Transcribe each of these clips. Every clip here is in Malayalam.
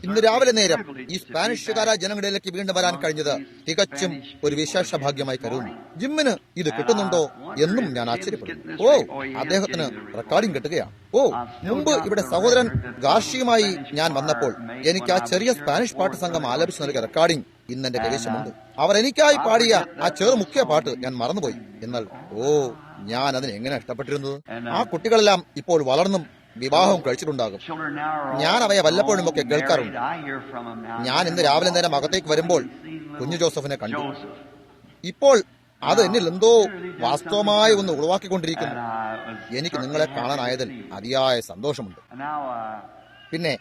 ഇന്ന് രാവിലെ നേരം ഈ സ്പാനിഷുകാരായ ജനങ്ങളിലേക്ക് വീണ്ടും വരാൻ കഴിഞ്ഞത് തികച്ചും ഒരു വിശേഷ ഭാഗ്യമായി കരുതുന്നു. ജിമ്മിന് ഇത് കിട്ടുന്നുണ്ടോ എന്നും ഞാൻ ആശ്ചര്യപ്പെടുന്നു. ഓ, അദ്ദേഹത്തിന് റെക്കോർഡിംഗ് കിട്ടുകയാണ്. ഓ, മുമ്പ് ഇവിടെ സഹോദരൻ ഗാർഷിയുമായി ഞാൻ വന്നപ്പോൾ എനിക്ക് ആ ചെറിയ സ്പാനിഷ് പാട്ട് സംഘം ആലപിച്ചു നൽകിയ റെക്കോർഡിംഗ് ഇന്ന് എന്റെ കൈവശമുണ്ട്. അവർ എനിക്കായി പാടിയ ആ മുഖ്യ പാട്ട് ഞാൻ മറന്നുപോയി. എന്നാൽ ഞാൻ അതിന് എങ്ങനെ ഇഷ്ടപ്പെട്ടിരുന്നത്. ആ കുട്ടികളെല്ലാം ഇപ്പോൾ വളർന്നും വിവാഹവും കഴിച്ചിട്ടുണ്ടാകും. ഞാൻ അവയെ വല്ലപ്പോഴും ഒക്കെ കേൾക്കാറുണ്ട്. ഞാൻ ഇന്ന് രാവിലെ നേരം അകത്തേക്ക് വരുമ്പോൾ കുഞ്ഞു ജോസഫിനെ കണ്ടു. ഇപ്പോൾ അത് എന്നിൽ എന്തോ വാസ്തവമായി ഒന്ന് ഉളവാക്കിക്കൊണ്ടിരിക്കുന്നു. എനിക്ക് നിങ്ങളെ കാണാനായതിൽ അതിയായ സന്തോഷമുണ്ട്. പിന്നെ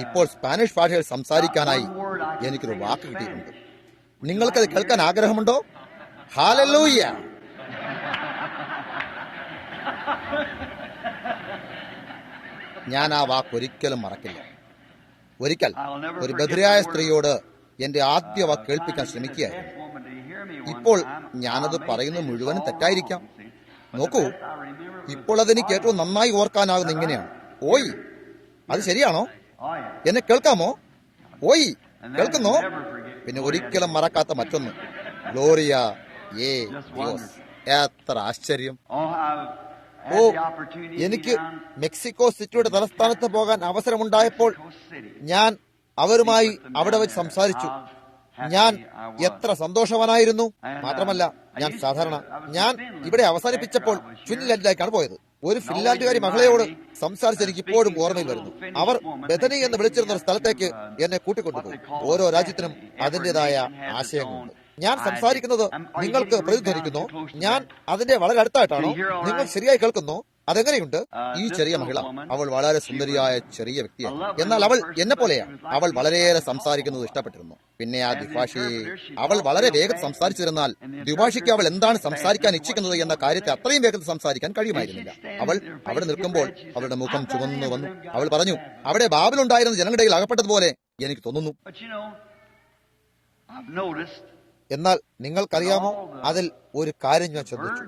ഇപ്പോൾ സ്പാനിഷ് ഭാഷയിൽ സംസാരിക്കാനായി എനിക്കൊരു വാക്ക് കിട്ടിയിട്ടുണ്ട്. നിങ്ങൾക്കത് കേൾക്കാൻ ആഗ്രഹമുണ്ടോ? ഹല്ലേലൂയ! ഞാൻ ആ വാക്ക് ഒരിക്കലും മറക്കില്ല. ഒരിക്കൽ ഒരു ബധിരയായ സ്ത്രീയോട് എന്റെ ആദ്യ വാക്ക് കേൾപ്പിക്കാൻ ശ്രമിക്കുകയായിരുന്നു. ഇപ്പോൾ ഞാനത് പറയുന്നത് മുഴുവനും തെറ്റായിരിക്കാം. നോക്കൂ, ഇപ്പോൾ അതെനിക്ക് ഏറ്റവും നന്നായി ഓർക്കാനാകുന്ന ഇങ്ങനെയാണ്: ഓയ്, അത് ശരിയാണോ? എന്നെ കേൾക്കാമോ? ഓയ്, കേൾക്കുന്നോ? പിന്നെ ഒരിക്കലും മറക്കാത്ത മറ്റൊന്ന്, ഗ്ലോറിയ ഏ ഡിയോസ്. എത്ര ആശ്ചര്യം! ഓ, എനിക്ക് മെക്സിക്കോ സിറ്റിയുടെ തലസ്ഥാനത്ത് പോകാൻ അവസരമുണ്ടായപ്പോൾ ഞാൻ അവരുമായി അവിടെ വെച്ച് സംസാരിച്ചു. ഞാൻ എത്ര സന്തോഷവാനായിരുന്നു. മാത്രമല്ല, ഞാൻ ഇവിടെ അവസാനിപ്പിച്ചപ്പോൾ ഫിൻലാൻഡിലേക്കാണ് പോയത്. ഒരു ഫിൻലാൻഡുകാരി മകളെയോട് സംസാരിച്ച് എനിക്ക് ഇപ്പോഴും ഓർമ്മയിൽ വരുന്നു. അവർ ബഥനി എന്ന് വിളിച്ചിരുന്ന ഒരു സ്ഥലത്തേക്ക് എന്നെ കൂട്ടിക്കൊണ്ടുപോയി. ഓരോ രാജ്യത്തിനും അതിന്റേതായ ആശയങ്ങളുണ്ട്. ഞാൻ സംസാരിക്കുന്നത് നിങ്ങൾക്ക് പ്രതിധ്വനിക്കുന്നോ? ഞാൻ അതിന്റെ വളരെ അടുത്തായിട്ടാണോ? നിങ്ങൾ ശരിയായി കേൾക്കുന്നോ? അതെങ്ങനെയുണ്ട്? ഈ ചെറിയ മഹിള, അവൾ വളരെ സുന്ദരിയായ ചെറിയ വ്യക്തിയാണ്. എന്നാൽ അവൾ എന്നെ പോലെയാണ്. അവൾ വളരെയേറെ സംസാരിക്കുന്നത് ഇഷ്ടപ്പെട്ടിരുന്നു. പിന്നെ ആ ദ്വിഭാഷയെ അവൾ വളരെ വേഗത്തിൽ സംസാരിച്ചിരുന്നാൽ ദ്വിഭാഷയ്ക്ക് അവൾ എന്താണ് സംസാരിക്കാൻ ഇച്ഛിക്കുന്നത് എന്ന കാര്യത്തെ അത്രയും വേഗത്തിൽ സംസാരിക്കാൻ കഴിയുമായിരുന്നില്ല. അവൾ അവിടെ നിൽക്കുമ്പോൾ അവളുടെ മുഖം ചുവന്നു വന്നു. അവൾ പറഞ്ഞു, അവിടെ ബാബിലുണ്ടായിരുന്ന ജനങ്ങളുടെ അകപ്പെട്ടതുപോലെ എനിക്ക് തോന്നുന്നു. എന്നാൽ നിങ്ങൾക്കറിയാമോ, അതിൽ ഒരു കാര്യം ഞാൻ ശ്രദ്ധിച്ചു.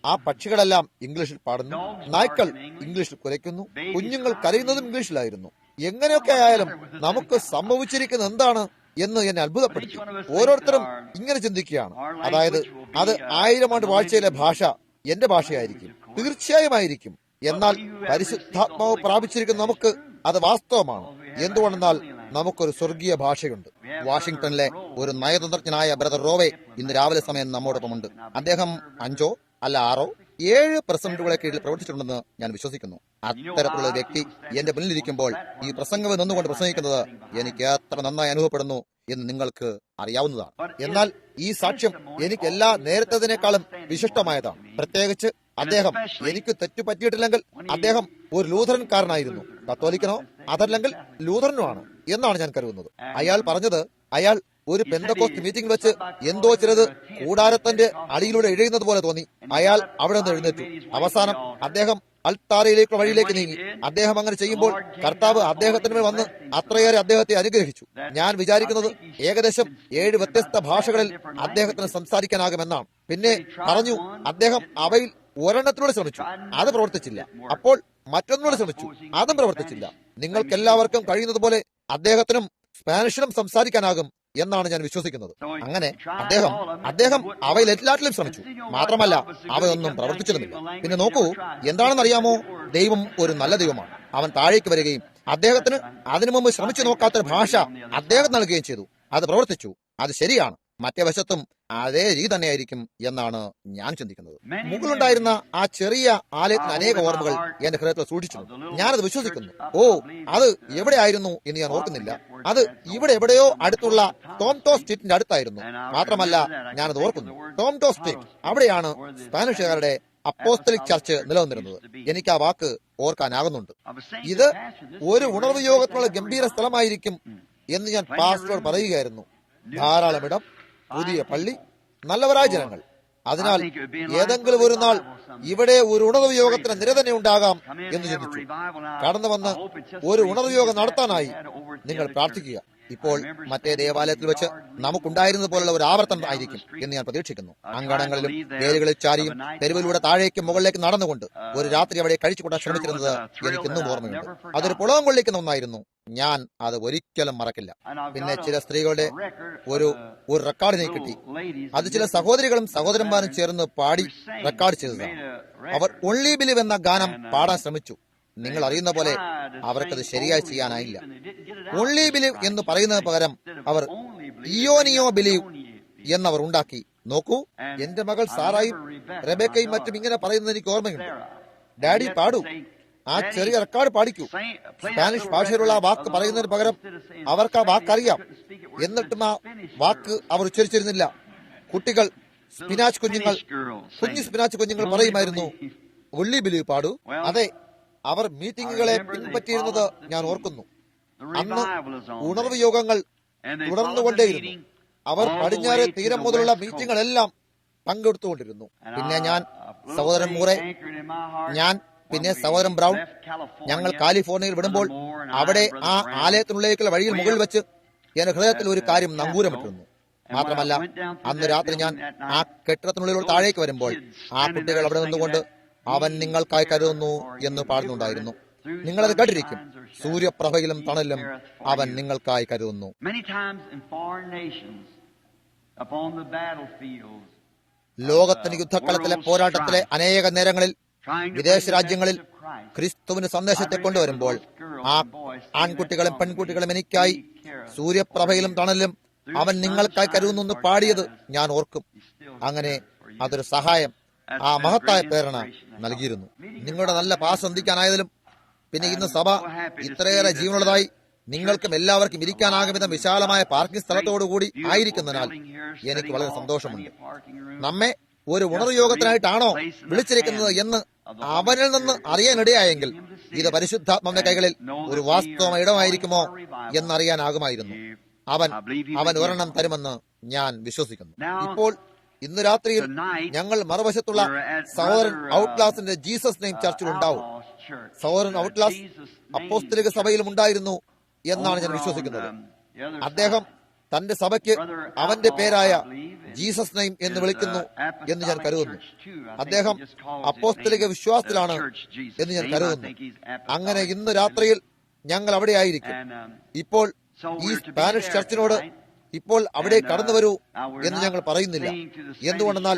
ആ പക്ഷികളെല്ലാം ഇംഗ്ലീഷിൽ പാടുന്നു, നായ്ക്കൾ ഇംഗ്ലീഷിൽ കുരയ്ക്കുന്നു, കുഞ്ഞുങ്ങൾ കരയുന്നതും ഇംഗ്ലീഷിലായിരുന്നു. എങ്ങനെയൊക്കെ ആയാലും നമുക്ക് സംഭവിച്ചിരിക്കുന്നത് എന്താണ് എന്ന് എന്നെ അത്ഭുതപ്പെടുത്തി. ഓരോരുത്തരും ഇങ്ങനെ ചിന്തിക്കുകയാണ്, അതായത് അത് 1000 ആണ്ട് വാഴ്ചയിലെ ഭാഷ എന്റെ ഭാഷയായിരിക്കും. തീർച്ചയായും ആയിരിക്കും. എന്നാൽ പരിശുദ്ധാത്മാവ് പ്രാപിച്ചിരിക്കുന്ന നമുക്ക് അത് വാസ്തവമാണ്. എന്തുകൊണ്ടെന്നാൽ നമുക്കൊരു സ്വർഗീയ ഭാഷയുണ്ട്. വാഷിംഗ്ടണിലെ ഒരു നയതന്ത്രജ്ഞനായ ബ്രദർ റോവെ ഇന്ന് രാവിലെ സമയം നമ്മോടൊപ്പമുണ്ട്. അദ്ദേഹം 5 അല്ല 6 7 പ്രസിഡന്റുകളെ കീഴിൽ പ്രവർത്തിച്ചിട്ടുണ്ടെന്ന് ഞാൻ വിശ്വസിക്കുന്നു. അത്തരത്തിലുള്ള വ്യക്തി എന്റെ മുന്നിലിരിക്കുമ്പോൾ ഈ പ്രസംഗം നിന്നുകൊണ്ട് പ്രസംഗിക്കുന്നത് എനിക്ക് എത്ര നന്നായി അനുഭവപ്പെടുന്നു എന്ന് നിങ്ങൾക്ക് അറിയാവുന്നതാണ്. എന്നാൽ ഈ സാക്ഷ്യം എനിക്ക് എല്ലാ നേരത്തേതിനേക്കാളും വിശിഷ്ടമായതാണ്. പ്രത്യേകിച്ച് അദ്ദേഹം, എനിക്ക് തെറ്റുപറ്റിയിട്ടില്ലെങ്കിൽ അദ്ദേഹം ഒരു ലൂഥറൻകാരനായിരുന്നു. കത്തോലിക്കനോ അതല്ലെങ്കിൽ ലൂഥറനോ ആണ് എന്നാണ് ഞാൻ കരുതുന്നത്. അയാൾ പറഞ്ഞത്, അയാൾ ഒരു പെന്തക്കോസ്റ്റ് മീറ്റിംഗിൽ വെച്ച് എന്തോ ചിലത് കൂടാരത്തിന്റെ അടിയിലൂടെ എഴുതുന്നത് പോലെ തോന്നി. അയാൾ അവിടെ നിന്ന് എഴുന്നേറ്റു. അവസാനം അദ്ദേഹം അൾത്താരയിലേക്ക് വഴിയിലേക്ക് നീങ്ങി. അദ്ദേഹം അങ്ങനെ ചെയ്യുമ്പോൾ കർത്താവ് അദ്ദേഹത്തിന് മേൽ വന്ന് അത്രയേറെ അദ്ദേഹത്തെ അനുഗ്രഹിച്ചു. ഞാൻ വിചാരിക്കുന്നത് ഏകദേശം 7 വ്യത്യസ്ത ഭാഷകളിൽ അദ്ദേഹത്തിന് സംസാരിക്കാനാകുമെന്നാണ്. പിന്നെ പറഞ്ഞു, അദ്ദേഹം അവയിൽ ഒരെണ്ണത്തിലൂടെ ശ്രമിച്ചു, അത് പ്രവർത്തിച്ചില്ല. അപ്പോൾ മറ്റൊന്നിലൂടെ ശ്രമിച്ചു, അതും പ്രവർത്തിച്ചില്ല. നിങ്ങൾക്ക് എല്ലാവർക്കും കഴിയുന്നത് പോലെ അദ്ദേഹത്തിനും സ്പാനിഷിലും സംസാരിക്കാനാകും എന്നാണ് ഞാൻ വിശ്വസിക്കുന്നത്. അങ്ങനെ അദ്ദേഹം അവയിൽ എല്ലാറ്റിലും ശ്രമിച്ചു. മാത്രമല്ല, അവയൊന്നും പ്രവർത്തിച്ചിരുന്നില്ല. പിന്നെ നോക്കൂ, എന്താണെന്നറിയാമോ? ദൈവം ഒരു നല്ല ദൈവമാണ്. അവൻ താഴേക്ക് വരികയും അദ്ദേഹത്തിന് അതിനു മുമ്പ് ശ്രമിച്ചു നോക്കാത്തൊരു ഭാഷ അദ്ദേഹം നൽകുകയും ചെയ്തു. അത് പ്രവർത്തിച്ചു. അത് ശരിയാണ്. മറ്റേ വശത്തും അതേ രീതി തന്നെയായിരിക്കും എന്നാണ് ഞാൻ ചിന്തിക്കുന്നത്. മുകളിലുണ്ടായിരുന്ന ആ ചെറിയ ആലയത്തിന് അനേക ഓർമ്മകൾ എന്റെ ഹൃദയത്തിൽ സൂക്ഷിച്ചിട്ടുണ്ട്. ഞാനത് വിശ്വസിക്കുന്നു. അത് എവിടെയായിരുന്നു എന്ന് ഞാൻ ഓർക്കുന്നില്ല. അത് ഇവിടെ എവിടെയോ അടുത്തുള്ള ടോംടോ സ്ട്രീറ്റിന്റെ അടുത്തായിരുന്നു. മാത്രമല്ല, ഞാനത് ഓർക്കുന്നു. ടോംടോ സ്ട്രീറ്റ്, അവിടെയാണ് സ്പാനിഷുകാരുടെ അപ്പോസ്തലിക് ചർച്ച് നിലനിന്നിരുന്നത്. എനിക്ക് ആ വാക്ക് ഓർക്കാനാകുന്നുണ്ട്. ഇത് ഒരു ഉണർവ് യോഗത്തിനുള്ള ഗംഭീര സ്ഥലമായിരിക്കും എന്ന് ഞാൻ പാസ്റ്ററോട് പറയുകയായിരുന്നു. ധാരാളം ഇടം, പുതിയ പള്ളി, നല്ലവരായ ജനങ്ങൾ. അതിനാൽ ഏതെങ്കിലും ഒരു നാൾ ഇവിടെ ഒരു ഉണർവ് യോഗത്തിന് നിര തന്നെ ഉണ്ടാകാം എന്ന് ചിന്തിച്ചു. കടന്നു വന്ന് ഒരു ഉണർവ് യോഗം നടത്താനായി നിങ്ങൾ പ്രാർത്ഥിക്കുക. ഇപ്പോൾ മറ്റേ ദേവാലയത്തിൽ വെച്ച് നമുക്കുണ്ടായിരുന്നത് പോലുള്ള ഒരു ആവർത്തനം ആയിരിക്കും എന്ന് ഞാൻ പ്രതീക്ഷിക്കുന്നു. അങ്കണങ്ങളിലും വേരുകളിൽ ചാരിയും തെരുവിലൂടെ താഴേക്കും മുകളിലേക്ക് നടന്നുകൊണ്ട് ഒരു രാത്രി അവിടെ കഴിച്ചുകൂട്ടാൻ ശ്രമിച്ചിരുന്നത് എനിക്ക് ഇന്നും ഓർമ്മയുണ്ട്. അതൊരു പുളകം കൊള്ളിക്കുന്ന ഒന്നായിരുന്നു. ഞാൻ അത് ഒരിക്കലും മറക്കില്ല. പിന്നെ ചില സ്ത്രീകളുടെ ഒരു റെക്കോർഡിനെ കിട്ടി. അത് ചില സഹോദരികളും സഹോദരന്മാരും ചേർന്ന് പാടി റെക്കോർഡ് ചെയ്തതാണ്. അവർ ഓൺലി ബിലീവ് എന്ന ഗാനം പാടാൻ ശ്രമിച്ചു. നിങ്ങൾ അറിയുന്ന പോലെ അവർക്കത് ശരിയായി ചെയ്യാനായില്ല. ഓൺലി ബിലീവ് എന്ന് പറയുന്നതിന് പകരം അവർ ഇയോനിയോ ബിലീവ് എന്നവർ ഉണ്ടാക്കി. നോക്കൂ, എന്റെ മകൾ സാറായും റെബേക്കയും മറ്റും ഇങ്ങനെ പറയുന്നത് എനിക്ക് ഓർമ്മയുണ്ട്. ഡാഡി പാടൂ, ആ ചെറിയ റെക്കോർഡ് പാടിക്കൂ. സ്പാനിഷ് ഭാഷയിലുള്ള ആ വാക്ക് പറയുന്നതിന് പകരം അവർക്ക് ആ വാക്കറിയാം, എന്നിട്ടും ആ വാക്ക് അവർ ഉച്ചരിച്ചിരുന്നില്ല. കുട്ടികൾ, സ്പിനാച്ച് കുഞ്ഞുങ്ങൾ, സ്പിനാച്ച് കുഞ്ഞുങ്ങൾ പറയുമായിരുന്നു, ഒള്ളി ബിലീവ് പാടൂ. അതെ, അവർ മീറ്റിംഗുകളെ പിൻപറ്റിയിരുന്നത് ഞാൻ ഓർക്കുന്നു. അന്ന് ഉണർവ് യോഗങ്ങൾ തുടർന്നുകൊണ്ടേയിരുന്നു. അവർ പടിഞ്ഞാറ് തീരം മുതലുള്ള മീറ്റിംഗുകളെല്ലാം പങ്കെടുത്തുകൊണ്ടിരുന്നു. പിന്നെ ഞാൻ, സഹോദരൻ മൂറെ, ഞാൻ, പിന്നെ സഹോദരൻ ബ്രൗൺ, ഞങ്ങൾ കാലിഫോർണിയയിൽ വിടുമ്പോൾ അവിടെ ആ ആലയത്തിനുള്ളിലേക്കുള്ള വഴിയിൽ മുകളിൽ വെച്ച് എന്റെ ഹൃദയത്തിൽ ഒരു കാര്യം നങ്കൂരമിട്ടിരുന്നു. മാത്രമല്ല, അന്ന് രാത്രി ഞാൻ ആ കെട്ടിടത്തിനുള്ളിലൂടെ താഴേക്ക് വരുമ്പോൾ ആ കുട്ടികൾ അവിടെ നിന്നുകൊണ്ട് അവൻ നിങ്ങൾക്കായി കരുതുന്നു എന്ന് പാടുന്നുണ്ടായിരുന്നു. നിങ്ങളത് കേട്ടിരിക്കും. സൂര്യപ്രഭയിലും തണലിലും അവൻ നിങ്ങൾക്കായി കരുതുന്നു. ലോകത്തിന് യുദ്ധക്കളത്തിലെ പോരാട്ടത്തിലെ അനേക നേരങ്ങളിൽ വിദേശ രാജ്യങ്ങളിൽ ക്രിസ്തുവിന് സന്ദേശത്തെ കൊണ്ടുവരുമ്പോൾ ആ ആൺകുട്ടികളും പെൺകുട്ടികളും എനിക്കായി സൂര്യപ്രഭയിലും തണലിലും അവൻ നിങ്ങൾക്കായി കരുതുന്നു പാടിയത് ഞാൻ ഓർക്കും. അങ്ങനെ അതൊരു സഹായം, ആ മഹത്തായ പ്രേരണ നൽകിയിരുന്നു. നിങ്ങളുടെ നല്ല പാസ് സന്ധിക്കാനായതിലും പിന്നെ ഇന്ന് സഭ ഇത്രയേറെ ജീവനുള്ളതായി നിങ്ങൾക്കും എല്ലാവർക്കും ഇരിക്കാനാകും വിധം വിശാലമായ പാർക്കിംഗ് സ്ഥലത്തോടുകൂടി ആയിരിക്കുന്നതിനാൽ എനിക്ക് വളരെ സന്തോഷമുണ്ട്. നമ്മെ ഒരു ഉണർവ് യോഗത്തിനായിട്ടാണോ വിളിച്ചിരിക്കുന്നത് എന്ന് അവനിൽ നിന്ന് അറിയാനിടയായെങ്കിൽ ഇത് പരിശുദ്ധാത്മാവിന്റെ കൈകളിൽ ഒരു വാസ്തവമായ ഇടമായിരിക്കുമോ എന്നറിയാനാകുമായിരുന്നു. അവൻ ഒരെണ്ണം തരുമെന്ന് ഞാൻ വിശ്വസിക്കുന്നു. ഇപ്പോൾ ഇന്ന് രാത്രിയിൽ ഞങ്ങൾ മറുവശത്തുള്ള സഹോദരൻ ഔട്ട്ലാസിന്റെ ജീസസ് നെയിം ചർച്ചിൽ ഉണ്ടാവും. സഹോദരൻ ഔട്ട്ലാസ് അപ്പോസ്തലിക സഭയിലും ഉണ്ടായിരുന്നു എന്നാണ് ഞാൻ വിശ്വസിക്കുന്നത്. അദ്ദേഹം തന്റെ സഭയ്ക്ക് അവന്റെ പേരായ ജീസസ് നെയിം എന്ന് വിളിക്കുന്നു എന്ന് ഞാൻ കരുതുന്നു. അദ്ദേഹം അപ്പോസ്തലിക വിശ്വാസത്തിലാണ് എന്ന് ഞാൻ കരുതുന്നു. അങ്ങനെ ഇന്ന് രാത്രിയിൽ ഞങ്ങൾ അവിടെ ആയിരിക്കും. ഇപ്പോൾ ഈ സ്പാനിഷ് ചർച്ചിനോട് ഇപ്പോൾ അവിടെ കടന്നു വരൂ എന്ന് ഞങ്ങൾ പറയുന്നില്ല. എന്തുകൊണ്ടെന്നാൽ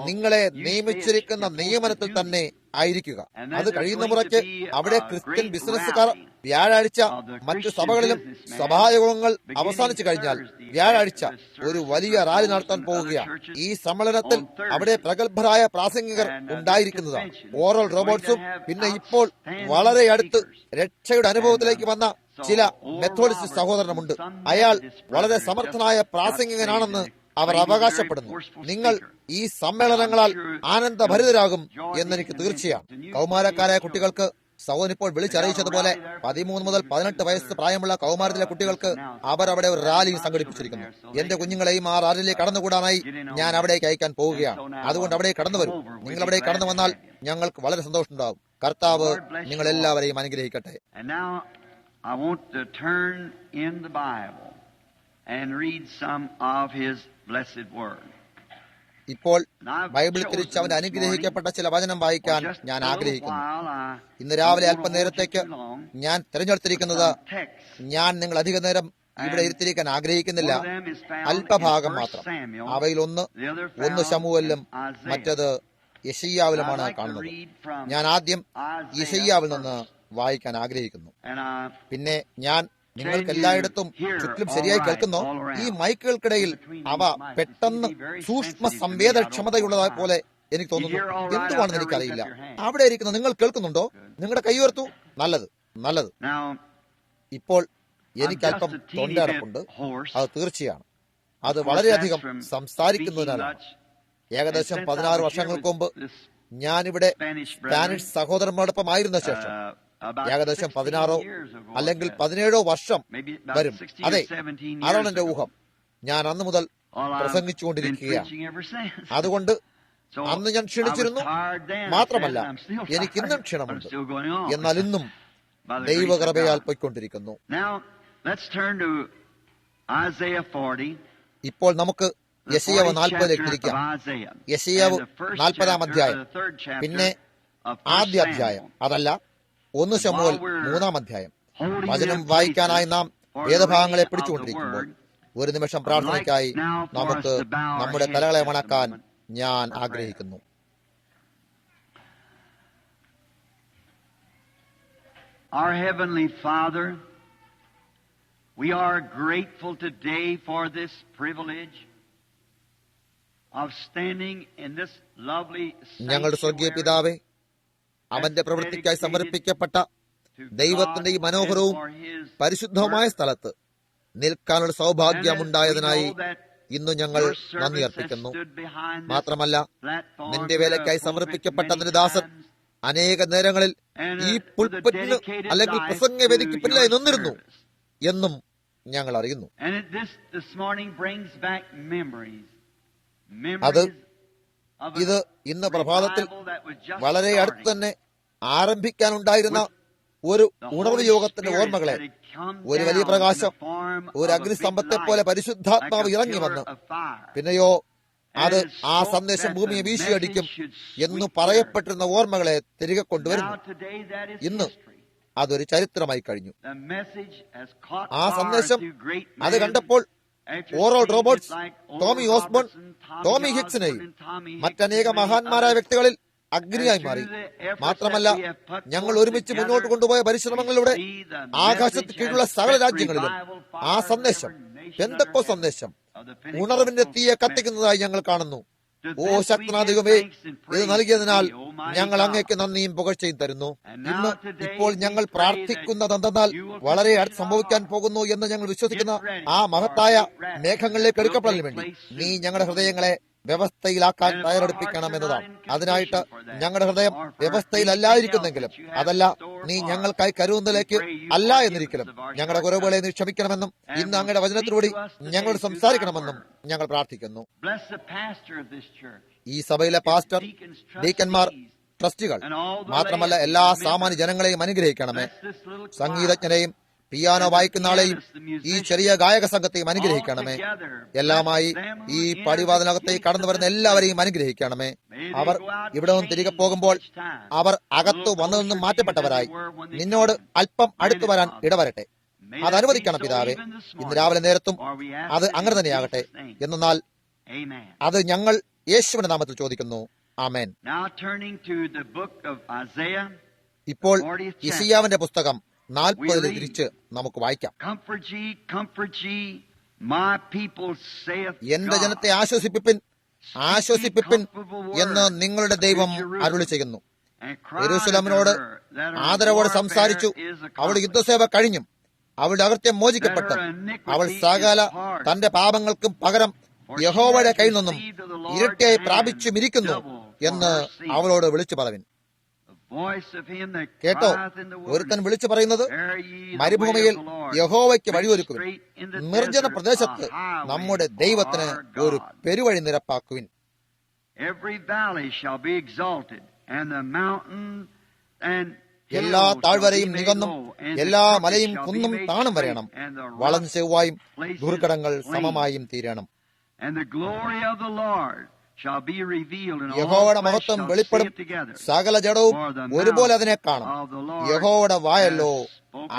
നിങ്ങളെ നിയമിച്ചിരിക്കുന്ന നിയമനത്തിൽ തന്നെ ആയിരിക്കുക. അത് കഴിയുന്ന മുറയ്ക്ക് അവിടെ ക്രിസ്ത്യൻ ബിസിനസ്സുകാർ വ്യാഴാഴ്ച മറ്റു സഭകളിലും സഭായോഗങ്ങൾ അവസാനിച്ചു കഴിഞ്ഞാൽ വ്യാഴാഴ്ച ഒരു വലിയ റാലി നടത്താൻ പോവുകയാണ്. ഈ സമ്മേളനത്തിൽ അവിടെ പ്രഗത്ഭരായ പ്രാസംഗികർ ഉണ്ടായിരിക്കുന്നതാണ്. ഓറൽ റോബർട്ട്സും പിന്നെ ഇപ്പോൾ വളരെ അടുത്ത് രക്ഷയുടെ അനുഭവത്തിലേക്ക് വന്ന ചില മെത്തോഡിസ്റ്റ് സഹോദരനുമുണ്ട്. അയാൾ വളരെ സമർത്ഥനായ പ്രാസംഗികനാണെന്ന് അവർ അവകാശപ്പെടുന്നു. നിങ്ങൾ ഈ സമ്മേളനങ്ങളാൽ ആനന്ദഭരിതരാകും എന്നെനിക്ക് തീർച്ചയാണ്. കൗമാരക്കാരായ കുട്ടികൾക്ക് സഹോദരൻ ഇപ്പോൾ വിളിച്ചറിയിച്ചതുപോലെ 13 മുതൽ 18 വയസ്സ് പ്രായമുള്ള കൗമാരത്തിലെ കുട്ടികൾക്ക് അവർ അവിടെ ഒരു റാലി സംഘടിപ്പിച്ചിരിക്കുന്നു. എന്റെ കുഞ്ഞുങ്ങളെയും ആ റാലിയിലേക്ക് കടന്നുകൂടാനായി ഞാൻ അവിടേക്ക് അയക്കാൻ പോവുകയാണ്. അതുകൊണ്ട് അവിടെ കടന്നു വരും. നിങ്ങൾ അവിടെ കടന്നു വന്നാൽ ഞങ്ങൾക്ക് വളരെ സന്തോഷമുണ്ടാകും. കർത്താവ് നിങ്ങൾ എല്ലാവരെയും അനുഗ്രഹിക്കട്ടെ. I want to turn in the Bible and read some of His blessed word. ഇപ്പോൾ ബൈബിൾ തിരിച്ച് അവന്റെ അനുഗ്രഹിക്കപ്പെട്ട ചില വചനം വായിക്കാൻ ഞാൻ ആഗ്രഹിക്കുന്നു. ഇന്ന് രാവിലെ അല്പനേരത്തേക്ക് ഞാൻ തിരഞ്ഞെടുത്തിരിക്കുന്നത് ഞാൻ നിങ്ങൾ അധിക നേരം ഇവിടെ ഇരുത്തിരിക്കാൻ ആഗ്രഹിക്കുന്നില്ല, അല്പഭാഗം മാത്രം. അവയിൽ ഒന്ന് ശമൂവേലിലും മറ്റത് യെശയ്യാവിലുമാണ് കാണുന്നത്. ഞാൻ ആദ്യം യെശയ്യാവിൽ നിന്ന് വായിക്കാൻ ആഗ്രഹിക്കുന്നു. പിന്നെ ഞാൻ നിങ്ങൾക്ക് എല്ലായിടത്തും ചുറ്റിലും ശരിയായി കേൾക്കുന്നോ? ഈ മൈക്കുകൾക്കിടയിൽ അവ പെട്ടെന്ന് സൂക്ഷ്മ സംവേദനക്ഷമതയുള്ളതായ പോലെ എനിക്ക് തോന്നുന്നു. എന്തുവാണെന്ന് എനിക്കറിയില്ല. അവിടെ ഇരിക്കുന്ന നിങ്ങൾ കേൾക്കുന്നുണ്ടോ? നിങ്ങളുടെ കൈ ഉയർത്തു. നല്ലത്, നല്ലത്. ഇപ്പോൾ എനിക്ക് അല്പം തൊണ്ടയടപ്പുണ്ട്, അത് തീർച്ചയാണ്. അത് വളരെയധികം സംസാരിക്കുന്നതിനാലാണ്. ഏകദേശം 16 വർഷങ്ങൾക്ക് മുമ്പ് ഞാനിവിടെ സ്പാനിഷ് സഹോദരന്മാരോടൊപ്പം ആയിരുന്ന ശേഷം ഏകദേശം 16 അല്ലെങ്കിൽ 17 വർഷം വരും. അതെ, അതാണ് എന്റെ ഊഹം. ഞാൻ അന്ന് മുതൽ പ്രസംഗിച്ചുകൊണ്ടിരിക്കുകയാണ്. അതുകൊണ്ട് അന്ന് ഞാൻ ക്ഷീണിച്ചിരുന്നു. മാത്രമല്ല, എനിക്ക് ഇന്നും ക്ഷീണമുണ്ട്. എന്നാൽ ഇന്നും ദൈവകൃപയാൽ പോയിക്കൊണ്ടിരിക്കുന്നു. ഇപ്പോൾ നമുക്ക് യെശയ്യാവ് 40 തിരിക്കാം. യെശയ്യാവ് 40 അധ്യായം, പിന്നെ ആദ്യ അധ്യായം, അതല്ല 1 ശമൂവേൽ 3 അധ്യായം. വചനം വായിക്കാനായി നാം വേദഭാഗങ്ങളെ പിടിച്ചുകൊണ്ടിരിക്കുമ്പോൾ ഒരു നിമിഷം പ്രാർത്ഥനയ്ക്കായി നമുക്ക് നമ്മുടെ തലകളെ വണക്കാൻ ഞാൻ ആഗ്രഹിക്കുന്നു. Our Heavenly Father, we are grateful today for this privilege of standing in this lovely ഞങ്ങളുടെ സ്വർഗീയ പിതാവേ, അവന്റെ പ്രവൃത്തിക്കായി സമർപ്പിക്കപ്പെട്ട ദൈവത്തിന്റെ ഈ മനോഹരവും പരിശുദ്ധവുമായ സ്ഥലത്ത് നിൽക്കാനുള്ള സൗഭാഗ്യമുണ്ടായതിനായി ഇന്ന് ഞങ്ങൾ നന്ദി അർപ്പിക്കുന്നു. മാത്രമല്ല, നിന്റെ വേലയ്ക്കായി സമർപ്പിക്കപ്പെട്ട നിന്റെ ദാസൻ അനേക നേരങ്ങളിൽ ഈ പുൽപ്പറ്റിന് അല്ലെങ്കിൽ പ്രസംഗവേദിക്ക് പിന്നിലായി നിന്നിരുന്നു എന്നും ഞങ്ങൾ അറിയുന്നു. ഇത് ഇന്ന് പ്രഭാതത്തിൽ വളരെ അടുത്ത് തന്നെ ആരംഭിക്കാനുണ്ടായിരുന്ന ഒരു ഉണർവ് യോഗത്തിന്റെ ഓർമ്മകളെ, ഒരു വലിയ പ്രകാശം, ഒരു അഗ്നിസ്തംഭത്തെ പോലെ പരിശുദ്ധാത്മാവ് ഇറങ്ങി വന്ന് പിന്നെയോ അത് ആ സന്ദേശം ഭൂമിയെ വീശിയടിക്കും എന്ന് പറയപ്പെട്ടിരുന്ന ഓർമ്മകളെ തിരികെ കൊണ്ടുവരുന്നു. ഇന്ന് അതൊരു ചരിത്രമായി കഴിഞ്ഞു. ആ സന്ദേശം അത് കണ്ടപ്പോൾ Oral Roberts, Tommy Osborn, Tommy ഹിക്സിനെയും മറ്റനേക മഹാന്മാരായ വ്യക്തികളിൽ അഗ്നിയായി മാറി. മാത്രമല്ല, ഞങ്ങൾ ഒരുമിച്ച് മുന്നോട്ട് കൊണ്ടുപോയ പരിശ്രമങ്ങളിലൂടെ ആകാശത്ത് കീഴിലുള്ള സകല രാജ്യങ്ങളിലും ആ സന്ദേശം, പെന്തക്കോസ്ത് സന്ദേശം, ഉണർവിന്റെ തീയെ കത്തിക്കുന്നതായി ഞങ്ങൾ കാണുന്നു. ഓ ശക്തനാധികമേ, ഇത് നൽകിയതിനാൽ ഞങ്ങൾ അങ്ങേക്ക് നന്ദിയും പുകഴ്ചയും തരുന്നു. ഇപ്പോൾ ഞങ്ങൾ പ്രാർത്ഥിക്കുന്നതെന്തെന്നാൽ വളരെ അടുത്ത് സംഭവിക്കാൻ പോകുന്നു എന്ന് ഞങ്ങൾ വിശ്വസിക്കുന്ന ആ മഹത്തായ മേഘങ്ങളിലേക്ക് എടുക്കപ്പെടാൻ വേണ്ടി നീ ഞങ്ങളുടെ ഹൃദയങ്ങളെ വ്യവസ്ഥയിലാക്കാൻ തയ്യാറെടുപ്പിക്കണം എന്നതാണ്. അതിനായിട്ട് ഞങ്ങളുടെ ഹൃദയം വ്യവസ്ഥയിലല്ലായിരിക്കുന്നെങ്കിലും, അതല്ല നീ ഞങ്ങൾക്കായി കരുതുന്നതിലേക്ക് അല്ല എന്നിരിക്കലും ഞങ്ങളുടെ കുറവുകളെ നീ ക്ഷമിക്കണമെന്നും ഇന്ന് അങ്ങയുടെ വചനത്തിലൂടെ ഞങ്ങളോട് സംസാരിക്കണമെന്നും ഞങ്ങൾ പ്രാർത്ഥിക്കുന്നു. ഈ സഭയിലെ പാസ്റ്റർ, ഡീക്കന്മാർ, ട്രസ്റ്റികൾ, മാത്രമല്ല എല്ലാ സാമാന്യ ജനങ്ങളെയും അനുഗ്രഹിക്കണമേ. സംഗീതജ്ഞനെയും പിയാനോ വായിക്കുന്ന ആളെയും ഈ ചെറിയ ഗായക സംഘത്തെയും അനുഗ്രഹിക്കണമേ. എല്ലാമായി ഈ പടിവാതിനകത്തേക്ക് കടന്നു വരുന്ന എല്ലാവരെയും അനുഗ്രഹിക്കണമേ. അവർ ഇവിടെ നിന്ന് തിരികെ പോകുമ്പോൾ അവർ അകത്തു വന്നതെന്നും മാറ്റപ്പെട്ടവരായി നിന്നോട് അല്പം അടുത്തു വരാൻ ഇടവരട്ടെ. അത് അനുവദിക്കണം പിതാവേ. ഇന്ന് രാവിലെ നേരത്തും അത് അങ്ങനെ തന്നെയാകട്ടെ. എന്നാൽ അത് ഞങ്ങൾ യേശുവിന്റെ നാമത്തിൽ ചോദിക്കുന്നു. ആമേൻ. ഇപ്പോൾ യിശയ്യാവിന്റെ പുസ്തകം 40 തിരിച്ച് നമുക്ക് വായിക്കാം. എന്റെ ജനത്തെ ആശ്വസിപ്പിപ്പിൻ, ആശ്വസിപ്പിപ്പിൻ എന്ന് നിങ്ങളുടെ ദൈവം അരുളി ചെയ്യുന്നു. യെരൂശലേമിനോട് ആദരവോടെ സംസാരിച്ചു. അവളുടെ യുദ്ധസേവ കഴിഞ്ഞും അവളുടെ അകൃത്യം മോചിക്കപ്പെട്ടു. അവൾ സകല തന്റെ പാപങ്ങൾക്കും പകരം യഹോവയുടെ കയ്യിൽ നിന്നും ഇരട്ടിയായി പ്രാപിച്ചുമിരിക്കുന്നു എന്ന് അവളോട് വിളിച്ചു പറവിൻ. കേട്ടോ, ഒരുത്തൻ വിളിച്ചു പറയുന്നത്, മരുഭൂമിയിൽ യഹോവയ്ക്ക് വഴിയൊരുക്കുവിൻ, നിർജ്ജന പ്രദേശത്ത് നമ്മുടെ ദൈവത്തിന് ഒരു പെരുവഴി നിരപ്പാക്കുവിൻ. എല്ലാ താഴ്വരയും നികന്നും എല്ലാ മലയും കുന്നും താണും വരയണം. വളഞ്ഞു ചെവ്വായും ദുർഘടങ്ങൾ സമമായും തീരണം. യഹോവയുടെ മഹത്വം വെളിപ്പെടും. സകല ജഡവും ഒരുപോലെ അതിനെ കാണും. യഹോവയുടെ വായല്ലോ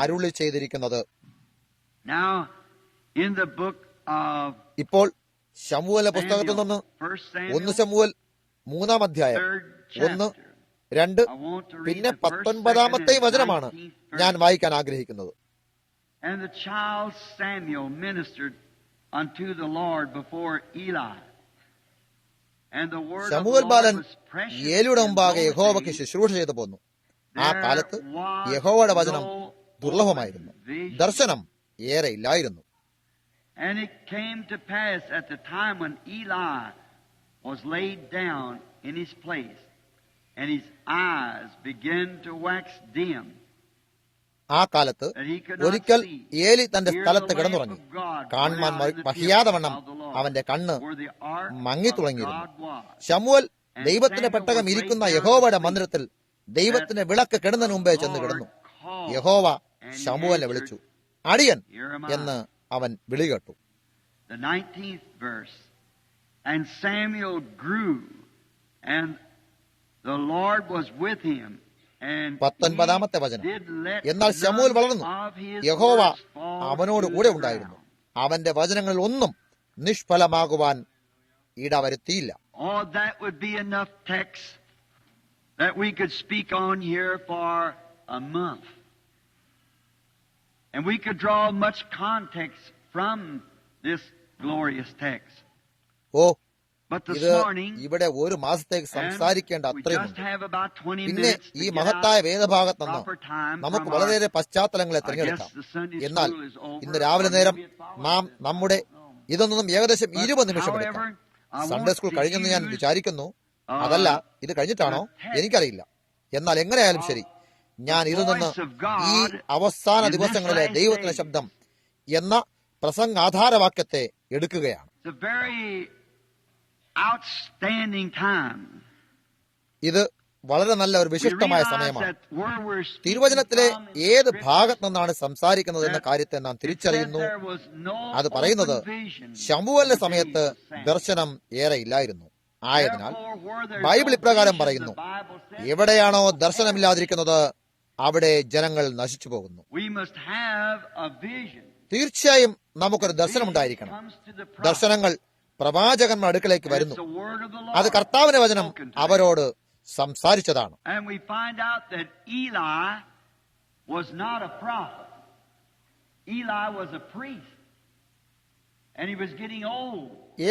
അരുളി ചെയ്തിരിക്കുന്നത്. ഇപ്പോൾ ശമൂവേലിന്റെ പുസ്തകത്തിൽ നിന്ന് 1 ശമൂവേൽ 3-ാം അധ്യായം 1, 2 പിന്നെ 19-ാമത്തെ വചനമാണ് ഞാൻ വായിക്കാൻ ആഗ്രഹിക്കുന്നത്. ശമൂവേൽ ബാലൻ ഏലിയുടെ മുമ്പാകെ യഹോവയ്ക്ക് ശുശ്രൂഷ ചെയ്തു പോന്നു. ആ കാലത്ത് യഹോവയുടെ വചനം ദുർലഭമായിരുന്നു, ദർശനം ഏറെ ഇല്ലായിരുന്നു. ആ കാലത്ത് ഒരിക്കൽ ഏലി തന്റെ സ്ഥലത്ത് കിടന്നുറങ്ങി. കാണുവാൻ വഹിയാതെ വണ്ണം അവന്റെ കണ്ണ് മങ്ങി തുടങ്ങിയിരുന്നു. ശമൂവേൽ ദൈവത്തിന്റെ പെട്ടകം ഇരിക്കുന്ന യഹോവയുടെ മന്ദിരത്തിൽ ദൈവത്തിന്റെ വിളക്ക് കിടന്നതിന് മുമ്പേ ചെന്ന് കിടന്നു. യഹോവ ശമൂവേലിനെ വിളിച്ചു. അടിയൻ എന്ന് അവൻ വിളി കേട്ടു. And Samuel grew, and the Lord was with him, 19-ാമത്തെ വചനം. എന്നാൽ ശമൂവേൽ വളർന്നു, യഹോവ അവനോട് കൂടെ ഉണ്ടായിരുന്നു, അവന്റെ വചനങ്ങളിൽ ഒന്നും നിഷ്ഫലമാകുവാൻ ഇടവരുത്തിയില്ല. Oh, that would be enough text that we could speak on here for a month. And we could draw much context from this glorious text. Oh, But this ഇത് morning, ഇവിടെ ഒരു മാസത്തേക്ക് സംസാരിക്കേണ്ട we അത്രയുമുണ്ട്. just have about 20 പിന്നെ minutes to ഈ get മഹത്തായ out വേദഭാഗത്ത് നിന്ന് proper time നമുക്ക് from our, വളരെയേറെ പശ്ചാത്തലങ്ങളെ I guess തിരഞ്ഞെടുക്കാം. the Sunday എന്നാൽ school is over. ഇന്ന് രാവിലെ നേരം Maybe it follows നാം this. നമ്മുടെ ഇതൊന്നും ഏകദേശം But 20 നിമിഷം however, എടുക്കാം. I Sunday want school to കഴിഞ്ഞെന്ന് ഞാൻ use, വിചാരിക്കുന്നു. അതല്ല, ഇത് കഴിഞ്ഞിട്ടാണോ എനിക്കറിയില്ല. എന്നാൽ എങ്ങനെയായാലും ശരി, ഞാൻ ഇതിൽ നിന്ന് ഈ അവസാന ദിവസങ്ങളിലെ ദൈവത്തിന്റെ ശബ്ദം എന്ന പ്രസംഗാധാരവാക്യത്തെ എടുക്കുകയാണ്. It's a very outstanding time. ഇത് വളരെ നല്ല ഒരു വിശിഷ്ടമായ സമയമാണ്. തിരുവചനത്തിലെ ഏത് ഭാഗത്ത് നിന്നാണ് സംസാരിക്കുന്നത് എന്ന കാര്യത്തെ നാം തിരിച്ചറിയുന്നു. അത് പറയുന്നത് ശമൂവേലിന്റെ സമയത്ത് ദർശനം ഏറെ ഇല്ലായിരുന്നു. ആയതിനാൽ ബൈബിൾ ഇപ്രകാരം പറയുന്നു, എവിടെയാണോ ദർശനമില്ലാതിരിക്കുന്നത് അവിടെ ജനങ്ങൾ നശിച്ചു പോകുന്നു. തീർച്ചയായും നമുക്കൊരു ദർശനമുണ്ടായിരിക്കണം. ദർശനങ്ങൾ പ്രവാചകന്മാരുടെ അടുക്കലേക്ക് വരുന്നു. അത് കർത്താവിന്റെ വചനം അവരോട് സംസാരിച്ചതാണ്.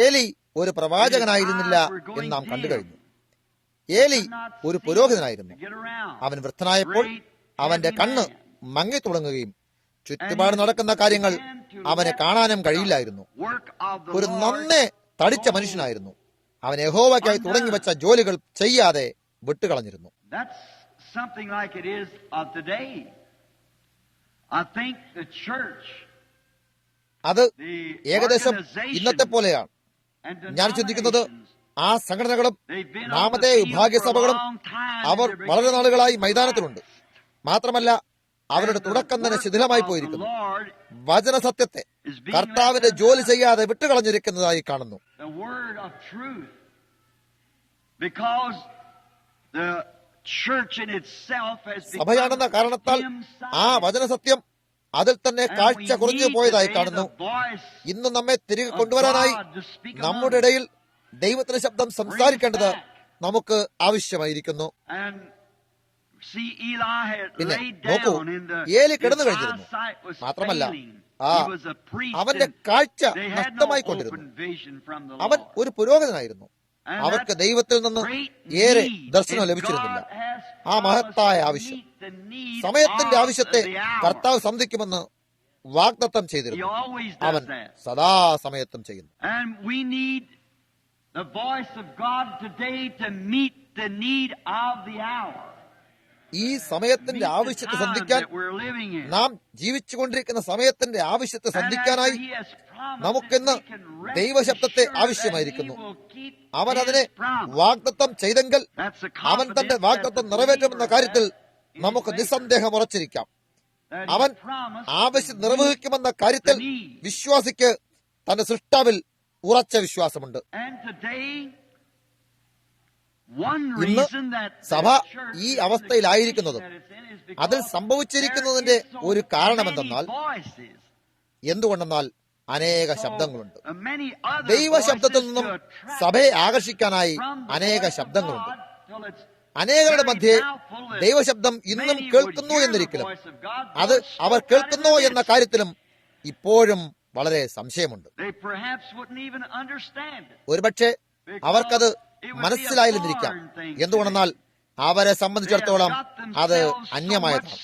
ഏലി ഒരു പ്രവാചകനായിരുന്നില്ല എന്ന് നാം കണ്ടു കഴിഞ്ഞു. ഏലി ഒരു പുരോഹിതനായിരുന്നു. അവൻ വൃദ്ധനായപ്പോൾ അവന്റെ കണ്ണ് മങ്ങി തുടങ്ങുകയും ചുറ്റുപാട് നടക്കുന്ന കാര്യങ്ങൾ അവനെ കാണാനും കഴിയില്ലായിരുന്നു. ഒരു നന്നേ തടിച്ച മനുഷ്യനായിരുന്നു. അവൻ യഹോവയ്ക്കായി തുടങ്ങി വെച്ച ജോലികൾ ചെയ്യാതെ വിട്ടുകളഞ്ഞിരുന്നു. അത് ഏകദേശം ഇന്നത്തെ പോലെയാണ്. ഞാൻ ചിന്തിക്കുന്നത് ആ സംഘടനകളും നാമത്തെ വിഭാഗീയ സഭകളും അവർ വളരെ നാളുകളായി മൈതാനത്തിലുണ്ട്. മാത്രമല്ല, അവരുടെ തുടക്കം തന്നെ ശിഥിലമായി പോയിരിക്കുന്നു. വചനസത്യത്തെ കർത്താവിന്റെ ജോലി ചെയ്യാതെ വിട്ടുകളഞ്ഞിരിക്കുന്നതായി കാണുന്നു. സഭയാണെന്ന കാരണത്താൽ ആ വചനസത്യം അതിൽ തന്നെ കാഴ്ച കുറഞ്ഞു പോയതായി കാണുന്നു. ഇന്ന് നമ്മെ തിരികെ കൊണ്ടുവരാനായി നമ്മുടെ ഇടയിൽ ദൈവത്തിന്റെ ശബ്ദം സംസാരിക്കേണ്ടത് നമുക്ക് ആവശ്യമായിരിക്കുന്നു. പിന്നെ നോക്കൂ, ഏലി കിടന്നു കഴിഞ്ഞിരുന്നു. മാത്രമല്ല, അവന്റെ കാഴ്ച നഷ്ടമായിക്കൊണ്ടിരുന്നു. അവൻ ഒരു പുരോഹിതനായിരുന്നു. അവർക്ക് ദൈവത്തിൽ നിന്ന് ഏറെ ദർശനം ലഭിച്ചിരുന്നില്ല. ആ മഹത്തായ ആവശ്യം, സമയത്തിന്റെ ആവശ്യത്തെ കർത്താവ് സന്ധിക്കുമെന്ന് വാഗ്ദത്തം ചെയ്തിരുന്നു. അവൻ സദാസമയത്തും ചെയ്യുന്നു. ഈ സമയത്തിന്റെ ആവശ്യത്തെ സന്ധിക്കാൻ, നാം ജീവിച്ചുകൊണ്ടിരിക്കുന്ന സമയത്തിന്റെ ആവശ്യത്തെ സന്ധിക്കാനായി നമുക്കിന്ന് ദൈവശബ്ദത്തെ ആവശ്യമായിരിക്കുന്നു. അവൻ അതിനെ വാഗ്ദത്തം ചെയ്തെങ്കിൽ അവൻ തന്റെ വാഗ്ദത്തം നിറവേറ്റുമെന്ന കാര്യത്തിൽ നമുക്ക് നിസ്സന്ദേഹം ഉറച്ചിരിക്കാം. അവൻ ആവശ്യം നിർവഹിക്കുമെന്ന കാര്യത്തിൽ വിശ്വാസിക്ക് തന്റെ സൃഷ്ടാവിൽ ഉറച്ച വിശ്വാസമുണ്ട്. ഇന്ന് സഭ ഈ അവസ്ഥയിലായിരിക്കുന്നതും അതിൽ സംഭവിച്ചിരിക്കുന്നതിന്റെ ഒരു കാരണമെന്തെന്നാൽ, എന്തുകൊണ്ടെന്നാൽ അനേക ശബ്ദങ്ങളുണ്ട്. ദൈവശബ്ദത്തിൽ നിന്നും സഭയെ ആകർഷിക്കാനായി അനേക ശബ്ദങ്ങളുണ്ട്. അനേകരുടെ മധ്യേ ദൈവശബ്ദം ഇന്നും കേൾക്കുന്നു എന്നിരിക്കലും അത് അവർ കേൾക്കുന്നോ എന്ന കാര്യത്തിലും ഇപ്പോഴും വളരെ സംശയമുണ്ട്. ഒരുപക്ഷെ അവർക്കത് മനസ്സിലായില്ലെന്നിരിക്കാം. എന്തുകൊണ്ടെന്നാൽ അവരെ സംബന്ധിച്ചിടത്തോളം അത് അന്യമായതാണ്.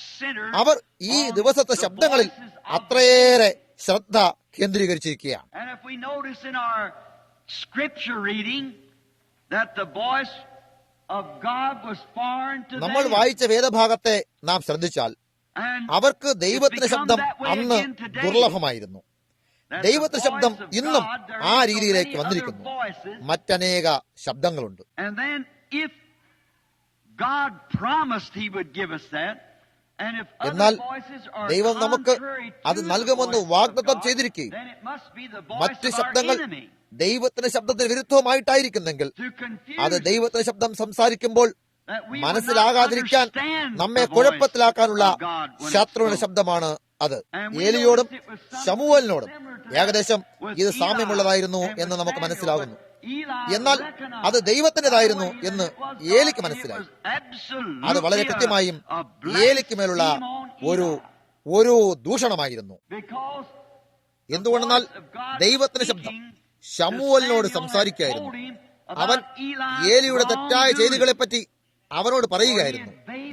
അവർ ഈ ദിവസത്തെ ശബ്ദങ്ങളിൽ അത്രയേറെ ശ്രദ്ധ കേന്ദ്രീകരിച്ചിരിക്കുകയാണ്. നമ്മൾ വായിച്ച വേദഭാഗത്തെ നാം ശ്രദ്ധിച്ചാൽ അവർക്ക് ദൈവത്തിന്റെ ശബ്ദം അന്ന് ദുർലഭമായിരുന്നു. ദൈവത്തിന്റെ ശബ്ദം ഇന്നും ആ രീതിയിലേക്ക് വന്നിരിക്കുന്നു. മറ്റനേക ശബ്ദങ്ങളുണ്ട്. എന്നാൽ ദൈവം നമുക്ക് അത് നൽകുമെന്ന് വാഗ്ദത്തം ചെയ്തിരിക്കുകയും മറ്റ് ശബ്ദങ്ങൾ ദൈവത്തിന്റെ ശബ്ദത്തിന് വിരുദ്ധമായിട്ടായിരിക്കുന്നെങ്കിൽ അത് ദൈവത്തിന്റെ ശബ്ദം സംസാരിക്കുമ്പോൾ മനസ്സിലാകാതിരിക്കാൻ നമ്മെ കുഴപ്പത്തിലാക്കാനുള്ള ശത്രുവിന്റെ ശബ്ദമാണ് അത്. ഏലിയോടും ശമൂവേലിനോടും ഏകദേശം ഇത് സാമ്യമുള്ളതായിരുന്നു എന്ന് നമുക്ക് മനസ്സിലാകുന്നു. എന്നാൽ അത് ദൈവത്തിൻ്റെതായിരുന്നു എന്ന് ഏലിക്ക് മനസ്സിലായി. അത് വളരെ കൃത്യമായും ഏലിക്ക് മേലുള്ള ഒരു ദൂഷണമായിരുന്നു. എന്തുകൊണ്ടെന്നാൽ ദൈവത്തിന്റെ ശബ്ദം ശമൂവേലിനോട് സംസാരിക്കുകയായിരുന്നു. അവൻ ഏലിയുടെ തെറ്റായ ചെയ്തികളെപ്പറ്റി അവനോട് പറയുകയായിരുന്നു.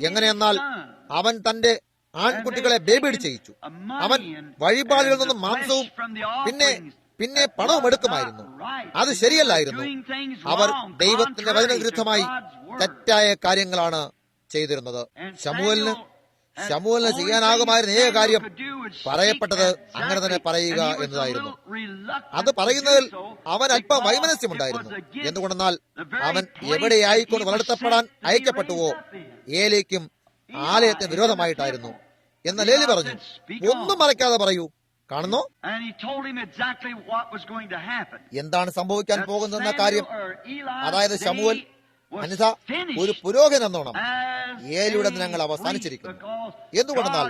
എങ്ങനെയെന്നാൽ അവൻ തന്റെ ആൺകുട്ടികളെ ബേബീഡ് ചെയ്യിച്ചു. അവൻ വഴിപാടുകളിൽ നിന്നും മാംസവും പിന്നെ പണവും എടുക്കുമായിരുന്നു. അത് ശരിയല്ലായിരുന്നു. അവർ ദൈവത്തിന്റെ വചനവിരുദ്ധമായി തെറ്റായ കാര്യങ്ങളാണ് ചെയ്തിരുന്നത്. ശമൂവേലിന് ചെയ്യാനാകുമായിരുന്ന ഏക കാര്യം പറയപ്പെട്ടത് അങ്ങനെ തന്നെ പറയുക എന്നതായിരുന്നു. അത് പറയുന്നതിൽ അവൻ അല്പം വൈമനസ്യമുണ്ടായിരുന്നു. എന്തുകൊണ്ടെന്നാൽ അവൻ എവിടെയായിക്കൊണ്ട് വളർത്തപ്പെടാൻ അയക്കപ്പെട്ടുവോ ഏലിക്കും ആലയത്തിന് വിരോധമായിട്ടായിരുന്നു. എന്നാൽ ഏലി പറഞ്ഞു, ഒന്നും മറയ്ക്കാതെ പറയൂ. കാണുന്നോ എന്താണ് സംഭവിക്കാൻ പോകുന്നതെന്ന കാര്യം. അതായത് ശമൂവേൽ അനിത ഒരു പുരോഹിതൻ എന്നോണം ഏലിയുടെ ദിനങ്ങൾ അവസാനിച്ചിരിക്കുന്നു. എന്തുകൊണ്ടെന്നാൽ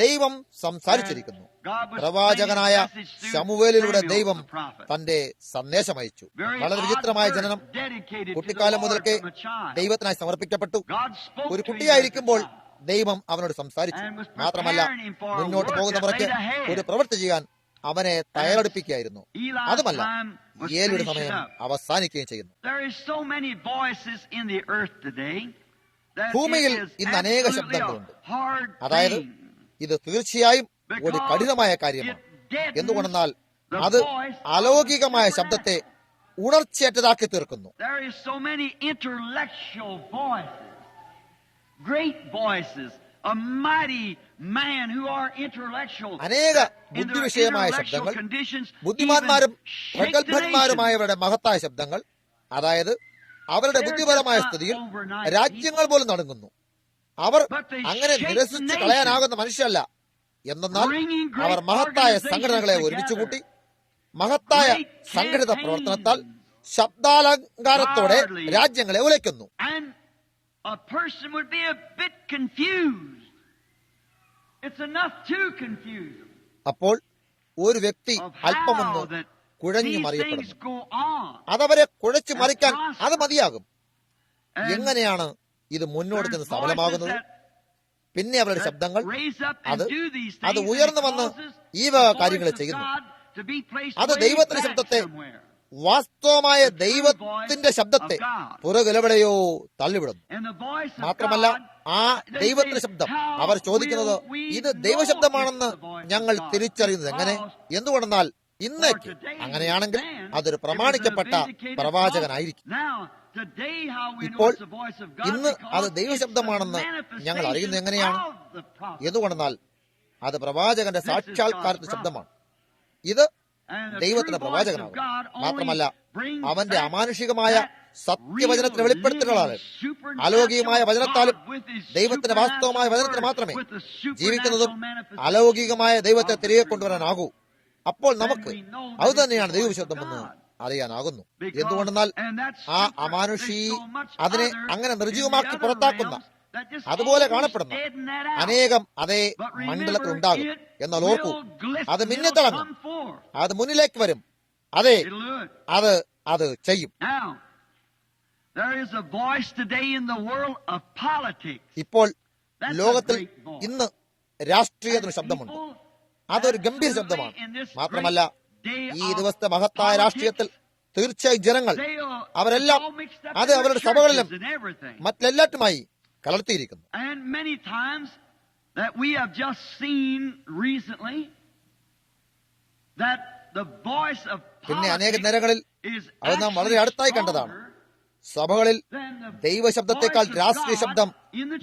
ദൈവം സംസാരിച്ചിരിക്കുന്നു. പ്രവാചകനായ ശമൂവേലിലൂടെ ദൈവം തന്റെ സന്ദേശം അയച്ചു. വളരെ വിചിത്രമായ ജനനം. കുട്ടിക്കാലം മുതൽക്കേ ദൈവത്തിനായി സമർപ്പിക്കപ്പെട്ടു. ഒരു കുട്ടിയായിരിക്കുമ്പോൾ ദൈവം അവനോട് സംസാരിച്ചു. മാത്രമല്ല, മുന്നോട്ട് പോകുന്നവർക്ക് ഒരു പ്രവൃത്തി ചെയ്യാൻ അവനെ തയ്യാറെടുപ്പിക്കുകയായിരുന്നു. അതുമല്ല, ഏലിയുടെ സമയം അവസാനിക്കുകയും ചെയ്യുന്നു. ഭൂമിയിൽ ഇന്ന് അനേക ശബ്ദങ്ങളുണ്ട്. അതായത് ഇത് തീർച്ചയായും ഒരു കഠിനമായ കാര്യമാണ്. എന്തുകൊണ്ടെന്നാൽ അത് അലൗകികമായ ശബ്ദത്തെ ഉണർച്ചയേറ്റതാക്കി തീർക്കുന്നു. അനേക ബുദ്ധിവിഷയമായ ശബ്ദങ്ങൾ, ബുദ്ധിമാന്മാരും പ്രഗത്ഭന്മാരുമായവരുടെ മഹത്തായ ശബ്ദങ്ങൾ, അതായത് അവരുടെ ബുദ്ധിപരമായ സ്ഥിതിയിൽ രാജ്യങ്ങൾ പോലും നടുങ്ങുന്നു. അവർ അങ്ങനെ നിരസിച്ച് കളയാനാകുന്ന മനുഷ്യരല്ല. എന്നാൽ അവർ മഹത്തായ സംഘടനകളെ ഒരുമിച്ചുകൂട്ടി മഹത്തായ സംഘടിത പ്രവർത്തനത്താൽ ശബ്ദാലങ്കാരത്തോടെ രാജ്യങ്ങളെ ഉലയ്ക്കുന്നു. A person would be a bit confused. It's enough to confuse them. അപ്പോൾ ഒരു വ്യക്തി അല്പമൊന്ന് കുഴഞ്ഞു മറിയപ്പെടുന്നു. അതവരെ കുഴച്ചു മറിക്കാൻ അത് മതിയാകും. എങ്ങനെയാണ് ഇത് മുന്നോട്ട് ചെന്ന് സഫലമാകുന്നത്? പിന്നെ അവരുടെ ശബ്ദങ്ങൾ അത് ഉയർന്നു വന്ന് ഈ വക കാര്യങ്ങൾ ചെയ്യുന്നു. അത് ദൈവത്തിന്റെ ശബ്ദത്തെ, വാസ്തവമായ ദൈവത്തിന്റെ ശബ്ദത്തെ പുറകിലെവിടെയോ തള്ളിവിടുന്നു. മാത്രമല്ല, ആ ദൈവത്തിന്റെ ശബ്ദം അവർ ചോദിക്കുന്നത് ഇത് ദൈവശബ്ദമാണെന്ന് ഞങ്ങൾ തിരിച്ചറിയുന്നത് എങ്ങനെ? എന്തുകൊണ്ടെന്നാൽ ഇന്നേക്ക് അങ്ങനെയാണെങ്കിൽ അതൊരു പ്രമാണിക്കപ്പെട്ട പ്രവാചകനായിരിക്കും. ഇപ്പോൾ ഇന്ന് അത് ദൈവശബ്ദമാണെന്ന് ഞങ്ങൾ അറിയുന്നത് എങ്ങനെയാണ്? എന്തുകൊണ്ടെന്നാൽ അത് പ്രവാചകന്റെ സാക്ഷാത്കാരത്തിന്റെ ശബ്ദമാണ്. ഇത് ദൈവത്തിന്റെ പ്രവാചകനാകും. മാത്രമല്ല, അവന്റെ അമാനുഷികമായ സത്യവചനത്തിന് വെളിപ്പെടുത്തലുകളാണ് അലൗകികമായ വചനത്താലും ദൈവത്തിന്റെ വാസ്തവമായ വചനത്തിന് മാത്രമേ ജീവിക്കുന്നതും അലൗകികമായ ദൈവത്തെ തിരികെ കൊണ്ടുവരാനാകൂ. അപ്പോൾ നമുക്ക് അത് തന്നെയാണ് ദൈവവിശുദ്ധമെന്ന് അറിയാനാകുന്നു. എന്തുകൊണ്ടെന്നാൽ ആ അമാനുഷി അതിനെ അങ്ങനെ നിർജീവമാക്കി പുറത്താക്കുന്ന, അതുപോലെ കാണപ്പെടുന്ന അനേകം അതേ മണ്ഡലത്തിൽ ഉണ്ടാകും. എന്നാൽ ഓർക്കൂ, അത് മിന്നിത്തിളങ്ങും, അത് മുന്നിലേക്ക് വരും. അതെ, അത് ചെയ്യും. ഇപ്പോൾ ലോകത്തിൽ ഇന്ന് രാഷ്ട്രീയത്തിന് ശബ്ദമുണ്ട്. അതൊരു ഗംഭീര ശബ്ദമാണ്. മാത്രമല്ല, ഈ ദിവസത്തെ മഹത്തായ രാഷ്ട്രീയത്തിൽ തീർച്ചയായും ജനങ്ങൾ അവരെല്ലാം അത് അവരുടെ സഭകളിലും മറ്റെല്ലാറ്റുമായി കലർത്തിയിരിക്കുന്നു. പിന്നെ അനേക നേരങ്ങളിൽ അത് നാം വളരെ അടുത്തായി കണ്ടതാണ്. സഭകളിൽ ദൈവശബ്ദത്തെക്കാൾ രാഷ്ട്രീയ ശബ്ദം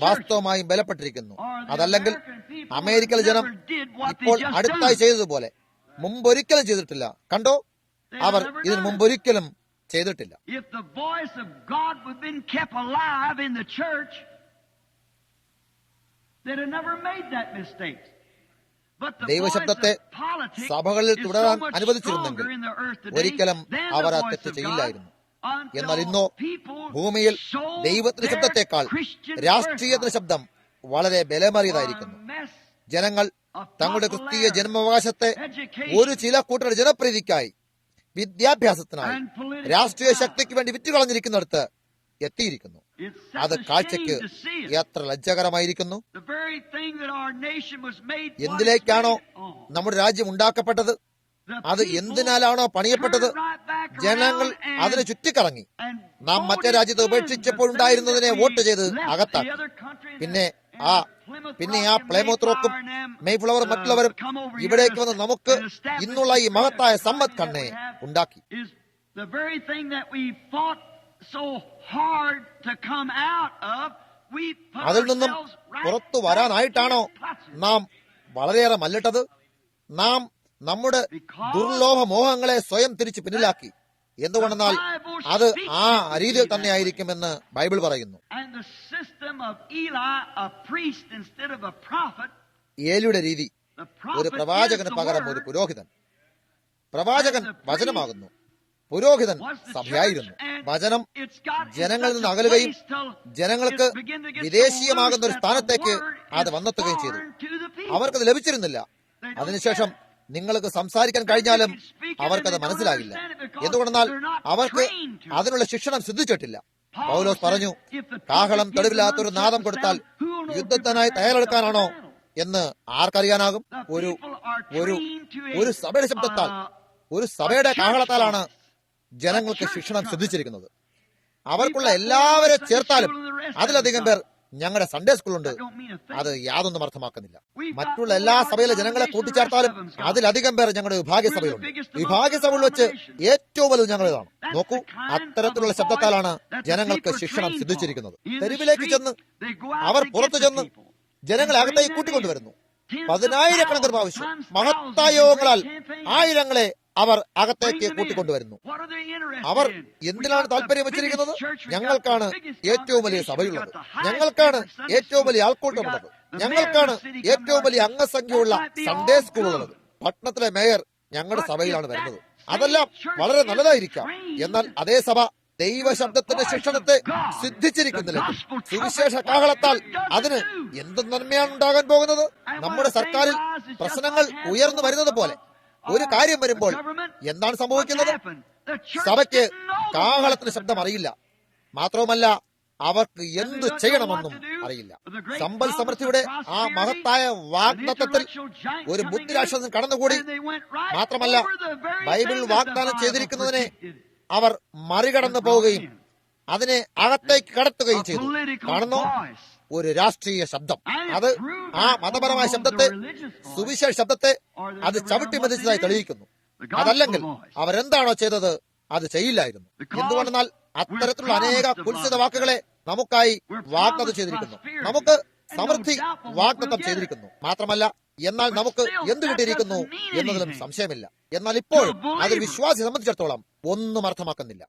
വാസ്തവമായും ബലപ്പെട്ടിരിക്കുന്നു. അതല്ലെങ്കിൽ അമേരിക്കയിലെ ജനം ഇപ്പോൾ അടുത്തായി ചെയ്തതുപോലെ മുമ്പൊരിക്കലും ചെയ്തിട്ടില്ല. കണ്ടോ, അവർ ഇതിന് മുമ്പൊരിക്കലും ചെയ്തിട്ടില്ല. ദൈവശബ്ദത്തെ സഭകളിൽ തുടരാൻ അനുവദിച്ചിരുന്നെങ്കിൽ ഒരിക്കലും അവർ ആ തെറ്റ് ചെയ്യില്ലായിരുന്നു. എന്നാൽ ഇന്നോ ഭൂമിയിൽ ദൈവത്തിന്റെ ശബ്ദത്തെക്കാൾ രാഷ്ട്രീയത്തിന്റെ ശബ്ദം വളരെ ബലമേറിയതായിരിക്കുന്നു. ജനങ്ങൾ തങ്ങളുടെ ക്രിസ്തീയ ജന്മാവകാശത്തെ ഒരു ചില കൂട്ടരുടെ ജനപ്രീതിക്കായി, വിദ്യാഭ്യാസത്തിനായി, രാഷ്ട്രീയ ശക്തിക്ക് വേണ്ടി വിറ്റുകളഞ്ഞിരിക്കുന്നിടത്ത് എത്തിയിരിക്കുന്നു. അത് കാഴ്ചയ്ക്ക് എത്ര ലജ്ജകരമായിരിക്കുന്നു. എന്തിലേക്കാണോ നമ്മുടെ രാജ്യം ഉണ്ടാക്കപ്പെട്ടത്, അത് എന്തിനാലാണോ പണിയപ്പെട്ടത്, ജനങ്ങൾ അതിന് ചുറ്റിക്കറങ്ങി നാം മറ്റേ രാജ്യത്ത് ഉപേക്ഷിച്ചപ്പോഴുണ്ടായിരുന്നതിനെ വോട്ട് ചെയ്ത് അകത്താക്കി. പിന്നെ ആ പ്ലേമൗത്ത് റോക്കും മെയ്ഫ്ലവറും മറ്റുള്ളവരും ഇവിടേക്ക് വന്ന് നമുക്ക് ഇന്നുള്ള ഈ മഹത്തായ സമ്പദ്ഘടനയെ ഉണ്ടാക്കി. അതിൽ നിന്നും പുറത്തു വരാനായിട്ടാണോ നാം വളരെയേറെ മല്ലിട്ടത്? നാം നമ്മുടെ ദുർലോഭ മോഹങ്ങളെ സ്വയം തിരിച്ച് പിന്നിലാക്കി. എന്തുകൊണ്ടെന്നാൽ അത് ആ രീതിയിൽ തന്നെ ആയിരിക്കുമെന്ന് ബൈബിൾ പറയുന്നു. ഏലിയുടെ രീതി, ഒരു പ്രവാചകന് പകരം ഒരു പുരോഹിതൻ. പ്രവാചകൻ വചനമാകുന്നു, പുരോഹിതൻ സഭയായിരുന്നു. വചനം ജനങ്ങളിൽ നിന്ന് അകലുകയും ജനങ്ങൾക്ക് വിദേശീയമാകുന്ന ഒരു സ്ഥാനത്തേക്ക് അത് വന്നെത്തുകയും ചെയ്തു. അവർക്കത് ലഭിച്ചിരുന്നില്ല. അതിനുശേഷം നിങ്ങൾക്ക് സംസാരിക്കാൻ കഴിഞ്ഞാലും അവർക്കത് മനസ്സിലാകില്ല. എന്തുകൊണ്ടെന്നാൽ അവർക്ക് അതിനുള്ള ശിക്ഷണം സിദ്ധിച്ചിട്ടില്ല. പൗലോസ് പറഞ്ഞു, കാഹളം തെളിവില്ലാത്തൊരു നാദം കൊടുത്താൽ യുദ്ധത്തിനായി തയ്യാറെടുക്കാനാണോ എന്ന് ആർക്കറിയാനാകും? ഒരു സഭയുടെ ശബ്ദത്താൽ, ഒരു സഭയുടെ കാഹളത്താലാണ് ജനങ്ങൾക്ക് ശിക്ഷണം സിദ്ധിച്ചിരിക്കുന്നത്. അവർക്കുള്ള എല്ലാവരെ ചേർത്താലും അതിലധികം പേർ ഞങ്ങളുടെ സൺഡേ സ്കൂളുണ്ട്. അത് യാതൊന്നും അർത്ഥമാക്കുന്നില്ല. മറ്റുള്ള എല്ലാ സഭയിലെ ജനങ്ങളെ കൂട്ടിച്ചേർത്താലും അതിലധികം പേർ ഞങ്ങളുടെ വിഭാഗ്യസഭയിലുണ്ട്. വിഭാഗ്യസഭയിൽ വെച്ച് ഏറ്റവും വലുത് ഞങ്ങളേതാണ്. നോക്കൂ, അത്തരത്തിലുള്ള ശബ്ദത്താലാണ് ജനങ്ങൾക്ക് ശിക്ഷണം സിദ്ധിച്ചിരിക്കുന്നത്. തെരുവിലേക്ക് ചെന്ന് അവർ പുറത്തു ചെന്ന് ജനങ്ങളെ അകത്തേക്ക് കൂട്ടിക്കൊണ്ടുവരുന്നു. 10,000 പ്രാവശ്യം മഹത്തായ യോഗങ്ങളാൽ ആയിരങ്ങളെ അവർ അകത്തേക്ക് കൂട്ടിക്കൊണ്ടുവരുന്നു. അവർ എന്തിനാണ് താല്പര്യം വെച്ചിരിക്കുന്നത്? ഞങ്ങൾക്കാണ് ഏറ്റവും വലിയ സഭയുള്ളത്, ഞങ്ങൾക്കാണ് ഏറ്റവും വലിയ ആൾക്കൂട്ടമുള്ളത്, ഞങ്ങൾക്കാണ് ഏറ്റവും വലിയ അംഗസംഖ്യയുള്ള സൺഡേ സ്കൂളുള്ളത്. പട്ടണത്തിലെ മേയർ ഞങ്ങളുടെ സഭയിലാണ് വരുന്നത്. അതെല്ലാം വളരെ നല്ലതായിരിക്കാം. എന്നാൽ അതേ സഭ ദൈവശബ്ദത്തിന്റെ ശിക്ഷണത്തെ സിദ്ധിച്ചിരിക്കുന്നില്ല. സുവിശേഷ കാഹളത്താൽ അതിന് എന്ത് നന്മയാണ് ഉണ്ടാകാൻ പോകുന്നത്? നമ്മുടെ സർക്കാരിൽ പ്രശ്നങ്ങൾ ഉയർന്നു വരുന്നത് പോലെ ഒരു കാര്യം വരുമ്പോൾ എന്താണ് സംഭവിക്കുന്നത്? സഭയ്ക്ക് കാഹളത്തിന് ശബ്ദം അറിയില്ല. മാത്രവുമല്ല, അവർക്ക് എന്തു ചെയ്യണമെന്നും അറിയില്ല. സമ്പൽ സമൃദ്ധിയുടെ ആ മഹത്തായ വാഗ്ദത്തത്തിൽ ഒരു ബുദ്ധിരാക്ഷസൻ കടന്നുകൂടി. മാത്രമല്ല, ബൈബിൾ വാഗ്ദാനം ചെയ്തിരിക്കുന്നതിനെ അവർ മറികടന്നു പോവുകയും അതിനെ അകത്തേക്ക് കടത്തുകയും ചെയ്തു. കാണുന്നു, ഒരു രാഷ്ട്രീയ ശബ്ദം. അത് ആ മതപരമായ ശബ്ദത്തെ, സുവിശേഷ ശബ്ദത്തെ അത് ചവിട്ടി മതിച്ചതായി തെളിയിക്കുന്നു. അതല്ലെങ്കിൽ അവരെന്താണോ ചെയ്തത് അത് ചെയ്യില്ലായിരുന്നു. എന്തുകൊണ്ടെന്നാൽ അത്തരത്തിലുള്ള അനേക കുൽസിത വാക്കുകളെ നമുക്കായി വാഗ്ദത്തം ചെയ്തിരിക്കുന്നു. നമുക്ക് സമൃദ്ധി വാഗ്ദത്തം ചെയ്തിരിക്കുന്നു. മാത്രമല്ല, എന്നാൽ നമുക്ക് എന്ത് കിട്ടിയിരിക്കുന്നു എന്നതിലും സംശയമില്ല. എന്നാൽ ഇപ്പോൾ അത് വിശ്വാസിയെ സംബന്ധിച്ചിടത്തോളം ഒന്നും അർത്ഥമാക്കുന്നില്ല.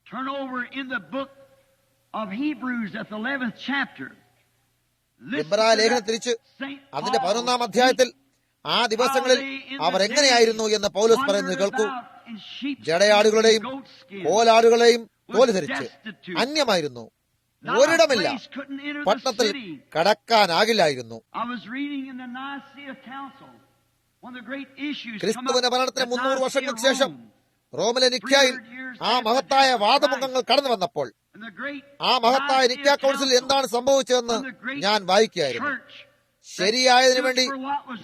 എബ്രായ ലേഖനം തിരിച്ച് അതിന്റെ 11-ാം അധ്യായത്തിൽ ആ ദിവസങ്ങളിൽ അവർ എങ്ങനെയായിരുന്നു എന്ന് പൗലോസ് പറയുന്നത് കേൾക്കൂ. ജടയാടുകളുടെയും കോലാടുകളെയും തോല് ധരിച്ച് അന്യമായിരുന്നു, ഒരിടമില്ല, പട്ടണത്തിൽ കടക്കാനാകില്ലായിരുന്നു. ക്രിസ്തുവിന്റെ മരണത്തിന് 300 വർഷങ്ങൾക്ക് ശേഷം റോമിലെ നിക്കായിൽ ആ മഹത്തായ വാദമുഖങ്ങൾ കടന്നു വന്നപ്പോൾ ആ മഹത്തായ നിക്കാ കൗൺസിലിൽ എന്താണ് സംഭവിച്ചതെന്ന് ഞാൻ വായിക്കുകയായിരുന്നു. ശരിയായതിനു വേണ്ടി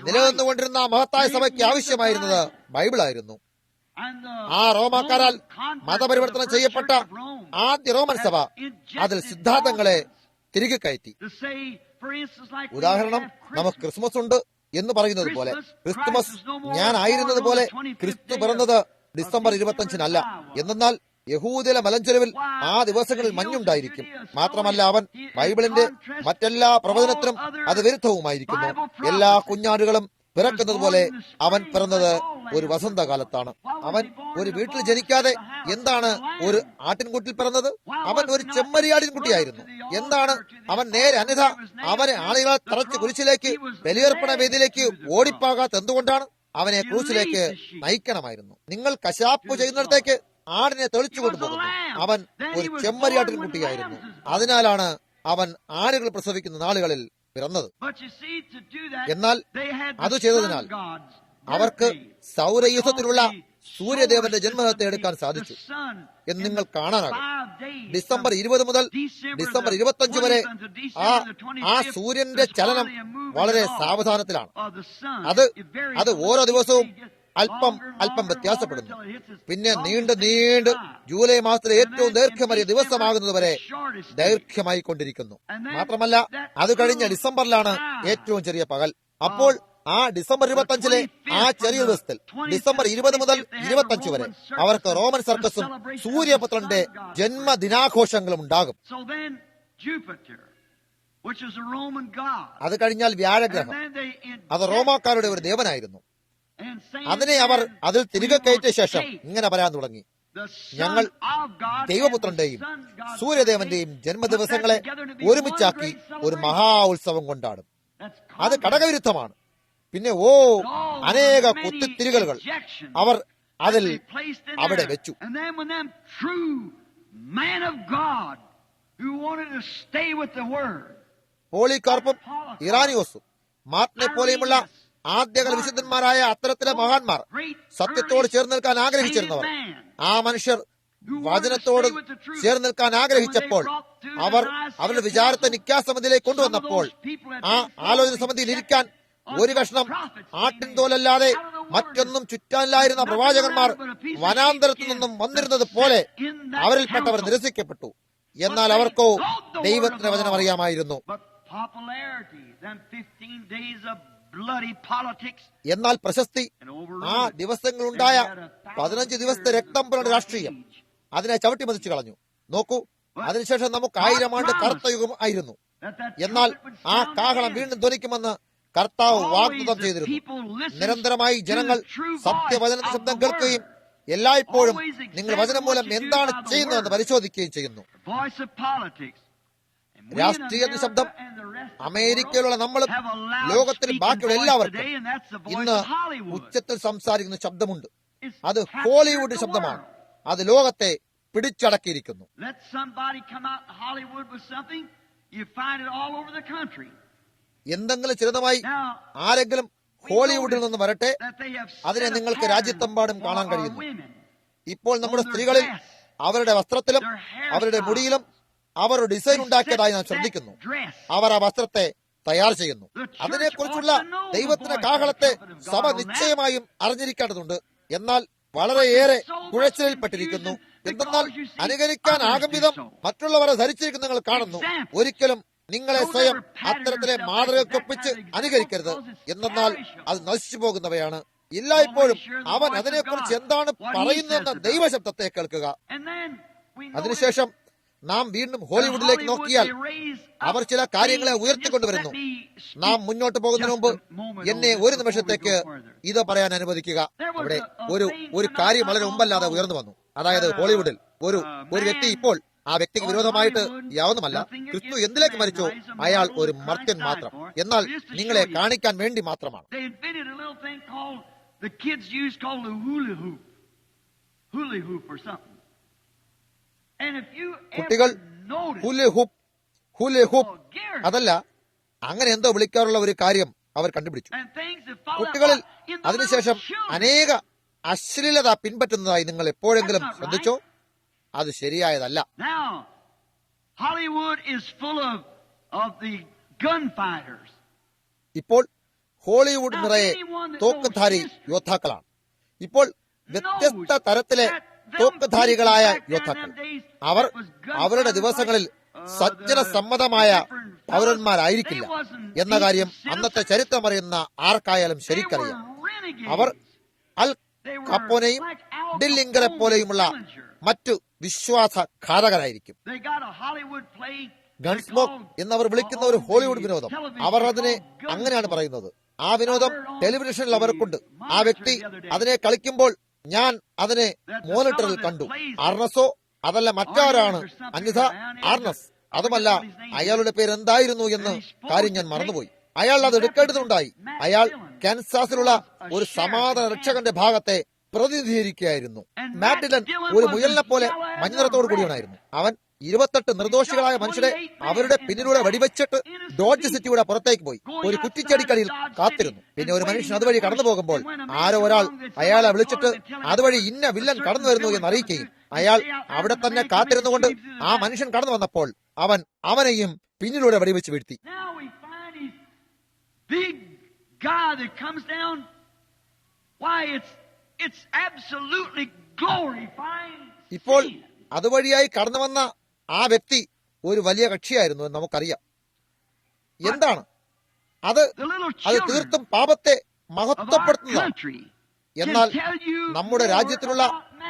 നിലനിന്നുകൊണ്ടിരുന്ന ആ മഹത്തായ സഭയ്ക്ക് ആവശ്യമായിരുന്നത് ബൈബിളായിരുന്നു. ആ റോമാക്കാരാൽ മതപരിവർത്തനം ചെയ്യപ്പെട്ട ആദ്യ റോമൻ സഭ അതിൽ സിദ്ധാന്തങ്ങളെ തിരികെ കയറ്റി. ഉദാഹരണം, നമുക്ക് ക്രിസ്മസ് ഉണ്ട് എന്ന് പറയുന്നത് പോലെ ക്രിസ്തുമസ് ഞാനായിരുന്നത് പോലെ ക്രിസ്തു പിറന്നത് ഡിസംബർ 25-നല്ല. എന്നാൽ യഹൂദിലെ മലഞ്ചെരുവിൽ ആ ദിവസങ്ങളിൽ മഞ്ഞുണ്ടായിരിക്കും. മാത്രമല്ല, അവൻ ബൈബിളിന്റെ മറ്റെല്ലാ പ്രവചനത്തിനും അത് വിരുദ്ധവുമായിരിക്കുന്നു. എല്ലാ കുഞ്ഞാടുകളും പിറക്കുന്നത് പോലെ അവൻ പിറന്നത് ഒരു വസന്തകാലത്താണ്. അവൻ ഒരു വീട്ടിൽ ജനിക്കാതെ എന്താണ് ഒരു ആട്ടിൻകുട്ടിൽ പിറന്നത്? അവൻ ഒരു ചെമ്മരിയാടിൻകുട്ടിയായിരുന്നു. എന്താണ് അവൻ നേരെ അന്യഥ അവനെ ആളുകളെ തറച്ച് കുരിശിലേക്ക്, ബലിയർപ്പണ വേദിയിലേക്ക് ഓടിപ്പാകാത്ത എന്തുകൊണ്ടാണ്? അവനെ ക്രൂശിലേക്ക് നയിക്കണമായിരുന്നു. നിങ്ങൾ കശാപ്പ് ചെയ്യുന്നിടത്തേക്ക് ആടിനെ തെളിച്ചു കൊണ്ടുപോകുന്നു. അവൻ ഒരു ചെമ്മരിയാട്ടിൻ കുട്ടിയായിരുന്നു. അതിനാലാണ് അവൻ ആടുകൾ പ്രസവിക്കുന്ന നാളുകളിൽ പിറന്നത്. എന്നാൽ അത് ചെയ്തതിനാൽ അവർക്ക് സൗരയൂഥത്തിലുള്ള സൂര്യദേവന്റെ ജന്മദിനത്തെ എടുക്കാൻ സാധിച്ചു എന്ന് നിങ്ങൾ കാണാനാകും. ഡിസംബർ 20 മുതൽ ഡിസംബർ 25 വരെ ആ സൂര്യന്റെ ചലനം വളരെ സാവധാനത്തിലാണ്. അത് ഓരോ ദിവസവും അല്പം അല്പം വ്യത്യാസപ്പെടുന്നു. പിന്നെ നീണ്ട് ജൂലൈ മാസത്തിലെ ഏറ്റവും ദൈർഘ്യമേറിയ ദിവസമാകുന്നത് വരെ ദൈർഘ്യമായി കൊണ്ടിരിക്കുന്നു. മാത്രമല്ല, അത് കഴിഞ്ഞ ഡിസംബറിലാണ് ഏറ്റവും ചെറിയ പകൽ. അപ്പോൾ ആ ഡിസംബർ 25 ആ ചെറിയ ദിവസത്തിൽ ഡിസംബർ 20 മുതൽ 25 വരെ അവർക്ക് റോമൻ സർക്കസും സൂര്യപുത്രന്റെ ജന്മദിനാഘോഷങ്ങളും ഉണ്ടാകും. അത് കഴിഞ്ഞാൽ വ്യാഴഗ്രഹം, അത് റോമാക്കാരുടെ ഒരു ദേവനായിരുന്നു. അതിനെ അവർ അതിൽ തിരികെ കയറ്റിയ ശേഷം ഇങ്ങനെ പറയാൻ തുടങ്ങി: ഞങ്ങൾ ദൈവപുത്രന്റെയും സൂര്യദേവന്റെയും ജന്മദിവസങ്ങളെ ഒരുമിച്ചാക്കി ഒരു മഹാ ഉത്സവം കൊണ്ടാടും. അത് ഘടകവിരുദ്ധമാണ്. പിന്നെ അനേക കുത്തിത്തിരികളുകൾ അവർ അതിൽ അവിടെ വെച്ചു. പോളികാർപ്പും ഇറാനിയോസും മാർട്ടിനെ പോലെയുമുള്ള ആദ്യകാല വിശുദ്ധന്മാരായ അത്തരത്തിലെ മഹാന്മാർ, സത്യത്തോട് ചേർന്ന് നിൽക്കാൻ ആഗ്രഹിച്ചിരുന്നവർ, ആ മനുഷ്യർ വചനത്തോട് ചേർന്ന് നിൽക്കാൻ ആഗ്രഹിച്ചപ്പോൾ അവർ അവരുടെ വിചാരത്തെ നിക്കാസമിതിയിലേക്ക് കൊണ്ടുവന്നപ്പോൾ ആ ആലോചന സമിതിയിൽ ഇരിക്കാൻ ഒരു കഷ്ണം ആട്ടിൻ തോലല്ലാതെ മറ്റൊന്നും ചുറ്റാനില്ലായിരുന്ന പ്രവാചകന്മാർ വനാന്തരത്തു നിന്നും വന്നിരുന്നത് പോലെ അവരിൽപ്പെട്ടവർ നിരസിക്കപ്പെട്ടു. എന്നാൽ അവർക്കോ ദൈവത്തിന്റെ വചനം അറിയാമായിരുന്നു. എന്നാൽ പ്രശസ്തി, ആ ദിവസങ്ങളുണ്ടായ 15 ദിവസത്തെ രക്തം പുരണ്ട രാഷ്ട്രീയം അതിനെ ചവിട്ടി മതിച്ചു കളഞ്ഞു. നോക്കൂ, അതിനുശേഷം നമുക്ക് 1000 ആണ്ട് കറുത്ത യുഗം ആയിരുന്നു. എന്നാൽ ആ കാഹളം വീണ്ടും ധ്വനിക്കുമെന്ന് കർത്താവ് വാഗ്ദത്തം ചെയ്തിരുന്നു. നിരന്തരമായി ജനങ്ങൾ സത്യവചനത്തിന്റെ ശബ്ദം കേൾക്കുകയും എല്ലായ്പ്പോഴും നിങ്ങൾ വചനം മൂലം എന്താണ് ചെയ്യുന്നതെന്ന് പരിശോധിക്കുകയും ചെയ്യുന്നു. രാഷ്ട്രീയത്തിന്റെ ശബ്ദം അമേരിക്കയിലുള്ള നമ്മളും ലോകത്തിൽ ബാക്കിയുള്ള എല്ലാവർക്കും ഇന്ന് ഉച്ചത്തിൽ സംസാരിക്കുന്ന ശബ്ദമുണ്ട്. അത് ഹോളിവുഡ് ശബ്ദമാണ്. അത് ലോകത്തെ പിടിച്ചടക്കിയിരിക്കുന്നു. എന്തെങ്കിലും ചിരതമായി ആരെങ്കിലും ഹോളിവുഡിൽ നിന്ന് വരട്ടെ, അതിനെ നിങ്ങൾക്ക് രാജ്യത്തെമ്പാടും കാണാൻ കഴിയുന്നു. ഇപ്പോൾ നമ്മുടെ സ്ത്രീകളിൽ അവരുടെ വസ്ത്രത്തിലും അവരുടെ മുടിയിലും അവർ ഡിസൈൻ ഉണ്ടാക്കിയതായി നാം ശ്രദ്ധിക്കുന്നു. അവർ ആ വസ്ത്രത്തെ തയ്യാർ ചെയ്യുന്നു. അതിനെക്കുറിച്ചുള്ള ദൈവത്തിന്റെ കാഹളത്തെ സഭ നിശ്ചയമായും അറിഞ്ഞിരിക്കേണ്ടതുണ്ട്. എന്നാൽ വളരെയേറെ കുഴച്ചിലിൽപ്പെട്ടിരിക്കുന്നു. എന്തെന്നാൽ അനുകരിക്കാൻ വിധം മറ്റുള്ളവരെ ധരിച്ചിരിക്കുന്ന നിങ്ങൾ കാണുന്നു. ഒരിക്കലും നിങ്ങളെ സ്വയം അത്തരത്തിലെ മാതൃകക്കൊപ്പിച്ച് അനുകരിക്കരുത്. എന്നാൽ അത് നശിച്ചു പോകുന്നവയാണ്. എല്ലായ്പ്പോഴും അവൻ അതിനെക്കുറിച്ച് എന്താണ് പറയുന്നതെന്ന ദൈവശബ്ദത്തെ കേൾക്കുക. അതിനുശേഷം നാം വീണ്ടും ഹോളിവുഡിലേക്ക് നോക്കിയാൽ അവർ ചില കാര്യങ്ങളെ ഉയർത്തിക്കൊണ്ടുവരുന്നു. നാം മുന്നോട്ട് പോകുന്നതിന് മുമ്പ് എന്നെ ഒരു നിമിഷത്തേക്ക് ഇത് പറയാൻ അനുവദിക്കുക. അവിടെ ഒരു കാര്യം വളരെ മുമ്പല്ലാതെ ഉയർന്നു വന്നു. അതായത് ഹോളിവുഡിൽ ഒരു വ്യക്തി, ഇപ്പോൾ ആ വ്യക്തിക്ക് വിരോധമായിട്ട് യാതൊന്നുമല്ല. ക്രിസ്തു എന്തിലേക്ക് മരിച്ചോ അയാൾ ഒരു മർത്യൻ മാത്രം. എന്നാൽ നിങ്ങളെ കാണിക്കാൻ വേണ്ടി മാത്രമാണ്. കുട്ടികൾ ഹുലെ ഹൂപ്പ് അതല്ല, അങ്ങനെ എന്തോ വിളിക്കാറുള്ള ഒരു കാര്യം അവർ കണ്ടുപിടിച്ചു. കുട്ടികളിൽ അതിനുശേഷം അനേക അശ്ലീലത പിൻപറ്റുന്നതായി നിങ്ങൾ എപ്പോഴെങ്കിലും ശ്രദ്ധിച്ചോ? അത് ശരിയായതല്ല. ഇപ്പോൾ ഹോളിവുഡ് നിറയെ തോക്കുധാരി യോദ്ധാക്കളാണ്. ഇപ്പോൾ വ്യത്യസ്ത തരത്തിലെ തോക്കുധാരികളായ യോദ്ധാക്കൾ. അവർ അവരുടെ ദിവസങ്ങളിൽ സജ്ജന സമ്മതമായ പൗരന്മാരായിരിക്കില്ല എന്ന കാര്യം അന്നത്തെ ചരിത്രം അറിയുന്ന ആർക്കായാലും ശരിക്കറിയാം. അവർ അൽ കപ്പോനെയും ഡില്ലിംഗറെ പോലെയുമുള്ള മറ്റു വിശ്വാസ ഘാതകരായിരിക്കും. ഗൺസ്മോക്ക് എന്നവർ വിളിക്കുന്ന ഒരു ഹോളിവുഡ് വിനോദം, അവർ അതിനെ അങ്ങനെയാണ് പറയുന്നത്. ആ വിനോദം ടെലിവിഷനിൽ അവർക്കുണ്ട്. ആ വ്യക്തി അതിനെ കളിക്കുമ്പോൾ ഞാൻ അതിനെ മോണിറ്ററിൽ കണ്ടു. ആർണസോ അതല്ല മറ്റാരാണ്, അന്യഥ ആർണസ്, അതുമല്ല അയാളുടെ പേര് എന്തായിരുന്നു എന്ന് കാര്യം ഞാൻ മറന്നുപോയി. അയാൾ അത് എടുക്കേണ്ടതുണ്ടായി. അയാൾ കാൻസാസിലുള്ള ഒരു സമാധാന രക്ഷകന്റെ ഭാഗത്തെ പ്രതിനിധീകരിക്കുകയായിരുന്നു. മാറ്റ് ഡിലൻ ഒരു മുയലിനെ പോലെ മഞ്ഞനിറത്തോടു കൂടിയവനായിരുന്നു. അവൻ 28 നിർദോഷികളായ മനുഷ്യരെ അവരുടെ പിന്നിലൂടെ വെടിവെച്ചിട്ട് ഡോഡ്ജ് സിറ്റിയുടെ പുറത്തേക്ക് പോയി ഒരു കുറ്റിച്ചെടിക്കടിയിൽ കാത്തിരുന്നു. പിന്നെ ഒരു മനുഷ്യൻ അതുവഴി കടന്നു പോകുമ്പോൾ ആരോ ഒരാൾ അയാളെ വിളിച്ചിട്ട് അതുവഴി ഇന്ന വില്ലൻ കടന്നു വരുന്നു എന്ന് അറിയിക്കുകയും അയാൾ അവിടെ തന്നെ കാത്തിരുന്നുകൊണ്ട് ആ മനുഷ്യൻ കടന്നു വന്നപ്പോൾ അവനെയും പിന്നിലൂടെ വെടിവെച്ച് വീഴ്ത്തി. ഇപ്പോൾ അതുവഴിയായി കടന്നു വന്ന ആ വ്യക്തി ഒരു വലിയ കക്ഷിയായിരുന്നു എന്ന് നമുക്കറിയാം. എന്താണ് അത്? അത് തീർത്തും പാപത്തെ മഹത്വപ്പെടുത്തുന്നതാണ്. എന്നാൽ നമ്മുടെ രാജ്യത്തിലുള്ള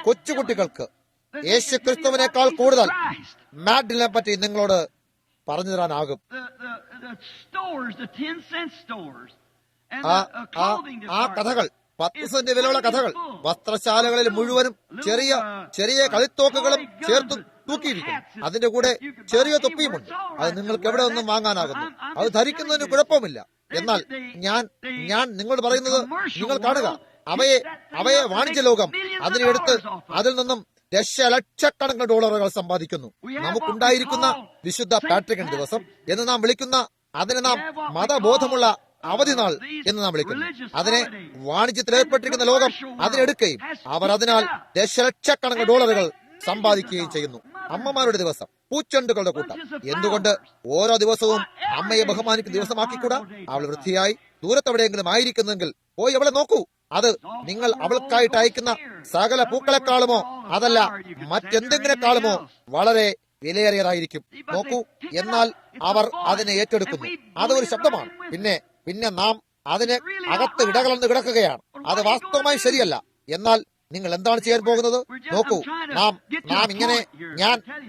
കൊച്ചുകുട്ടികൾക്ക് യേശുക്രിസ്തുവിനേക്കാൾ കൂടുതൽ മാറ്റ് ഡിലനെ പറ്റി നിങ്ങളോട് പറഞ്ഞു തരാനാകും. ആ കഥകൾ 10 സെന്റ് വിലയുള്ള കഥകൾ വസ്ത്രശാലകളിൽ മുഴുവനും ചെറിയ ചെറിയ കളിത്തോക്കുകളും ചേർത്ത് തൂക്കിയിരിക്കുന്നു. അതിന്റെ കൂടെ ചെറിയ തൊപ്പിയുമുണ്ട്. അത് നിങ്ങൾക്ക് എവിടെ നിന്നും വാങ്ങാനാകുന്നു. അത് ധരിക്കുന്നതിന് കുഴപ്പമില്ല. എന്നാൽ ഞാൻ നിങ്ങളോട് പറയുന്നത് നിങ്ങൾ കാണുക, അവയെ വാണിജ്യ ലോകം അതിനെടുത്ത് അതിൽ നിന്നും ലക്ഷക്കണക്കിന് ഡോളറുകൾ സമ്പാദിക്കുന്നു. നമുക്കുണ്ടായിരിക്കുന്ന വിശുദ്ധ പാട്രിക് ദിവസം എന്ന് നാം വിളിക്കുന്ന അതിനെ നാം മതബോധമുള്ള അവധി നാൾ എന്ന് നാം വിളിക്കുന്നു. അതിനെ വാണിജ്യത്തിൽ ഏർപ്പെട്ടിരിക്കുന്ന ലോകം അതിനെടുക്കുകയും അവർ അതിനാൽ ലക്ഷക്കണക്കിന് ഡോളറുകൾ സമ്പാദിക്കുകയും ചെയ്യുന്നു. അമ്മമാരുടെ ദിവസം, പൂച്ചെണ്ടുകളുടെ കൂട്ടം. എന്തുകൊണ്ട് ഓരോ ദിവസവും അമ്മയെ ബഹുമാനിക്കുന്ന ദിവസമാക്കിക്കൂടാ? അവൾ വൃത്തിയായി ദൂരത്തെവിടെയെങ്കിലും ആയിരിക്കുന്നെങ്കിൽ പോയി അവളെ നോക്കൂ. അത് നിങ്ങൾ അവൾക്കായിട്ട് അയക്കുന്ന സകല പൂക്കളെക്കാളുമോ അതല്ല മറ്റെന്തെങ്കിനെക്കാളുമോ വളരെ വിലയേറിയതായിരിക്കും. നോക്കൂ, എന്നാൽ അവർ അതിനെ ഏറ്റെടുക്കുന്നു. അതൊരു ശബ്ദമാണ്. പിന്നെ നാം അതിന് അകത്ത് ഇടകലർന്ന് കിടക്കുകയാണ്. അത് വാസ്തവമായി ശരിയല്ല. എന്നാൽ നിങ്ങൾ എന്താണ് ചെയ്യാൻ പോകുന്നത്? നോക്കൂ, നാം ഇങ്ങനെ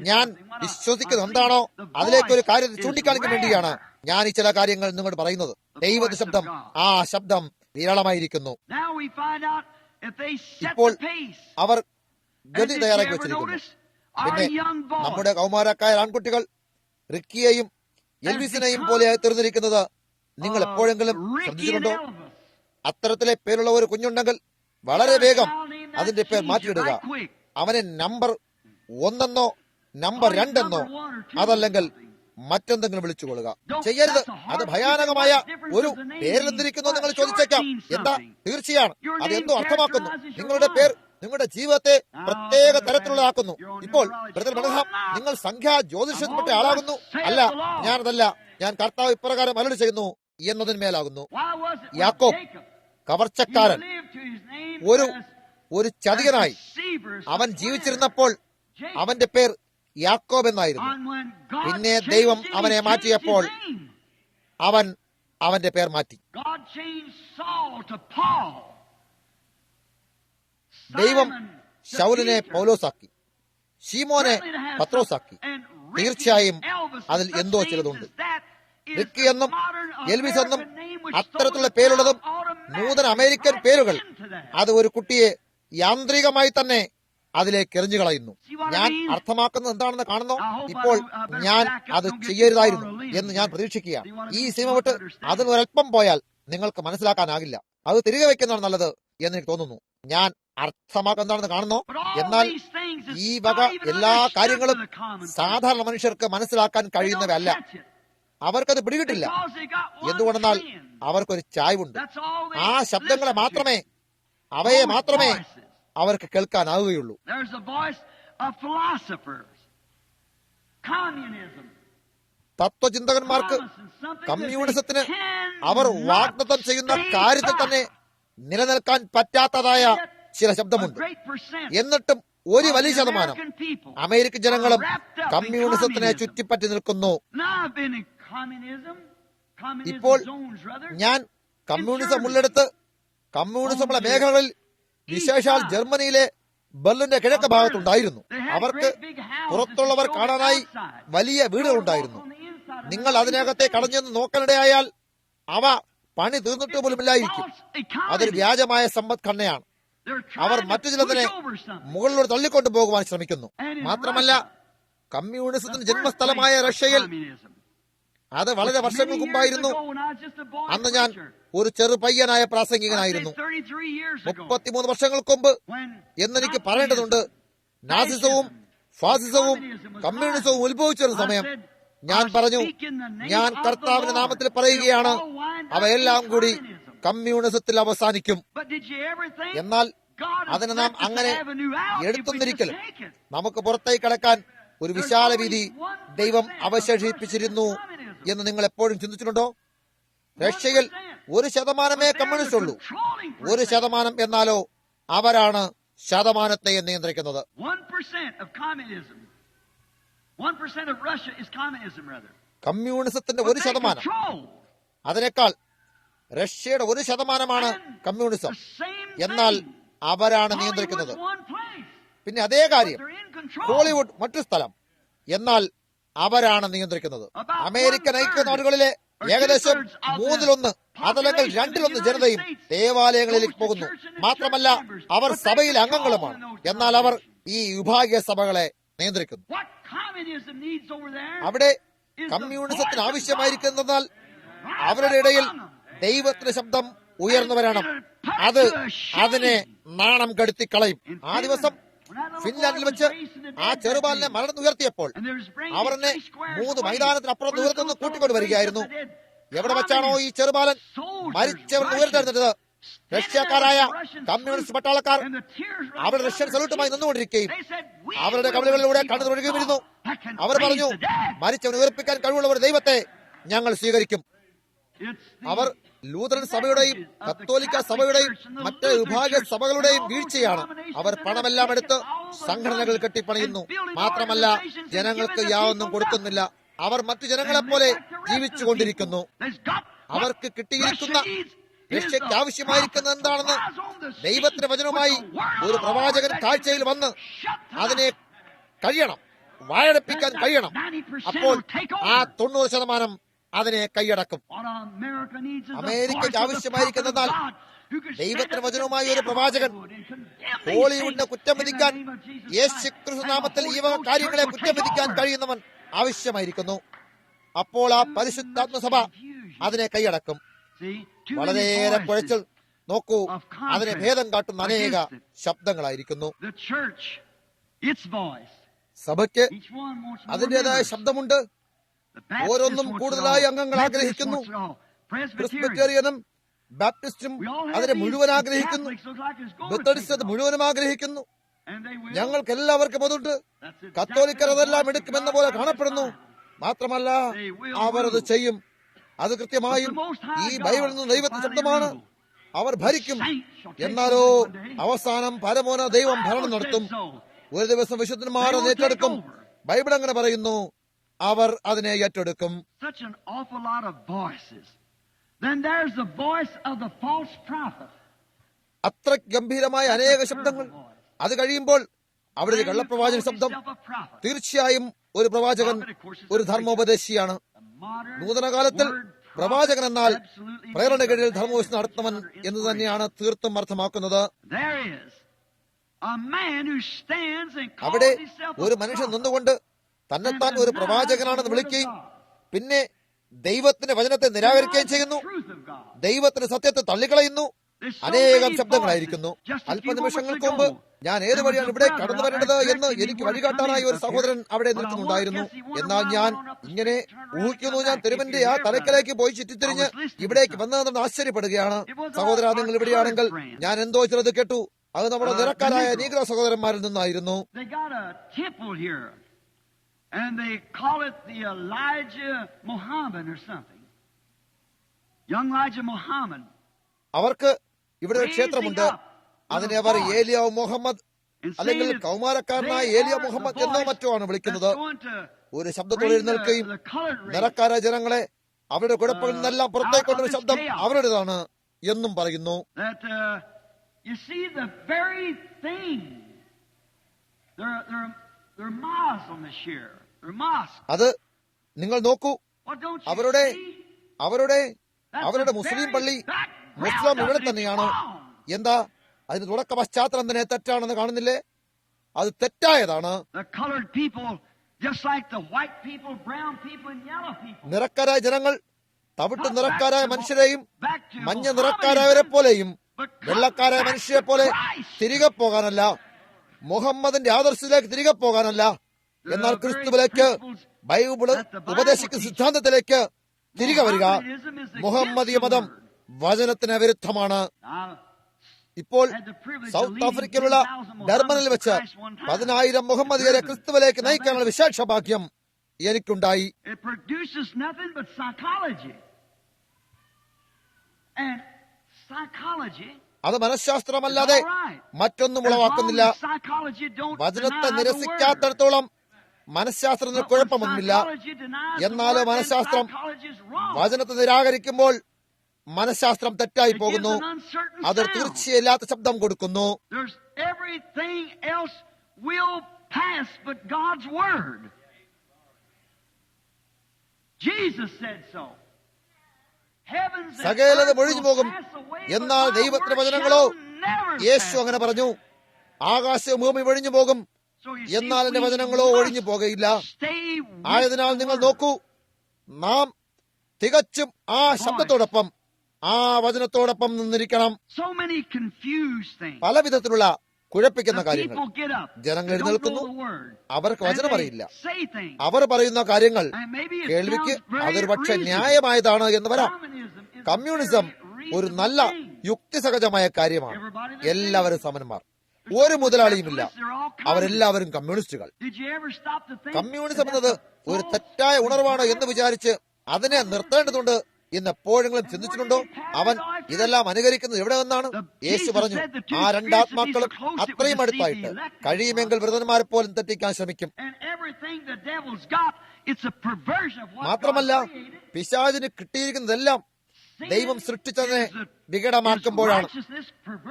ഞാൻ വിശ്വസിക്കുന്നത് എന്താണോ അതിലേക്ക് ഒരു കാര്യത്തെ ചൂണ്ടിക്കാണിക്കാൻ വേണ്ടിയാണ് ഞാൻ ഈ ചില കാര്യങ്ങൾ നിങ്ങളോട് പറയുന്നത്. ദൈവത്തിന്റെ ശബ്ദം, ആ ശബ്ദം വിരളമായിരിക്കുന്നു. ഇപ്പോൾ അവർ ഗതി തയ്യാറാക്കി വെച്ചിരിക്കുന്നു. പിന്നെ നമ്മുടെ കൗമാരക്കായ ആൺകുട്ടികൾ റിക്കിയെയും എൽവിസിനെയും പോലെ തീർന്നിരിക്കുന്നത് നിങ്ങൾ എപ്പോഴെങ്കിലും ശ്രദ്ധിച്ചിട്ടുണ്ടോ? അത്തരത്തിലെ പേരുള്ള ഒരു കുഞ്ഞുണ്ടെങ്കിൽ വളരെ വേഗം അതിന്റെ പേർ മാറ്റിയിടുക. അവനെ നമ്പർ 1 എന്നോ നമ്പർ 2 എന്നോ അതല്ലെങ്കിൽ മറ്റെന്തെങ്കിലും വിളിച്ചുകൊള്ളുക. ചെയ്യരുത്. അത് ഭയാനകമായ ഒരു പേരിലെന്തിരിക്കുന്നു നിങ്ങൾ ചോദിച്ചേക്കാം. എന്താ? തീർച്ചയാണ്. അത് എന്തോ അർത്ഥമാക്കുന്നു. നിങ്ങളുടെ പേർ നിങ്ങളുടെ ജീവിതത്തെ പ്രത്യേക തരത്തിലുള്ളതാക്കുന്നു. ഇപ്പോൾ നിങ്ങൾ സംഖ്യാ ജ്യോതിഷത്തിൽപ്പെട്ട ആളാകുന്നു. അല്ല, ഞാനതല്ല. ഞാൻ കർത്താവ് ഇപ്രകാരം അരുളി ചെയ്യുന്നു എന്നതിന്മേലാകുന്നു. യാക്കോബ് കവർച്ചക്കാരൻ, ഒരു ചതിയനായി അവൻ ജീവിച്ചിരുന്നപ്പോൾ അവന്റെ പേർ യാക്കോബ് എന്നായിരുന്നു. പിന്നെ ദൈവം അവനെ മാറ്റിയപ്പോൾ അവന്റെ പേർ മാറ്റി. ദൈവം ശൗലിനെ പൗലോസാക്കി, ശീമോനെ പത്രോസാക്കി. തീർച്ചയായും അതിൽ എന്തോ ചിലതുണ്ട്. റിക്കി എന്നും എൽവിസ് എന്നും അത്തരത്തിലുള്ള പേരുള്ളതും നൂതന അമേരിക്കൻ പേരുകൾ അത് ഒരു കുട്ടിയെ യാന്ത്രികമായി തന്നെ അതിലേക്ക് എറിഞ്ഞു കളയുന്നു. ഞാൻ അർത്ഥമാക്കുന്നത് എന്താണെന്ന് കാണുന്നു. ഇപ്പോൾ ഞാൻ അത് ചെയ്യരുതായിരുന്നു എന്ന് ഞാൻ പ്രതീക്ഷിക്കുകയാണ്. ഈ സിനിമ വിട്ട് അതിനൊരൽപ്പം പോയാൽ നിങ്ങൾക്ക് മനസ്സിലാക്കാനാകില്ല. അത് തിരികെ വയ്ക്കുന്നതാണ് നല്ലത് എന്ന് എനിക്ക് തോന്നുന്നു. ഞാൻ അർത്ഥമാക്കുന്നത് എന്താണെന്ന് കാണുന്നു. എന്നാൽ ഈ വക എല്ലാ കാര്യങ്ങളും സാധാരണ മനുഷ്യർക്ക് മനസ്സിലാക്കാൻ കഴിയുന്നവയല്ല. അവർക്കത് പിടികിട്ടില്ല. എന്തുകൊണ്ടെന്നാൽ അവർക്കൊരു ചായ്വുണ്ട്. ആ ശബ്ദങ്ങളെ മാത്രമേ, അവയെ മാത്രമേ അവർക്ക് കേൾക്കാനാവുകയുള്ളൂ. തത്വചിന്തകന്മാർക്ക് കമ്മ്യൂണിസത്തിന് അവർ വാഗ്ദത്തം ചെയ്യുന്ന കാര്യത്തിൽ തന്നെ നിലനിൽക്കാൻ പറ്റാത്തതായ ചില ശബ്ദമുണ്ട്. എന്നിട്ടും ഒരു വലിയ ശതമാനം അമേരിക്കൻ ജനങ്ങളും കമ്മ്യൂണിസത്തിനെ ചുറ്റിപ്പറ്റി നിൽക്കുന്നു. ഇപ്പോൾ ഞാൻ കമ്മ്യൂണിസം ഉള്ളിടത്ത് കമ്മ്യൂണിസമുള്ള മേഖലകളിൽ വിശേഷാൽ ജർമ്മനിയിലെ ബെർലിന്റെ കിഴക്ക് ഭാഗത്തുണ്ടായിരുന്നു. അവർക്ക് പുറത്തുള്ളവർ കാണാനായി വലിയ വീടുകളുണ്ടായിരുന്നു. നിങ്ങൾ അതിനകത്തെ കടഞ്ഞെന്ന് നോക്കാനിടയായാൽ അവ പണി തീർന്നിട്ട് പോലുമില്ലായിരിക്കും. അതൊരു വ്യാജമായ സമ്പദ്ഘടനയാണ്. അവർ മറ്റു ചിലതിനെ മുകളിലൂടെ തള്ളിക്കൊണ്ടു പോകുവാൻ ശ്രമിക്കുന്നു. മാത്രമല്ല, കമ്മ്യൂണിസത്തിന് ജന്മസ്ഥലമായ റഷ്യയിൽ അത് വളരെ വർഷങ്ങൾക്ക് മുമ്പായിരുന്നു. അന്ന് ഞാൻ ഒരു ചെറു പയ്യനായ പ്രാസംഗികനായിരുന്നു. 33 വർഷങ്ങൾക്ക് മുമ്പ് എന്നെനിക്ക് പറയേണ്ടതുണ്ട്. നാസിസവും ഫാസിസവും കമ്മ്യൂണിസവും ഉത്ഭവിച്ചു വരുന്ന സമയം ഞാൻ പറഞ്ഞു, ഞാൻ കർത്താവിന്റെ നാമത്തിൽ പറയുകയാണ്, അവയെല്ലാം കൂടി കമ്മ്യൂണിസത്തിൽ അവസാനിക്കും. എന്നാൽ അതിനെ നാം അങ്ങനെ എടുത്തുന്നിരിക്കൽ നമുക്ക് പുറത്തേക്ക് കടക്കാൻ ഒരു വിശാല വീതി ദൈവം അവശേഷിപ്പിച്ചിരുന്നു എന്ന് നിങ്ങൾ എപ്പോഴും ചിന്തിച്ചിട്ടുണ്ടോ? റഷ്യയിൽ 1% കമ്മ്യൂണിസ്റ്റ് ഉള്ളൂ. 1% എന്നാലോ അവരാണ് ശതമാനത്തെ നിയന്ത്രിക്കുന്നത്. 1% of Russia is communism, rather. കമ്മ്യൂണിസത്തിന്റെ 1%. അതിനേക്കാൾ റഷ്യയുടെ 1% കമ്മ്യൂണിസം. എന്നാൽ അവരാണ് നിയന്ത്രിക്കുന്നത്. പിന്നെ അതേ കാര്യം ഹോളിവുഡ് മറ്റു സ്ഥലം, എന്നാൽ അവരാണ് നിയന്ത്രിക്കുന്നത്. അമേരിക്കൻ ഐക്യനാടുകളിലെ ഏകദേശം 1/3 അതല്ലെങ്കിൽ 2/1 ജനതയും ദേവാലയങ്ങളിലേക്ക് പോകുന്നു. മാത്രമല്ല അവർ സഭയിലെ അംഗങ്ങളുമാണ്. എന്നാൽ അവർ ഈ വിഭാഗീയ സഭകളെ നിയന്ത്രിക്കുന്നു. അവിടെ കമ്മ്യൂണിസത്തിന് ആവശ്യമായിരിക്കുന്നതിനാൽ അവരുടെ ഇടയിൽ ദൈവത്തിന്റെ ശബ്ദം ഉയർന്നു വരണം. അത് അതിനെ നാണം കെടുത്തി കളയും. ആ ദിവസം ഫിൻലാൻഡിൽ വെച്ച് ആ ചെറുബാലിനെ മരണം ഉയർത്തിയപ്പോൾ അവർ എന്നെ 3 മൈതാനത്തിനപ്പുറം ഉയർത്തുനിന്ന് കൂട്ടിക്കൊണ്ട് വരികയായിരുന്നു. എവിടെ വെച്ചാണോ ഈ ചെറുബാലൻ മരിച്ചവർ ഉയർത്തെഴുന്നത്, റഷ്യക്കാരായ കമ്മ്യൂണിസ്റ്റ് പട്ടാളക്കാർ അവരുടെ റഷ്യൻ സല്യൂട്ടുമായി നിന്നുകൊണ്ടിരിക്കുകയും അവരുടെ കവിളുകളിലൂടെ കണ്ണുതൊഴുകിയിരുന്നു. അവർ പറഞ്ഞു, മരിച്ചവൻ ഉയർപ്പിക്കാൻ കഴിവുള്ള ഒരു ദൈവത്തെ ഞങ്ങൾ സ്വീകരിക്കും. അവർ ലൂതറൻ സഭയുടെയും കത്തോലിക്ക സഭയുടെയും മറ്റ് വിഭാഗ സഭകളുടെയും വീഴ്ചയാണ്. അവർ പണമെല്ലാം എടുത്ത് സംഘടനകൾ കെട്ടിപ്പണിയുന്നു. മാത്രമല്ല ജനങ്ങൾക്ക് യാതൊന്നും കൊടുക്കുന്നില്ല. അവർ മറ്റു ജനങ്ങളെപ്പോലെ ജീവിച്ചുകൊണ്ടിരിക്കുന്നു. അവർക്ക് കിട്ടിയിരിക്കുന്ന രക്ഷയ്ക്ക് ആവശ്യമായിരിക്കുന്നത് എന്താണെന്ന് ദൈവത്തിന്റെ വചനവുമായി ഒരു പ്രവാചകൻ കാഴ്ചയിൽ വന്ന് അതിനെ കഴിയണം, വായടപ്പിക്കാൻ കഴിയണം. അപ്പോൾ ആ 90% അതിനെ കൈയടക്കും. അമേരിക്കയ്ക്ക് ആവശ്യമായിരിക്കുന്നതാൽ ദൈവത്തിന്റെ വചനവുമായി ഒരു പ്രവാചകൻ ഹോളിവുഡിനെ കുറ്റം വിധിക്കാൻ, യേശുക്രിസ്തു നാമത്തിൽ ഈ വക കാര്യങ്ങളെ കുറ്റം വിധിക്കാൻ കഴിയുന്നവൻ ആവശ്യമായിരിക്കുന്നു. അപ്പോൾ ആ പരിശുദ്ധാത്മസഭ അതിനെ കൈയടക്കും. വളരെയേറെ കുഴച്ചിൽ നോക്കൂ, അതിനെ ഭേദം കാട്ടുന്ന അനേക ശബ്ദങ്ങളായിരിക്കുന്നു. സഭയ്ക്ക് അതിൻ്റെതായ ശബ്ദമുണ്ട്. ഓരോന്നും കൂടുതലായി അംഗങ്ങൾ ആഗ്രഹിക്കുന്നു. പ്രെസ്ബിറ്റേറിയനും ബാപ്റ്റിസ്റ്റും അതിനെ മുഴുവൻ ആഗ്രഹിക്കുന്നു. മെത്തഡിസ്റ്റ് അത് മുഴുവനും ആഗ്രഹിക്കുന്നു. ഞങ്ങൾക്ക് എല്ലാവർക്കും അതുണ്ട്. കത്തോലിക്കർ അതെല്ലാം എടുക്കുമെന്ന പോലെ കാണപ്പെടുന്നു. മാത്രമല്ല അവർ അത് ചെയ്യും. അത് കൃത്യമായും ഈ ബൈബിളിൽ നിന്ന് ദൈവത്തിന്റെ ശബ്ദമാണ്. അവർ ഭരിക്കും. എന്നാലോ അവസാനം പരമോന ദൈവം ഭരണം നടത്തും. ഒരു ദിവസം വിശുദ്ധന്മാർ അത് ഏറ്റെടുക്കും. ബൈബിൾ അങ്ങനെ പറയുന്നു. അവർ അതിനെ ഏറ്റെടുക്കും. അത്ര ഗംഭീരമായ അനേക ശബ്ദങ്ങൾ. അത് കഴിയുമ്പോൾ അവിടെ ഒരു കള്ളപ്രവാചക ശബ്ദം. തീർച്ചയായും ഒരു പ്രവാചകൻ ഒരു ധർമ്മോപദേശിയാണ്. നൂതനകാലത്തിൽ പ്രവാചകൻ എന്നാൽ പ്രേരണ കീഴിൽ ധർമ്മോപദേശം നടത്തുന്നവൻ എന്ന് തന്നെയാണ് തീർത്തും അർത്ഥമാക്കുന്നത്. അവിടെ ഒരു മനുഷ്യൻ നിന്നുകൊണ്ട് തന്നെത്താൻ ഒരു പ്രവാചകനാണെന്ന് വിളിക്കുകയും പിന്നെ ദൈവത്തിന്റെ വചനത്തെ നിരാകരിക്കുകയും ചെയ്യുന്നു. ദൈവത്തിന്റെ സത്യത്തെ തള്ളിക്കളയുന്നു. അനേകം ശബ്ദങ്ങളായിരിക്കുന്നു. അല്പനിമിഷങ്ങൾക്ക് മുമ്പ് ഞാൻ ഏത് വഴിയാണ് ഇവിടെ കടന്നു വരേണ്ടത് എന്ന് എനിക്ക് വഴികാട്ടാനായി ഒരു സഹോദരൻ അവിടെ നിൽക്കുന്നുണ്ടായിരുന്നു. എന്നാൽ ഞാൻ ഇങ്ങനെ ഊഹിക്കുന്നു, ഞാൻ തെരുവിന്റെ ആ തലക്കലേക്ക് പോയി ചുറ്റിത്തിരിഞ്ഞ് ഇവിടേക്ക് വന്നതെന്ന് ആശ്ചര്യപ്പെടുകയാണ്. സഹോദര, നിങ്ങൾ ഇവിടെയാണെങ്കിൽ ഞാൻ എന്തോ ചിലത് കേട്ടു. അത് നമ്മുടെ നിരക്കാരായ നീഗ്ര സഹോദരന്മാരിൽ നിന്നായിരുന്നു. And they call it the Elijah Muhammad or something. Young Elijah Muhammad. അവർക്ക് ഇവിടെ ഒരു ക്ഷേത്രമുണ്ട്. അതിനെ അവർ ഏലിയ മുഹമ്മദ് അല്ലെങ്കിൽ കൗമാരക്കാരനായ ഏലിയ മുഹമ്മദ് എന്നോ മറ്റോ ആണ് വിളിക്കുന്നത്. ഒരു ശബ്ദത്തോടെ എഴുന്നേൽക്കുകയും നിറക്കാരായ ജനങ്ങളെ അവരുടെ കുഴപ്പങ്ങളിൽ നിന്നെല്ലാം പുറത്തേക്ക് കൊണ്ടൊരു ശബ്ദം അവരുടേതാണ് എന്നും പറയുന്നു. അത് നിങ്ങൾ നോക്കൂ. അവരുടെ മുസ്ലിം പള്ളി മുസ്ലിം ഇവിടെ തന്നെയാണ്. എന്താ അതിന് തുടക്ക പശ്ചാത്തലം തന്നെ തെറ്റാണെന്ന് കാണുന്നില്ലേ? അത് തെറ്റായതാണ്. നിറക്കാരായ ജനങ്ങൾ തവിട്ട് നിറക്കാരായ മനുഷ്യരെയും മഞ്ഞ നിറക്കാരായവരെ പോലെയും വെള്ളക്കാരായ മനുഷ്യരെ പോലെ തിരികെ പോകാനല്ല, മുഹമ്മദിന്റെ ആദർശത്തിലേക്ക് തിരികെ പോകാനല്ല, എന്നാൽ ക്രിസ്തുവിലേക്ക്, ബൈബിള് ഉപദേശിക്കുന്ന സിദ്ധാന്തത്തിലേക്ക് തിരികെ വരിക. മുഹമ്മദീയ മതം വചനത്തിന് വിരുദ്ധമാണ്. ഇപ്പോൾ സൗത്ത് ആഫ്രിക്കയിലുള്ള ഡർബനിൽ വെച്ച് 10,000 മുഹമ്മദിയരെ ക്രിസ്തുവിലേക്ക് നയിക്കാനുള്ള വിശേഷ ഭാഗ്യം എനിക്കുണ്ടായി. അത് മനഃശാസ്ത്രമല്ലാതെ മറ്റൊന്നും ഉളവാക്കുന്നില്ല. വചനത്തെ നിരസിക്കാത്തിടത്തോളം മനഃശാസ്ത്രത്തിന് കുഴപ്പമൊന്നുമില്ല. എന്നാൽ മനഃശാസ്ത്രം വചനത്തെ നിരാകരിക്കുമ്പോൾ മനഃശാസ്ത്രം തെറ്റായി പോകുന്നു. അത് തീർച്ചയില്ലാത്ത ശബ്ദം കൊടുക്കുന്നു. സകലതും ഒഴിഞ്ഞു പോകും, എന്നാൽ ദൈവത്തിന്റെ വചനങ്ങളോ, യേശു അങ്ങനെ പറഞ്ഞു, ആകാശവും ഭൂമി ഒഴിഞ്ഞു പോകും, എന്നാൽ എന്റെ വചനങ്ങളോ ഒഴിഞ്ഞു പോകയില്ല. ആയതിനാൽ നിങ്ങൾ നോക്കൂ, നാം തികച്ചും ആ ശബ്ദത്തോടൊപ്പം, ആ വചനത്തോടൊപ്പം നിന്നിരിക്കണം. പല വിധത്തിലുള്ള കുഴപ്പിക്കുന്ന കാര്യങ്ങൾ. ജനങ്ങൾ എഴുന്നേൽക്കുന്നു, അവർക്ക് വചനം അറിയില്ല. അവർ പറയുന്ന കാര്യങ്ങൾ കേൾവിക്ക് അതൊരു പക്ഷെ ന്യായമായതാണ് എന്ന് വരാം. കമ്മ്യൂണിസം ഒരു നല്ല യുക്തിസഹജമായ കാര്യമാണ്. എല്ലാവരും സമന്മാർ, ഒരു മുതലാളിയുമില്ല, അവരെല്ലാവരും കമ്മ്യൂണിസ്റ്റുകൾ. കമ്മ്യൂണിസം എന്നത് ഒരു തെറ്റായ ഉണർവാണ് എന്ന് വിചാരിച്ച് അതിനെ നിർത്തേണ്ടതുണ്ട് എന്ന് എപ്പോഴെങ്കിലും ചിന്തിച്ചിട്ടുണ്ടോ? അവൻ ഇതെല്ലാം അനുകരിക്കുന്നത് എവിടെ നിന്നാണ്? യേശു പറഞ്ഞു, ആ രണ്ടാത്മാക്കളും അത്രയും അടുത്തായിട്ട് കഴിയുമെങ്കിൽ വൃതന്മാരെ പോലും തെറ്റിക്കാൻ ശ്രമിക്കും. മാത്രമല്ല, പിശാചിന് കിട്ടിയിരിക്കുന്നതെല്ലാം ദൈവം സൃഷ്ടിച്ചതിനെ വികടമാക്കുമ്പോഴാണ്.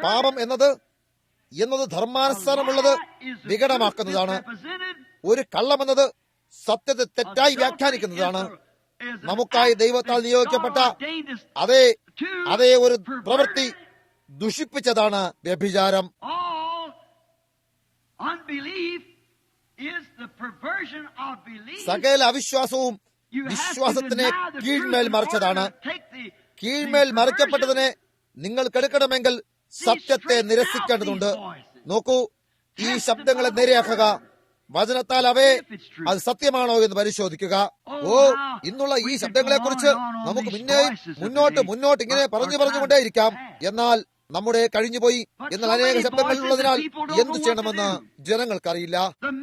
പാപം എന്നത് ധർമാനുസാരമുള്ളത് വികടമാക്കുന്നതാണ്. ഒരു കള്ളമെന്നത് സത്യത്തെ തെറ്റായി വ്യാഖ്യാനിക്കുന്നതാണ്. നമുക്കായി ദൈവത്താൽ നിയോഗിക്കപ്പെട്ട അതേ ഒരു പ്രവൃത്തി ദുഷിപ്പിച്ചതാണ് വ്യഭിചാരം. സകല അവിശ്വാസവും വിശ്വാസത്തിനെ കീഴ്മേൽ മറിച്ചതാണ്. കീഴ്മേൽ മറിക്കപ്പെട്ടതിനെ നിങ്ങൾ കെടുക്കണമെങ്കിൽ സത്യത്തെ നിരസിക്കേണ്ടതുണ്ട്. നോക്കൂ, ഈ ശബ്ദങ്ങളെ നേരെയാക്കുക. വചനത്താൽ അവയെ അത് സത്യമാണോ എന്ന് പരിശോധിക്കുക. ഇന്നുള്ള ഈ ശബ്ദങ്ങളെ കുറിച്ച് നമുക്ക് മുന്നോട്ട് ഇങ്ങനെ പറഞ്ഞുകൊണ്ടേയിരിക്കാം. എന്നാൽ നമ്മുടെ കഴിഞ്ഞുപോയി. എന്നാൽ അനേക ശബ്ദങ്ങളിലുള്ളതിനാൽ എന്തു ചെയ്യണമെന്ന് ജനങ്ങൾക്കറിയില്ല.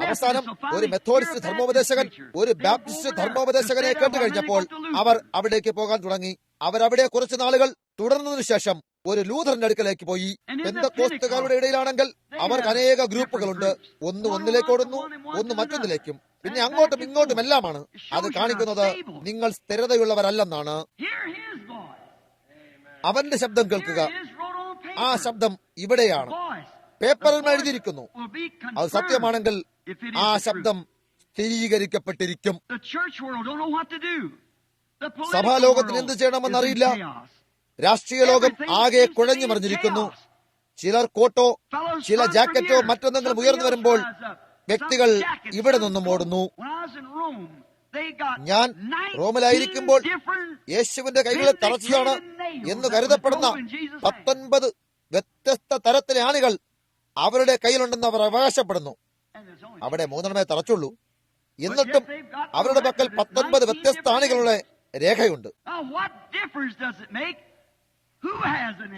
അവസാനം ഒരു മെത്തോഡിസ്റ്റ് ധർമ്മോപദേശകൻ ഒരു ബാപ്റ്റിസ്റ്റ് ധർമ്മോപദേശകനെ കേട്ടു കഴിഞ്ഞപ്പോൾ അവർ അവിടേക്ക് പോകാൻ തുടങ്ങി. അവരവിടെ കുറച്ചു നാളുകൾ തുടർന്നതിനു ശേഷം ഒരു ലൂഥറിന്റെ അടുക്കലേക്ക് പോയി. പെന്തക്കോസ്തുകാരുടെ ഇടയിലാണെങ്കിൽ അവർക്ക് അനേക ഗ്രൂപ്പുകളുണ്ട്. ഒന്ന് ഒന്നിലേക്ക് ഓടുന്നു, ഒന്ന് മറ്റൊന്നിലേക്കും, പിന്നെ അങ്ങോട്ടും ഇങ്ങോട്ടും എല്ലാമാണ്. അത് കാണിക്കുന്നത് നിങ്ങൾ സ്ഥിരതയുള്ളവരല്ലെന്നാണ്. അവന്റെ ശബ്ദം കേൾക്കുക. ആ ശബ്ദം ഇവിടെയാണ്, പേപ്പറിൽ എഴുതിയിരിക്കുന്നു. അത് സത്യമാണെങ്കിൽ ആ ശബ്ദം സ്ഥിരീകരിക്കപ്പെട്ടിരിക്കും. സഭാലോകത്തിന് എന്ത് ചെയ്യണമെന്നറിയില്ല. രാഷ്ട്രീയ ലോകം ആകെ കുഴഞ്ഞു മറിഞ്ഞിരിക്കുന്നു. ചിലർ കോട്ടോ ചില ജാക്കറ്റോ മറ്റൊന്നെങ്കിലും ഉയർന്നു വരുമ്പോൾ വ്യക്തികൾ ഇവിടെ നിന്നും ഓടുന്നു. ഞാൻ റോമിലായിരിക്കുമ്പോൾ യേശുവിന്റെ കൈകളിൽ തറച്ചതാണ് എന്ന് കരുതപ്പെടുന്ന 19 വ്യത്യസ്ത തരത്തിലെ ആണികൾ അവരുടെ കയ്യിലുണ്ടെന്ന് അവർ അവകാശപ്പെടുന്നു. അവിടെ 3 തറച്ചുള്ളൂ. എന്നിട്ടും അവരുടെ പക്കൽ 19 വ്യത്യസ്ത ആണികളുടെ രേഖയുണ്ട്.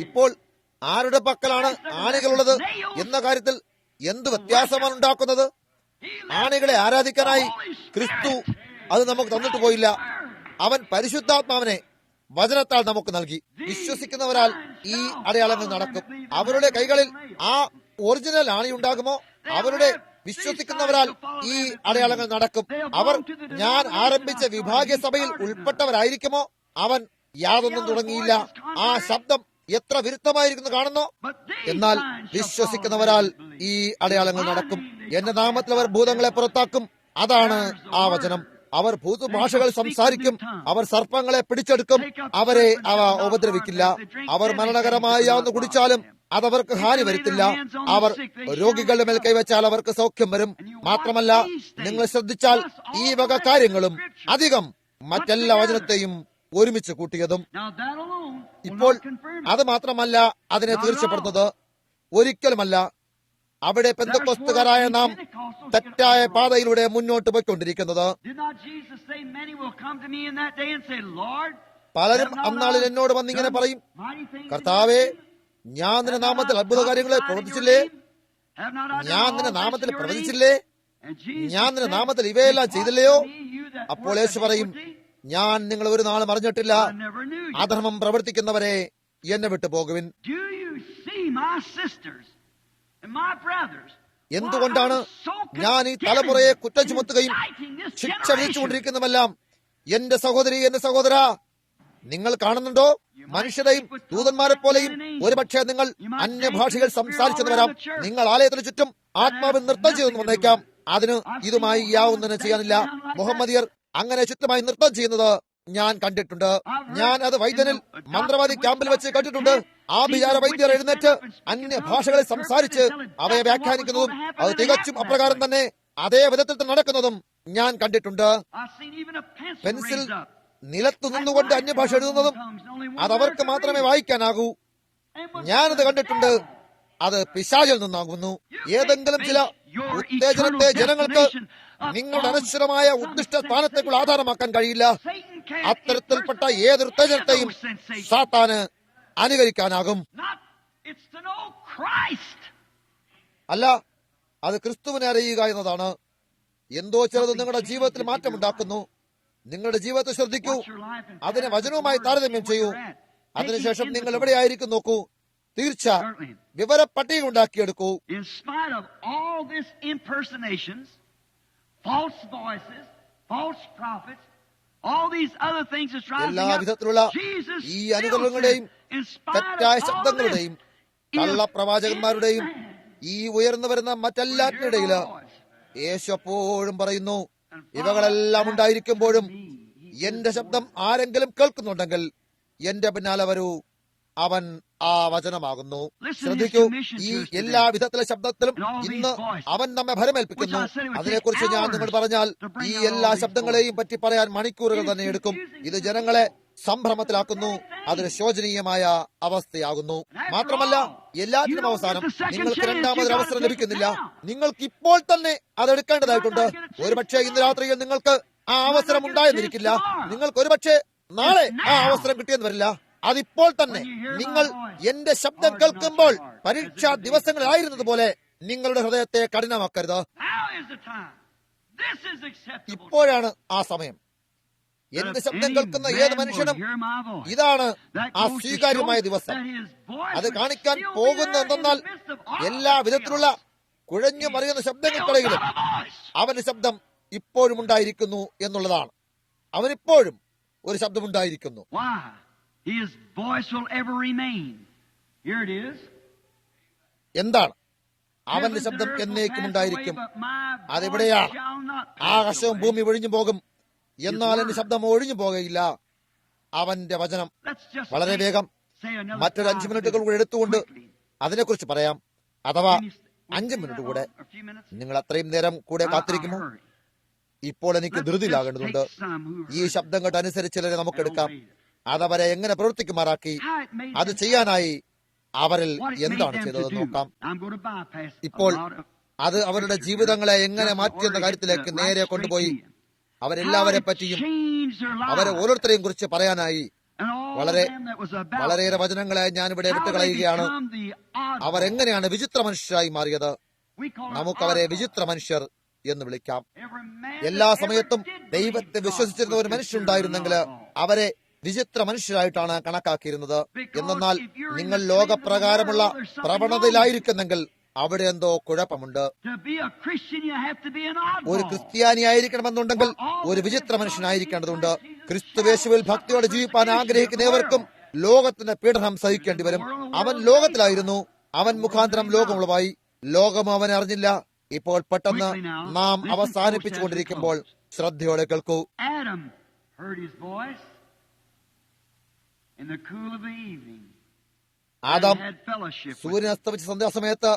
ഇപ്പോൾ ആരുടെ പക്കലാണ് ആണികളുള്ളത് എന്ന കാര്യത്തിൽ എന്ത് വ്യത്യാസമാണ് ഉണ്ടാക്കുന്നത്? ആണികളെ ആരാധിക്കാനായി ക്രിസ്തു അത് നമുക്ക് തന്നിട്ട് പോയില്ല. അവൻ പരിശുദ്ധാത്മാവിനെ വചനത്താൽ നമുക്ക് നൽകി. വിശ്വസിക്കുന്നവരാൽ ഈ അടയാളങ്ങൾ നടക്കും. അവരുടെ കൈകളിൽ ആ ഒറിജിനൽ ആണിയുണ്ടാകുമോ? അവരുടെ വിശ്വസിക്കുന്നവരാൽ ഈ അടയാളങ്ങൾ നടക്കും. അവർ ഞാൻ ആരംഭിച്ച വിഭാഗീയ സഭയിൽ ഉൾപ്പെട്ടവരായിരിക്കുമോ? അവൻ യാതൊന്നും തുടങ്ങിയില്ല. ആ ശബ്ദം എത്ര വിരുദ്ധമായിരിക്കുന്നു കാണുന്നു. എന്നാൽ വിശ്വസിക്കുന്നവരാൽ ഈ അടയാളങ്ങൾ നടക്കും. എന്റെ നാമത്തിൽ അവർ ഭൂതങ്ങളെ പുറത്താക്കും. അതാണ് ആ വചനം. അവർ ഭൂതഭാഷകൾ സംസാരിക്കും. അവർ സർപ്പങ്ങളെ പിടിച്ചെടുക്കും. അവരെ അവ ഉപദ്രവിക്കില്ല. അവർ മരണകരമായ യാതൊന്ന് കുടിച്ചാലും അതവർക്ക് ഹാനി വരുത്തില്ല. അവർ രോഗികളുടെ മേൽ കൈവച്ചാൽ അവർക്ക് സൗഖ്യം വരും. മാത്രമല്ല, നിങ്ങൾ ശ്രദ്ധിച്ചാൽ ഈ വക കാര്യങ്ങളും അധികം മറ്റെല്ലാ വചനത്തെയും ഒരുമിച്ച് കൂട്ടിയതും. Now that alone will ഇപ്പോൾ not confirm it. അത് മാത്രമല്ല അതിനെ തീർച്ചപ്പെടുന്നത്, ഒരിക്കലുമല്ല. അവിടെ പെന്തക്കോസ്തുകാരായ നാം തെറ്റായ പാതയിലൂടെ മുന്നോട്ട് പോയിക്കൊണ്ടിരിക്കുന്നത്. Did not Jesus say, "Many will come to me in that day and say, Lord, പലരും അന്നാളിൽ എന്നോട് വന്നിങ്ങനെ പറയും, mighty things in കർത്താവേ, thy name? ഞാൻ നിന്റെ Have not നാമത്തിൽ I അത്ഭുത കാര്യങ്ങളെ prophesied in your പ്രവർത്തിച്ചില്ലേ? name? Have not I done ഞാൻ all നിന്റെ this നാമത്തിൽ in your name?" പ്രവചിച്ചില്ലേ? And Jesus ഞാൻ നിന്റെ said, നാമത്തിൽ ഇവയെല്ലാം "Depart ചെയ്തില്ലയോ? from me, you that അപ്പോൾ work യേശു പറയും, iniquity, ഞാൻ നിങ്ങൾ ഒരു നാളും അറിഞ്ഞിട്ടില്ല. I never knew you." അധർമ്മം പ്രവർത്തിക്കുന്നവരെ എന്നെ വിട്ടു പോകുവിൻ. Do you see my sisters and my brothers? എന്തുകൊണ്ടാണ് ഞാൻ ഈ തലമുറയെ കുറ്റം ചുമത്തുകയും ശിക്ഷ വിധിച്ചുകൊണ്ടിരിക്കുന്നതെല്ലാം? എന്റെ സഹോദരി, എന്റെ സഹോദര, നിങ്ങൾ കാണുന്നുണ്ടോ? മനുഷ്യരെയും ദൂതന്മാരെ പോലെയും ഒരുപക്ഷെ നിങ്ങൾ അന്യഭാഷകൾ സംസാരിച്ചെന്ന് വരാം. നിങ്ങൾ ആലയത്തിന് ചുറ്റും ആത്മാവിൽ നൃത്തം ചെയ്തെന്ന് വന്നേക്കാം. അതിന് ഇതുമായി യാതൊന്നും ചെയ്യാനില്ല. മുഹമ്മദിയർ അങ്ങനെ ചുറ്റുമായി നൃത്തം ചെയ്യുന്നത് ഞാൻ കണ്ടിട്ടുണ്ട്. ഞാൻ അത് വൈദ്യനിൽ മന്ത്രവാദി ക്യാമ്പിൽ വെച്ച് കണ്ടിട്ടുണ്ട്. ആഭിചാര വൈദ്യർ എഴുന്നേറ്റ് അന്യഭാഷകളെ സംസാരിച്ച് അവയെ വ്യാഖ്യാനിക്കുന്നതും അത് തികച്ചും അപ്രകാരം തന്നെ അതേ വിധത്തിൽ നടക്കുന്നതും ഞാൻ കണ്ടിട്ടുണ്ട്. പെൻസിൽ നിലത്തു നിന്നുകൊണ്ട് അന്യഭാഷ എഴുതുന്നതും അതവർക്ക് മാത്രമേ വായിക്കാനാകൂ. ഞാനത് കണ്ടിട്ടുണ്ട്. അത് പിശാചിൽ നിന്നാകുന്നു. ഏതെങ്കിലും ചില ഉത്തേജനത്തെ ജനങ്ങൾക്ക് നിങ്ങളുടെ അനശ്വരമായ ഉദ്ദിഷ്ട സ്ഥാനത്തേക്കുള്ള ആധാരമാക്കാൻ കഴിയില്ല. അത്തരത്തിൽപ്പെട്ട ഏതൊരു ഉത്തേജനത്തെയും സാത്താന് അനുകരിക്കാനാകും. അല്ല, അത് ക്രിസ്തുവിനെ അറിയുക എന്നതാണ്. എന്തോ ചിലത് നിങ്ങളുടെ ജീവിതത്തിൽ മാറ്റമുണ്ടാക്കുന്നു. നിങ്ങളുടെ ജീവിതത്തെ ശ്രദ്ധിക്കൂ, അതിനെ വചനവുമായി താരതമ്യം ചെയ്യൂ. അതിനുശേഷം നിങ്ങൾ എവിടെയായിരിക്കും നോക്കൂ. തീർച്ച വിവര പട്ടിക ഉണ്ടാക്കിയെടുക്കൂ. In spite of all this impersonations, false voices, false prophets, all these other things that's rising എല്ലാ up, വിധത്തിലുള്ള Jesus ഈ still അനുകരണങ്ങളുടെയും said, in spite തെറ്റായ of all ശബ്ദങ്ങളുടെയും this, കള്ളപ്രവാചകന്മാരുടെയും ഈ ഉയർന്നു വരുന്ന മറ്റെല്ലാറ്റിനിടയില് യേശു എപ്പോഴും പറയുന്നു, ഇവകളെല്ലാം ഉണ്ടായിരിക്കുമ്പോഴും എന്റെ ശബ്ദം ആരെങ്കിലും കേൾക്കുന്നുണ്ടെങ്കിൽ എന്റെ പിന്നാലെ വരൂ, അവൻ ആ വചനമാകുന്നു. ശ്രദ്ധിക്കൂ, ഈ എല്ലാ വിധത്തിലെ ശബ്ദത്തിലും ഇന്ന് അവൻ നമ്മെ ഭരമേൽപ്പിക്കുന്നു. അതിനെക്കുറിച്ച് ഞാൻ നിങ്ങൾ പറഞ്ഞാൽ ഈ എല്ലാ ശബ്ദങ്ങളെയും പറ്റി പറയാൻ മണിക്കൂറുകൾ തന്നെ എടുക്കും. ഇത് ജനങ്ങളെ സംഭ്രമത്തിലാക്കുന്നു. അതൊരു ശോചനീയമായ അവസ്ഥയാകുന്നു. മാത്രമല്ല, എല്ലാറ്റിനും അവസാനം നിങ്ങൾക്ക് രണ്ടാമതൊരു അവസരം ലഭിക്കുന്നില്ല. നിങ്ങൾക്ക് ഇപ്പോൾ തന്നെ അതെടുക്കേണ്ടതായിട്ടുണ്ട്. ഒരുപക്ഷെ ഇന്ന് രാത്രിയിൽ നിങ്ങൾക്ക് ആ അവസരം ഉണ്ടായെന്നിരിക്കില്ല. നിങ്ങൾക്ക് ഒരുപക്ഷെ നാളെ ആ അവസരം കിട്ടിയെന്ന് വരില്ല. അതിപ്പോൾ തന്നെ നിങ്ങൾ എന്റെ ശബ്ദം കേൾക്കുമ്പോൾ പരീക്ഷാ ദിവസങ്ങളിലായിരുന്നതുപോലെ നിങ്ങളുടെ ഹൃദയത്തെ കഠിനമാക്കരുത്. ഇപ്പോഴാണ് ആ സമയം. എന്റെ ശബ്ദം കേൾക്കുന്ന ഏത് മനുഷ്യനും ഇതാണ് ആ സ്വീകാര്യമായ ദിവസം. അത് കാണിക്കാൻ പോകുന്ന എന്തെന്നാൽ എല്ലാ വിധത്തിലുള്ള കുഴഞ്ഞു മറിയുന്ന ശബ്ദങ്ങൾക്കിടയിലും അവന്റെ ശബ്ദം ഇപ്പോഴും ഉണ്ടായിരിക്കുന്നു എന്നുള്ളതാണ്. അവനിപ്പോഴും ഒരു ശബ്ദമുണ്ടായിരിക്കുന്നു. His voice will ever remain. Here it is. എന്താണ്? അവന്റെ ശബ്ദം എന്നേക്കും ഉണ്ടായിരിക്കും. അതെവിടെയാണ്? ആകാശവും ഭൂമി ഒഴിഞ്ഞു പോകും, എന്നാൽ എന്റെ ശബ്ദം ഒഴിഞ്ഞു പോകുകയില്ല. അവന്റെ വചനം. വളരെ വേഗം മറ്റൊരു 5 മിനിറ്റുകൾ കൂടെ എടുത്തുകൊണ്ട് അതിനെക്കുറിച്ച് പറയാം. അഥവാ 5 മിനിറ്റ് കൂടെ. നിങ്ങൾ അത്രയും നേരം കൂടെ കാത്തിരിക്കുമോ? ഇപ്പോൾ എനിക്ക് ധൃതിയിലാകേണ്ടതുണ്ട്. ഈ ശബ്ദങ്ങൾ അനുസരിച്ച് ചിലരെ നമുക്കെടുക്കാം. അതവരെ എങ്ങനെ പ്രവർത്തിക്കുമാറാക്കി. അത് ചെയ്യാനായി അവരിൽ എന്താണ് ചെയ്തതെന്ന് നോക്കാം. ഇപ്പോൾ അത് അവരുടെ ജീവിതങ്ങളെ എങ്ങനെ മാറ്റിയെന്ന കാര്യത്തിലേക്ക് നേരെ കൊണ്ടുപോയി അവരെല്ലാവരെ പറ്റിയും അവരെ ഓരോരുത്തരെയും കുറിച്ച് പറയാനായി വളരെയേറെ വചനങ്ങളെ ഞാനിവിടെ വിട്ടുകളയുകയാണ്. അവർ എങ്ങനെയാണ് വിചിത്ര മനുഷ്യരായി മാറിയത്. നമുക്കവരെ വിചിത്ര മനുഷ്യർ എന്ന് വിളിക്കാം. എല്ലാ സമയത്തും ദൈവത്തെ വിശ്വസിച്ചിരുന്ന ഒരു മനുഷ്യനുണ്ടായിരുന്നെങ്കിൽ അവരെ വിചിത്ര മനുഷ്യരായിട്ടാണ് കണക്കാക്കിയിരുന്നത്. എന്നാൽ നിങ്ങൾ ലോകപ്രകാരമുള്ള പ്രവണതയിലായിരിക്കുന്നെങ്കിൽ അവിടെ എന്തോ കുഴപ്പമുണ്ട്. ഒരു ക്രിസ്ത്യാനിയായിരിക്കണമെന്നുണ്ടെങ്കിൽ ഒരു വിചിത്ര മനുഷ്യനായിരിക്കേണ്ടതുണ്ട്. ക്രിസ്തുവേശുവിൽ ഭക്തിയോടെ ജീവിപ്പാൻ ആഗ്രഹിക്കുന്ന ഏവർക്കും ലോകത്തിന്റെ പീഡനം സഹിക്കേണ്ടി വരും. അവൻ ലോകത്തിലായിരുന്നു. അവൻ മുഖാന്തരം ലോകമുളവായി. ലോകം അവനെ അറിഞ്ഞില്ല. ഇപ്പോൾ പെട്ടെന്ന് നാം അവസാനിപ്പിച്ചുകൊണ്ടിരിക്കുമ്പോൾ ശ്രദ്ധയോടെ കേൾക്കൂ. ആദാം സൂര്യൻ അസ്തമിച്ച സന്ധ്യാസമയത്ത്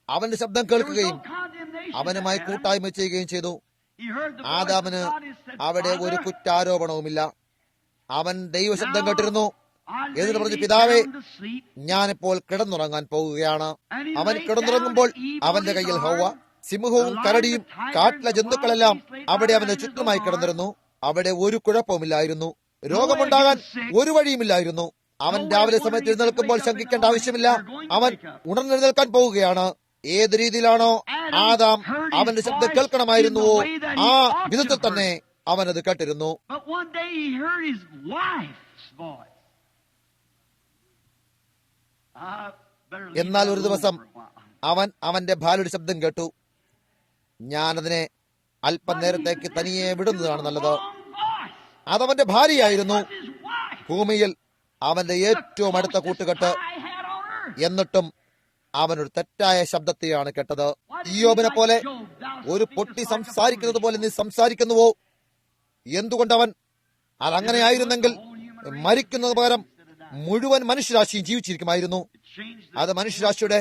അവന്റെ ശബ്ദം കേൾക്കുകയും അവനുമായി കൂട്ടായ്മ ചെയ്യുകയും ചെയ്തു. ആദാമിന് അവിടെ ഒരു കുറ്റാരോപണവുമില്ല. അവൻ ദൈവശബ്ദം കേട്ടിരുന്നു. എന്നിട്ട് പറഞ്ഞു, പിതാവേ, ഞാനിപ്പോൾ കിടന്നുറങ്ങാൻ പോകുകയാണ്. അവൻ കിടന്നുറങ്ങുമ്പോൾ അവന്റെ കയ്യിൽ ഹൗവ, സിംഹവും കരടിയും കാട്ടിലെ ജന്തുക്കളെല്ലാം അവിടെ അവന് ചുറ്റുമായി കിടന്നിരുന്നു. അവിടെ ഒരു കുഴപ്പവുമില്ലായിരുന്നു. രോഗമുണ്ടാകാൻ ഒരു വഴിയുമില്ലായിരുന്നു. അവൻ രാവിലെ സമയത്ത് എഴുന്നേൽക്കുമ്പോൾ ശങ്കിക്കേണ്ട ആവശ്യമില്ല. അവൻ ഉണർന്നെഴുന്നേൽക്കാൻ പോവുകയാണ്. ഏത് രീതിയിലാണോ ആദാം അവന്റെ ശബ്ദം കേൾക്കണമായിരുന്നുവോ ആ വിധത്തിൽ തന്നെ അവനത് കേട്ടിരുന്നു. എന്നാൽ ഒരു ദിവസം അവൻ അവന്റെ ഭാര്യയുടെ ശബ്ദം കേട്ടു. ഞാനതിനെ അല്പം നേരത്തേക്ക് തനിയെ വിടുന്നതാണ് നല്ലത്. അതവന്റെ ഭാര്യയായിരുന്നു, ഭൂമിയിൽ അവന്റെ ഏറ്റവും അടുത്ത കൂട്ടുകെട്ട്. എന്നിട്ടും അവനൊരു തെറ്റായ ശബ്ദത്തെയാണ് കേട്ടത്. ഇയ്യോബിനെ പോലെ ഒരു പൊട്ടി സംസാരിക്കുന്നത് പോലെ നീ സംസാരിക്കുന്നുവോ? എന്തുകൊണ്ടവൻ അതങ്ങനെയായിരുന്നെങ്കിൽ മരിക്കുന്നത് പകരം മുഴുവൻ മനുഷ്യരാശിയും ജീവിച്ചിരിക്കുമായിരുന്നു. അത് മനുഷ്യരാശിയുടെ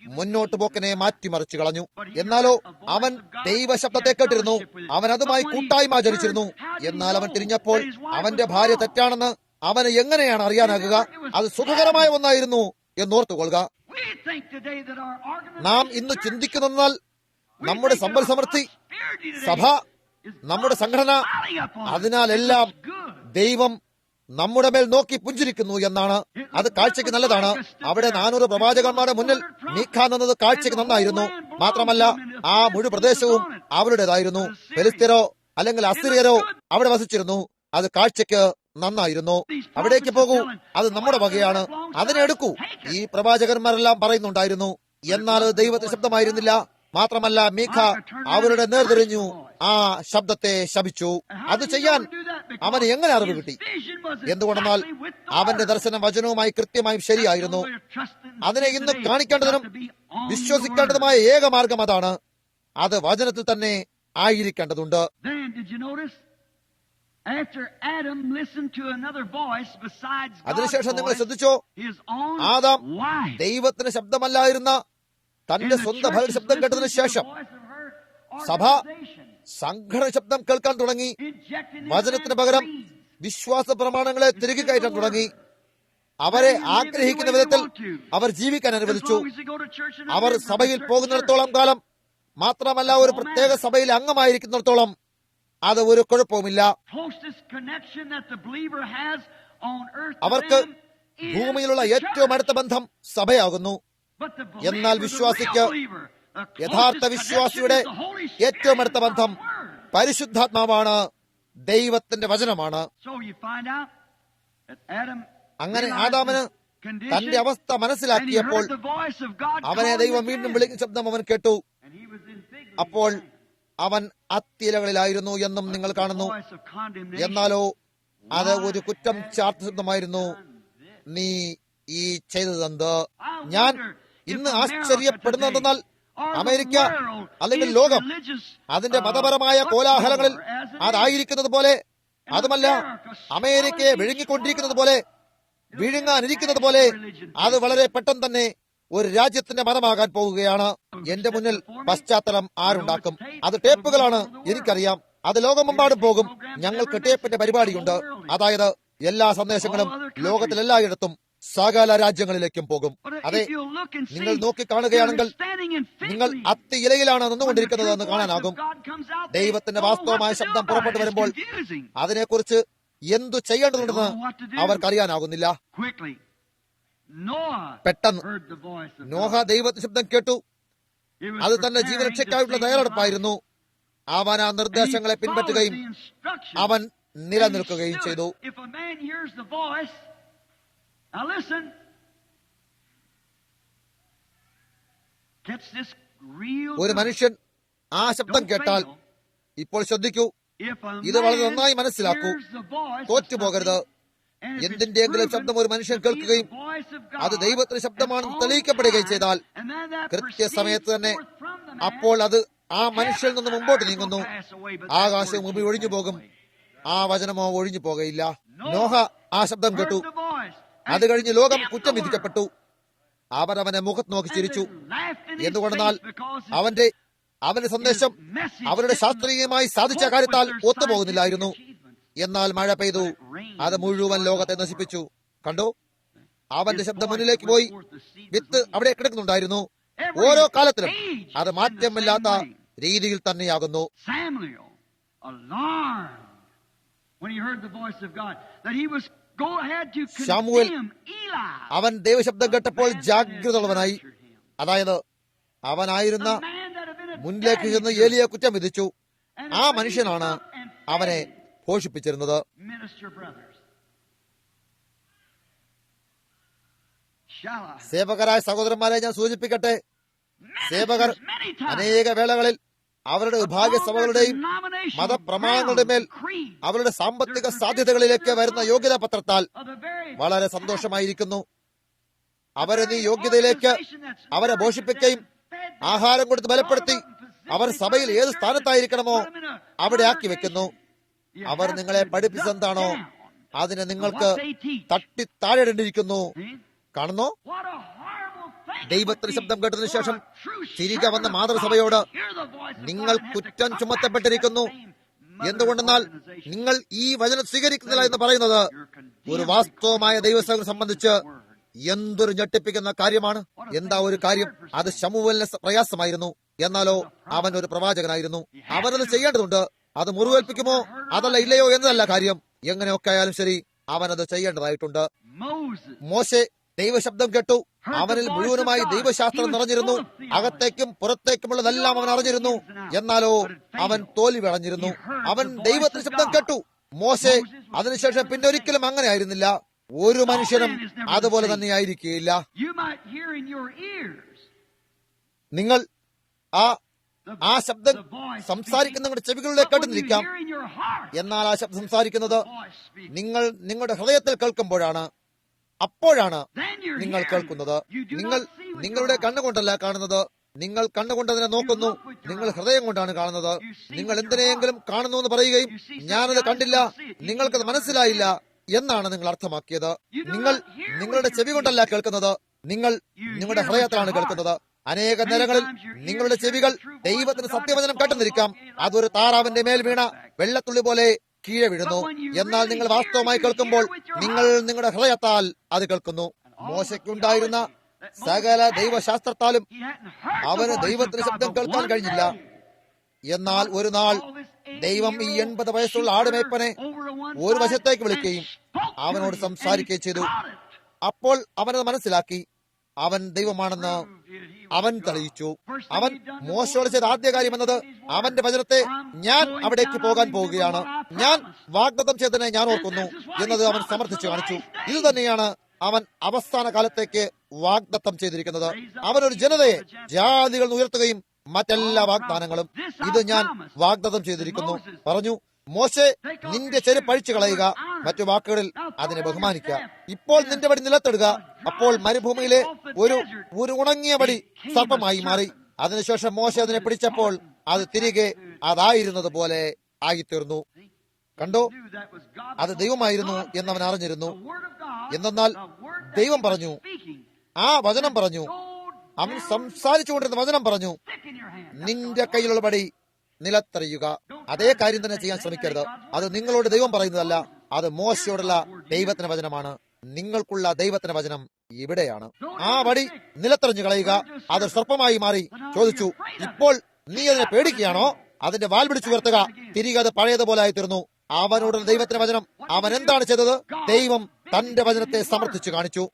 മുന്നോട്ട് പോക്കിനെ മാറ്റിമറിച്ചു കളഞ്ഞു. എന്നാലോ അവൻ ദൈവശബ്ദത്തെ കേട്ടിരുന്നു. അവൻ അതുമായി കൂട്ടായ്മ ആചരിച്ചിരുന്നു. എന്നാൽ അവൻ തിരിഞ്ഞപ്പോൾ അവന്റെ ഭാര്യ തെറ്റാണെന്ന് അവന് എങ്ങനെയാണ് അറിയാനാകുക? അത് സുഖകരമായ ഒന്നായിരുന്നു എന്നോർത്തുകൊള്ളുക. നാം ഇന്ന് ചിന്തിക്കുന്നെന്നാൽ നമ്മുടെ സമ്പൽ സമൃദ്ധി, സഭ, നമ്മുടെ സംഘടന, അതിനാലെല്ലാം ദൈവം നമ്മുടെ മേൽ നോക്കി പുഞ്ചിരിക്കുന്നു എന്നാണ്. അത് കാഴ്ചയ്ക്ക് നല്ലതാണ്. അവിടെ 400 പ്രവാചകന്മാരുടെ മുന്നിൽ മീഖാ നിന്നത് കാഴ്ചയ്ക്ക് നന്നായിരുന്നു. മാത്രമല്ല ആ മുഴു പ്രദേശവും അവരുടേതായിരുന്നു. ഫെലിസ്ത്യരോ അല്ലെങ്കിൽ അസിറിയരോ അവിടെ വസിച്ചിരുന്നു. അത് കാഴ്ചയ്ക്ക് നന്നായിരുന്നു. അവിടേക്ക് പോകൂ, അത് നമ്മുടെ വകയാണ്, അതിനെ എടുക്കൂ. ഈ പ്രവാചകന്മാരെല്ലാം പറയുന്നുണ്ടായിരുന്നു. എന്നാൽ അത് ദൈവത്തിന്റെ ശബ്ദമായിരുന്നില്ല. മാത്രമല്ല മീഖ അവരുടെ നേർതിരിഞ്ഞു ആ ശബ്ദത്തെ ശപിച്ചു. അത് ചെയ്യാൻ അവന് എങ്ങനെ അറിവ് കിട്ടി? എന്തുകൊണ്ടെന്നാൽ അവന്റെ ദർശനം വചനവുമായി കൃത്യമായും ശരിയായിരുന്നു. അതിനെ ഇന്ന് കാണിക്കേണ്ടതിനും വിശ്വസിക്കേണ്ടതുമായ ഏക മാർഗം അതാണ്. അത് വചനത്തിൽ തന്നെ ആയിരിക്കേണ്ടതുണ്ട്. അതിനുശേഷം നിങ്ങൾ ശ്രദ്ധിച്ചോ, ആദാം ദൈവത്തിന് ശബ്ദമല്ലായിരുന്ന തന്റെ സ്വന്തം ഭാര്യയുടെ ശബ്ദം കേട്ടതിനു ശേഷം സഭ സംഘടന ശബ്ദം കേൾക്കാൻ തുടങ്ങി. വചനത്തിന് പകരം വിശ്വാസ പ്രമാണങ്ങളെ തിരികെ കയറ്റാൻ തുടങ്ങി. അവരെ ആഗ്രഹിക്കുന്ന വിധത്തിൽ അവർ ജീവിക്കാൻ അനുവദിച്ചു. അവർ സഭയിൽ പോകുന്നിടത്തോളം കാലം, മാത്രമല്ല ഒരു പ്രത്യേക സഭയിൽ അംഗമായിരിക്കുന്നിടത്തോളം അത് ഒരു കുഴപ്പവുമില്ല. അവർക്ക് ഭൂമിയിലുള്ള ഏറ്റവും അടുത്ത ബന്ധം സഭയാകുന്നു. എന്നാൽ വിശ്വാസിക്ക്, യഥാർത്ഥ വിശ്വാസിയുടെ ഏറ്റവും അടുത്ത ബന്ധം പരിശുദ്ധാത്മാവാണ്, ദൈവത്തിന്റെ വചനമാണ്. അങ്ങനെ ആദാമിന് തന്റെ അവസ്ഥ മനസ്സിലാക്കിയപ്പോൾ അവനെ ദൈവം വീണ്ടും വിളിക്കുന്ന ശബ്ദം അവൻ കേട്ടു. അപ്പോൾ അവൻ അത്തിയിലകളിലായിരുന്നു എന്നും നിങ്ങൾ കാണുന്നു. എന്നാലോ അത് ഒരു കുറ്റം ചാർത്ത ശബ്ദമായിരുന്നു. നീ ഈ ചെയ്തതെന്ത്? ഞാൻ ഇന്ന് ആശ്ചര്യപ്പെടുന്നതെന്നാൽ അമേരിക്ക അല്ലെങ്കിൽ ലോകം അതിന്റെ മതപരമായ കോലാഹലങ്ങളിൽ അതായിരിക്കുന്നത് പോലെ, അതുമല്ല അമേരിക്കയെ വിഴുങ്ങിക്കൊണ്ടിരിക്കുന്നത് പോലെ, വിഴുങ്ങാനിരിക്കുന്നത് പോലെ അത് വളരെ പെട്ടെന്ന് തന്നെ ഒരു രാജ്യത്തിന്റെ മതമാകാൻ പോവുകയാണ്. എന്റെ മുന്നിൽ പശ്ചാത്തലം ആരുണ്ടാക്കും? അത് ടേപ്പുകളാണ്, എനിക്കറിയാം. അത് ലോകമെമ്പാടും പോകും. ഞങ്ങൾക്ക് ടേപ്പിന്റെ പരിപാടിയുണ്ട്. അതായത് എല്ലാ സന്ദേശങ്ങളും ലോകത്തിലെല്ലായിടത്തും സകല രാജ്യങ്ങളിലേക്കും പോകും. അതെ, നിങ്ങൾ നോക്കി കാണുകയാണെങ്കിൽ നിങ്ങൾ അത്തിയിലയിലാണ് നിന്നുകൊണ്ടിരിക്കുന്നത് എന്ന് കാണാനാകും. ദൈവത്തിന്റെ വാസ്തവമായ ശബ്ദം പുറപ്പെട്ടു വരുമ്പോൾ അതിനെക്കുറിച്ച് എന്തു ചെയ്യേണ്ടതുണ്ടെന്ന് അവർക്കറിയാനാകുന്നില്ല. പെട്ടെന്ന് നോഹ ദൈവത്തിന്റെ ശബ്ദം കേട്ടു. അത് തന്റെ ജീവരക്ഷയ്ക്കായുള്ള തയ്യാറെടുപ്പായിരുന്നു. അവൻ ആ നിർദ്ദേശങ്ങളെ പിൻപറ്റുകയും അവൻ നിലനിൽക്കുകയും ചെയ്തു. ഒരു മനുഷ്യൻ ആ ശബ്ദം കേട്ടാൽ, ഇപ്പോൾ ശ്രദ്ധിക്കൂ, ഇത് വളരെ നന്നായി മനസ്സിലാക്കൂ, തോറ്റുപോകരുത്. എന്തിന്റെയെങ്കിലും ശബ്ദം ഒരു മനുഷ്യൻ കേൾക്കുകയും അത് ദൈവത്തിന്റെ ശബ്ദമാണെന്ന് തെളിയിക്കപ്പെടുകയും ചെയ്താൽ കൃത്യസമയത്ത് തന്നെ അപ്പോൾ അത് ആ മനുഷ്യനിൽ നിന്ന് മുമ്പോട്ട് നീങ്ങുന്നു. ആകാശവും ഭൂമി ഒഴിഞ്ഞു പോകും, ആ വചനമോ ഒഴിഞ്ഞു പോകയില്ല. നോഹ ആ ശബ്ദം കേട്ടു. അത് കഴിഞ്ഞ് ലോകം കുറ്റം വിധിക്കപ്പെട്ടു. അവർ അവനെ മുഖത്ത് നോക്കി ചിരിച്ചു. എന്തുകൊണ്ടെന്നാൽ അവന്റെ സന്ദേശം അവരുടെ ശാസ്ത്രീയമായി സാധിച്ച കാര്യത്താൽ ഒത്തുപോകുന്നില്ലായിരുന്നു. എന്നാൽ മഴ പെയ്തു, അത് മുഴുവൻ ലോകത്തെ നശിപ്പിച്ചു. കണ്ടോ, അവന്റെ ശബ്ദം മുന്നിലേക്ക് പോയി. വിത്ത് അവിടെ കിടക്കുന്നുണ്ടായിരുന്നു. ഓരോ കാലത്തിലും അത് മാറ്റമില്ലാത്ത രീതിയിൽ തന്നെയാകുന്നു. ശമൂവേൽ അവൻ ദൈവശബ്ദം കേട്ടപ്പോൾ ജാഗ്രതയുള്ളവനായി. അതായത് അവനായിരുന്ന മുന്നിലേക്ക് ചെന്ന് ഏലിയെ കുറ്റം വിധിച്ചു. ആ മനുഷ്യനാണ് അവനെ പോഷിപ്പിച്ചിരുന്നത്. സേവകരായ സഹോദരന്മാരെ ഞാൻ സൂചിപ്പിക്കട്ടെ, സേവകർ അനേക വേളകളിൽ അവരുടെ വിഭാഗ സഭകളുടെയും മതപ്രമാണങ്ങളുടെ മേൽ അവരുടെ സാമ്പത്തിക സാധ്യതകളിലേക്ക് വരുന്ന യോഗ്യതാ പത്രത്താൽ വളരെ സന്തോഷമായിരിക്കുന്നു. അവരെ നീ യോഗ്യതയിലേക്ക് അവരെ പോഷിപ്പിക്കുകയും ആഹാരം കൊടുത്ത് ബലപ്പെടുത്തി അവർ സഭയിൽ ഏത് സ്ഥാനത്തായിരിക്കണമോ അവിടെ ആക്കി വെക്കുന്നു. അവർ നിങ്ങളെ പഠിപ്പിച്ചെന്താണോ അതിനെ നിങ്ങൾക്ക് തട്ടി താഴെയിടേണ്ടിയിരിക്കുന്നു. കാണുന്നോ, ദൈവത്തിന്റെ ശബ്ദം കേട്ടതിനു ശേഷം തിരികെ വന്ന മാതൃസഭയോട് നിങ്ങൾ കുറ്റം ചുമത്തപ്പെട്ടിരിക്കുന്നു. എന്തുകൊണ്ടെന്നാൽ നിങ്ങൾ ഈ വചനം സ്വീകരിക്കുന്നില്ല എന്ന് പറയുന്നത് ഒരു വാസ്തവമായ ദൈവസഭയെ സംബന്ധിച്ച് എന്തൊരു ഞെട്ടിപ്പിക്കുന്ന കാര്യമാണ്. എന്താ ഒരു കാര്യം, അത് ശമൂവേലിന് പ്രയാസമായിരുന്നു. എന്നാലോ അവൻ ഒരു പ്രവാചകനായിരുന്നു. അവനത് ചെയ്യേണ്ടതുണ്ട്. അത് മുറിവേൽപ്പിക്കുമോ അതല്ല ഇല്ലയോ എന്നതല്ല കാര്യം. എങ്ങനെയൊക്കെ ആയാലും ശരി, അവനത് ചെയ്യേണ്ടതായിട്ടുണ്ട്. മോശെ ദൈവശബ്ദം കേട്ടു. അവനിൽ മുഴുവനുമായി ദൈവശാസ്ത്രം നിറഞ്ഞിരുന്നു. അകത്തേക്കും പുറത്തേക്കുമുള്ളതെല്ലാം അവൻ അറിഞ്ഞിരുന്നു. എന്നാലോ അവൻ തോൽവി അടഞ്ഞിരുന്നു. അവൻ ദൈവത്തിന്റെ ശബ്ദം കേട്ടു. മോശെ അതിനുശേഷം പിന്നെ ഒരിക്കലും അങ്ങനെ ആയിരുന്നില്ല. ഒരു മനുഷ്യനും അതുപോലെ തന്നെയായിരിക്കുകയില്ല. നിങ്ങൾ ആ ശബ്ദം സംസാരിക്കുന്ന നിങ്ങളുടെ ചെവികളിലേക്ക് കേട്ടുന്നിരിക്കാം. എന്നാൽ ആ ശബ്ദം സംസാരിക്കുന്നത് നിങ്ങൾ നിങ്ങളുടെ ഹൃദയത്തിൽ കേൾക്കുമ്പോഴാണ്. അപ്പോഴാണ് നിങ്ങൾ കേൾക്കുന്നത്. നിങ്ങൾ നിങ്ങളുടെ കണ്ണുകൊണ്ടല്ല കാണുന്നത്. നിങ്ങൾ കണ്ണുകൊണ്ട് അതിനെ നോക്കുന്നു. നിങ്ങൾ ഹൃദയം കൊണ്ടാണ് കാണുന്നത്. നിങ്ങൾ എന്തിനെയെങ്കിലും കാണുന്നു എന്ന് പറയുകയും ഞാനത് കണ്ടില്ല, നിങ്ങൾക്കത് മനസ്സിലായില്ല എന്നാണ് നിങ്ങൾ അർത്ഥമാക്കിയത്. നിങ്ങൾ നിങ്ങളുടെ ചെവി കൊണ്ടല്ല കേൾക്കുന്നത്, നിങ്ങൾ നിങ്ങളുടെ ഹൃദയത്തിലാണ് കേൾക്കുന്നത്. അനേക നേരങ്ങളിൽ നിങ്ങളുടെ ചെവികൾ ദൈവത്തിന് സത്യവചനം കേട്ടുന്നിരിക്കാം. അതൊരു താറാവിന്റെ മേൽ വീണ വെള്ളത്തുള്ളി പോലെ കീഴെ വീഴുന്നു. എന്നാൽ നിങ്ങൾ വാസ്തവമായി കേൾക്കുമ്പോൾ നിങ്ങൾ നിങ്ങളുടെ ഹൃദയത്താൽ അത് കേൾക്കുന്നു. മോശയ്ക്കുണ്ടായിരുന്ന സകല ദൈവശാസ്ത്രത്താലും അവന് ദൈവത്തിന്റെ ശബ്ദം കേൾക്കാൻ കഴിഞ്ഞില്ല. എന്നാൽ ഒരു നാൾ ദൈവം ഈ 80 വയസ്സുള്ള ആടുമേപ്പനെ ഒരു വശത്തേക്ക് വിളിക്കുകയും അവനോട് സംസാരിക്കുകയും ചെയ്തു. അപ്പോൾ അവനത് മനസ്സിലാക്കി. അവൻ ദൈവമാണെന്ന് അവൻ തെളിയിച്ചു. അവൻ മോശയോട് ചെയ്ത ആദ്യ കാര്യം എന്നത് അവന്റെ വചനത്തെ ഞാൻ അവിടേക്ക് പോകാൻ പോവുകയാണ്, ഞാൻ വാഗ്ദത്തം ചെയ്തതിനെ ഞാൻ ഓർക്കുന്നു എന്നത് അവൻ സമർത്ഥിച്ചു കാണിച്ചു. ഇത് തന്നെയാണ് അവൻ അവസാന കാലത്തേക്ക് വാഗ്ദത്തം ചെയ്തിരിക്കുന്നത്. അവനൊരു ജനതയെ ജാതികൾ ഉയർത്തുകയും മറ്റെല്ലാ വാഗ്ദാനങ്ങളും ഇത് ഞാൻ വാഗ്ദത്തം ചെയ്തിരിക്കുന്നു പറഞ്ഞു. മോശെ, നിന്റെ ചെരുപ്പ് അഴിച്ചു കളയുക, മറ്റു വാക്കുകളിൽ അതിനെ ബഹുമാനിക്കുക. ഇപ്പോൾ നിന്റെ വടി നിലത്തിടുക. അപ്പോൾ മരുഭൂമിയിലെ ഒരു ഉണങ്ങിയ വടി സർപ്പമായി മാറി. അതിനുശേഷം മോശെ അതിനെ പിടിച്ചപ്പോൾ അത് തിരികെ അതായിരുന്നത് പോലെ ആയിത്തീർന്നു. കണ്ടോ, അത് ദൈവമായിരുന്നു എന്നവൻ അറിഞ്ഞിരുന്നു. എന്തെന്നാൽ ദൈവം പറഞ്ഞു, ആ വചനം പറഞ്ഞു, അവൻ സംസാരിച്ചുകൊണ്ടിരുന്ന വചനം പറഞ്ഞു, നിന്റെ കയ്യിലുള്ള വടി നിലത്തെറിയുക. അതേ കാര്യം തന്നെ ചെയ്യാൻ ശ്രമിക്കരുത്. അത് നിങ്ങളോട് ദൈവം പറയുന്നതല്ല, അത് മോശയോടുള്ള ദൈവത്തിന്റെ വചനമാണ്. നിങ്ങൾക്കുള്ള ദൈവത്തിന്റെ വചനം ഇവിടെയാണ്. ആ വടി നിലത്തെറിഞ്ഞു കളയുക. അത് സർപ്പമായി മാറി. ചോദിച്ചു, ഇപ്പോൾ നീ അതിനെ പേടിക്കുകയാണോ? അതിന്റെ വാൽ പിടിച്ചുയർത്തുക. തിരികെ അത് പഴയതുപോലെ ആയിത്തീർന്നു. അവനോടുള്ള ദൈവത്തിന്റെ വചനം. അവൻ എന്താണ് ചെയ്തത്? ദൈവം തന്റെ വചനത്തെ സമർത്ഥിച്ചു കാണിച്ചു.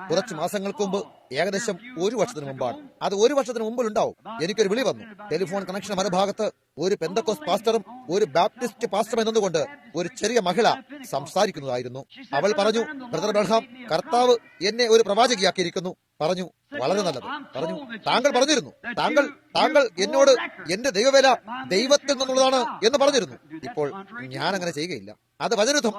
കുറച്ച് മാസങ്ങൾക്ക് മുമ്പ്, ഏകദേശം 1 വർഷത്തിന് മുമ്പാണ്, അത് 1 വർഷത്തിന് മുമ്പിലുണ്ടാവും, എനിക്കൊരു വിളി വന്നു. ടെലിഫോൺ കണക്ഷൻ മറുഭാഗത്ത് ഒരു പെന്തക്കോസ് പാസ്റ്ററും ഒരു ബാപ്റ്റിസ്റ്റ് പാസ്റ്ററും എന്നുകൊണ്ട് ഒരു ചെറിയ മഹിള സംസാരിക്കുന്നതായിരുന്നു. അവൾ പറഞ്ഞു, ബ്രദർ ബ്രഹാം, കർത്താവ് എന്നെ ഒരു പ്രവാചകിയാക്കിയിരിക്കുന്നു. പറഞ്ഞു, വളരെ നല്ലത്. പറഞ്ഞു, താങ്കൾ പറഞ്ഞിരുന്നു, താങ്കൾ എന്നോട് എന്റെ ദൈവവേല ദൈവത്തിൽ നിന്നുള്ളതാണ് എന്ന് പറഞ്ഞിരുന്നു. ഇപ്പോൾ ഞാൻ അങ്ങനെ ചെയ്യുകയില്ല. അത്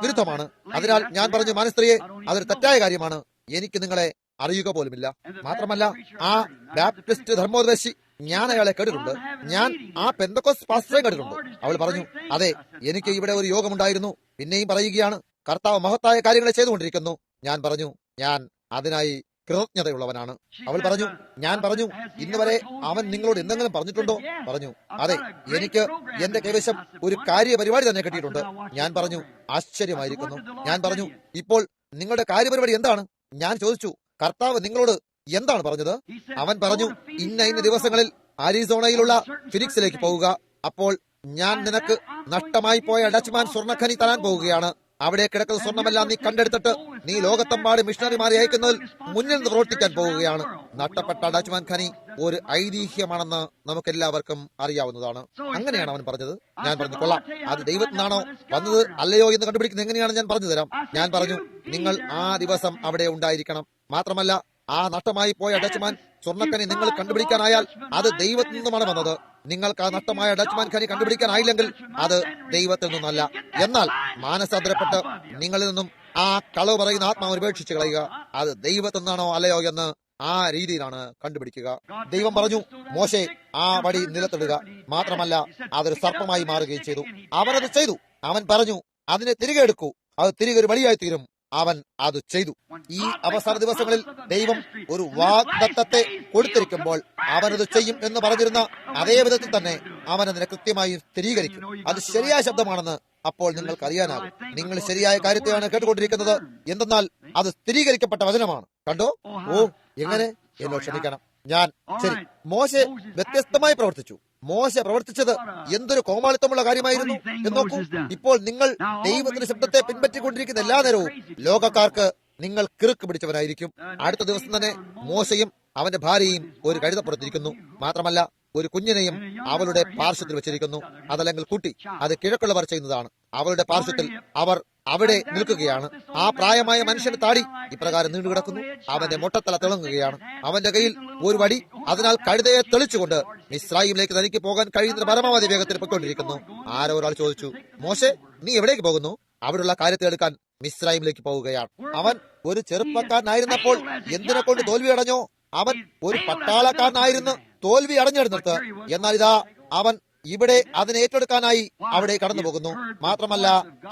വിരുദ്ധമാണ്. അതിനാൽ ഞാൻ പറഞ്ഞു, മാനസ്ത്രീയെ, അതൊരു തെറ്റായ കാര്യമാണ്. എനിക്ക് നിങ്ങളെ അറിയുക പോലുമില്ല. മാത്രമല്ല, ആ ബാപ്റ്റിസ്റ്റ് ധർമ്മോപദേശി, ഞാൻ അയാളെ കേട്ടിട്ടുണ്ട്. ഞാൻ ആ പെന്തക്കോസ് പാസ്റ്ററെ കേട്ടിട്ടുണ്ട്. അവൾ പറഞ്ഞു, അതെ, എനിക്ക് ഇവിടെ ഒരു യോഗമുണ്ടായിരുന്നു. പിന്നെയും പറയുകയാണ്, കർത്താവ് മഹത്തായ കാര്യങ്ങളെ ചെയ്തുകൊണ്ടിരിക്കുന്നു. ഞാൻ പറഞ്ഞു, ഞാൻ അതിനായി കൃതജ്ഞതയുള്ളവനാണ്. അവൾ പറഞ്ഞു, ഞാൻ പറഞ്ഞു, ഇന്ന് വരെ അവൻ നിങ്ങളോട് എന്തെങ്കിലും പറഞ്ഞിട്ടുണ്ടോ? പറഞ്ഞു, അതെ, എനിക്ക് എന്റെ കൈവശം ഒരു കാര്യപരിപാടി തന്നെ കിട്ടിയിട്ടുണ്ട്. ഞാൻ പറഞ്ഞു, ആശ്ചര്യമായിരിക്കുന്നു. ഞാൻ പറഞ്ഞു, ഇപ്പോൾ നിങ്ങളുടെ കാര്യപരിപാടി എന്താണ്? ഞാൻ ചോദിച്ചു, കർത്താവ് നിങ്ങളോട് എന്താണ് പറഞ്ഞത്? അവൻ പറഞ്ഞു, ഇന്ന ദിവസങ്ങളിൽ അരിസോണയിലുള്ള ഫിനിക്സിലേക്ക് പോവുക. അപ്പോൾ ഞാൻ നിനക്ക് നഷ്ടമായി പോയ ഡച്ച്മാൻ സ്വർണ്ണഖനി തരാൻ പോവുകയാണ്. അവിടെ കിടക്കുന്ന സ്വർണ്ണമെല്ലാം നീ കണ്ടെടുത്തിട്ട് നീ ലോകത്തെമ്പാട് മിഷണറിമാരെ അയക്കുന്നതിൽ മുന്നിൽ നിന്ന് പ്രവർത്തിക്കാൻ പോവുകയാണ്. നഷ്ടപ്പെട്ട ഡച്ച്മാൻ ഖനി ഒരു ഐതിഹ്യമാണെന്ന് നമുക്ക് എല്ലാവർക്കും അറിയാവുന്നതാണ്. അങ്ങനെയാണ് അവൻ പറഞ്ഞത്. ഞാൻ പറഞ്ഞു, കൊള്ളാം, അത് ദൈവത്തിൽ നിന്നാണോ വന്നത് അല്ലയോ എന്ന് കണ്ടുപിടിക്കുന്നത് എങ്ങനെയാണ് ഞാൻ പറഞ്ഞു തരാം. ഞാൻ പറഞ്ഞു, നിങ്ങൾ ആ ദിവസം അവിടെ ഉണ്ടായിരിക്കണം. മാത്രമല്ല, ആ നഷ്ടമായി പോയ ഡച്ച്മാൻ സ്വർണ്ണഖനി നിങ്ങൾ കണ്ടുപിടിക്കാനായാൽ അത് ദൈവത്തിൽ നിന്നുമാണ് വന്നത്. നിങ്ങൾക്ക് ആ നഷ്ടമായ ഡച്ച്മാൻ ഖനി കണ്ടുപിടിക്കാനായില്ലെങ്കിൽ അത് ദൈവത്തിൽ നിന്നല്ല. എന്നാൽ മാനസാന്തരപ്പെട്ട് നിങ്ങളിൽ നിന്നും ആ കളവ് പറയുന്ന ആത്മാവ് ഉപേക്ഷിച്ച് കളയുക. അത് ദൈവത്തിൽ നിന്നാണോ അല്ലയോ എന്ന് ആ രീതിയിലാണ് കണ്ടുപിടിക്കുക. ദൈവം പറഞ്ഞു, മോശെ ആ വടി നിലത്തിടുക. മാത്രമല്ല, അതൊരു സർപ്പമായി മാറുകയും ചെയ്തു. അവനത് ചെയ്തു. അവൻ പറഞ്ഞു, അതിനെ തിരികെ എടുക്കൂ, അത് തിരികെ ഒരു വടിയായി തീരും. അവൻ അത് ചെയ്തു. ഈ അവസാന ദിവസങ്ങളിൽ ദൈവം ഒരു വാഗ്ദത്തത്തെ കൊടുത്തിരിക്കുമ്പോൾ അവനത് ചെയ്യും എന്ന് പറഞ്ഞിരുന്ന അതേ വിധത്തിൽ തന്നെ അവൻ അതിനെ കൃത്യമായി സ്ഥിരീകരിക്കും. അത് ശരിയായ ശബ്ദമാണെന്ന് അപ്പോൾ നിങ്ങൾക്ക് അറിയാനാകും. നിങ്ങൾ ശരിയായ കാര്യത്തെയാണ് കേട്ടുകൊണ്ടിരിക്കുന്നത്. എന്തെന്നാൽ അത് സ്ഥിരീകരിക്കപ്പെട്ട വചനമാണ്. കണ്ടോ? ഓ, എങ്ങനെ? എന്നോട് ക്ഷമിക്കണം. ഞാൻ ശരി. മോശെ വ്യത്യസ്തമായി പ്രവർത്തിച്ചു. മോശ പ്രവർത്തിച്ചത് എന്തൊരു കോമാളിത്തമുള്ള കാര്യമായിരുന്നു എന്ന് നോക്കൂ. ഇപ്പോൾ നിങ്ങൾ ദൈവത്തിന്റെ ശബ്ദത്തെ പിൻപറ്റിക്കൊണ്ടിരിക്കുന്ന എല്ലാ നേരവും ലോകക്കാർക്ക് നിങ്ങൾ കിറുക്ക് പിടിച്ചവനായിരിക്കും. അടുത്ത ദിവസം തന്നെ മോശയും അവന്റെ ഭാര്യയും ഒരു കഴുതപ്പുറത്തിരിക്കുന്നു. മാത്രമല്ല, ഒരു കുഞ്ഞിനെയും അവളുടെ പാർശ്വത്തിൽ വെച്ചിരിക്കുന്നു. അതല്ലെങ്കിൽ കുട്ടി. അത് കിഴക്കുള്ളവർ ചെയ്യുന്നതാണ്. അവളുടെ പാർശ്വത്തിൽ അവർ അവിടെ നിൽക്കുകയാണ്. ആ പ്രായമായ മനുഷ്യന്റെ താടി ഇപ്രകാരം നീണ്ടുകിടക്കുന്നു. അവന്റെ മൊട്ടത്തല തിളങ്ങുകയാണ്. അവന്റെ കയ്യിൽ ഒരു വടി. അതിനാൽ കഴുതയെ തെളിച്ചുകൊണ്ട് മിസ്രയീമിലേക്ക് തനിക്ക് പോകാൻ കഴിയുന്ന പരമാവധി വേഗത്തിൽ പൊയ്ക്കൊണ്ടിരിക്കുന്നു. ആരോ ഒരാൾ ചോദിച്ചു, മോശെ, നീ എവിടേക്ക് പോകുന്നു? അവിടെയുള്ള കാര്യത്തെ എടുക്കാൻ മിസ്രയീമിലേക്ക് പോവുകയാണ്. അവൻ ഒരു ചെറുപ്പക്കാരനായിരുന്നപ്പോൾ എന്തിനെ കൊണ്ട് തോൽവി അടഞ്ഞോ? അവൻ ഒരു പട്ടാളക്കാരനായിരുന്നു തോൽവി അടഞ്ഞെടുത്തിട്ട്. എന്നാൽ ഇതാ അവൻ ഇവിടെ അതിനെ ഏറ്റെടുക്കാനായി അവിടെ കടന്നു പോകുന്നു. മാത്രമല്ല,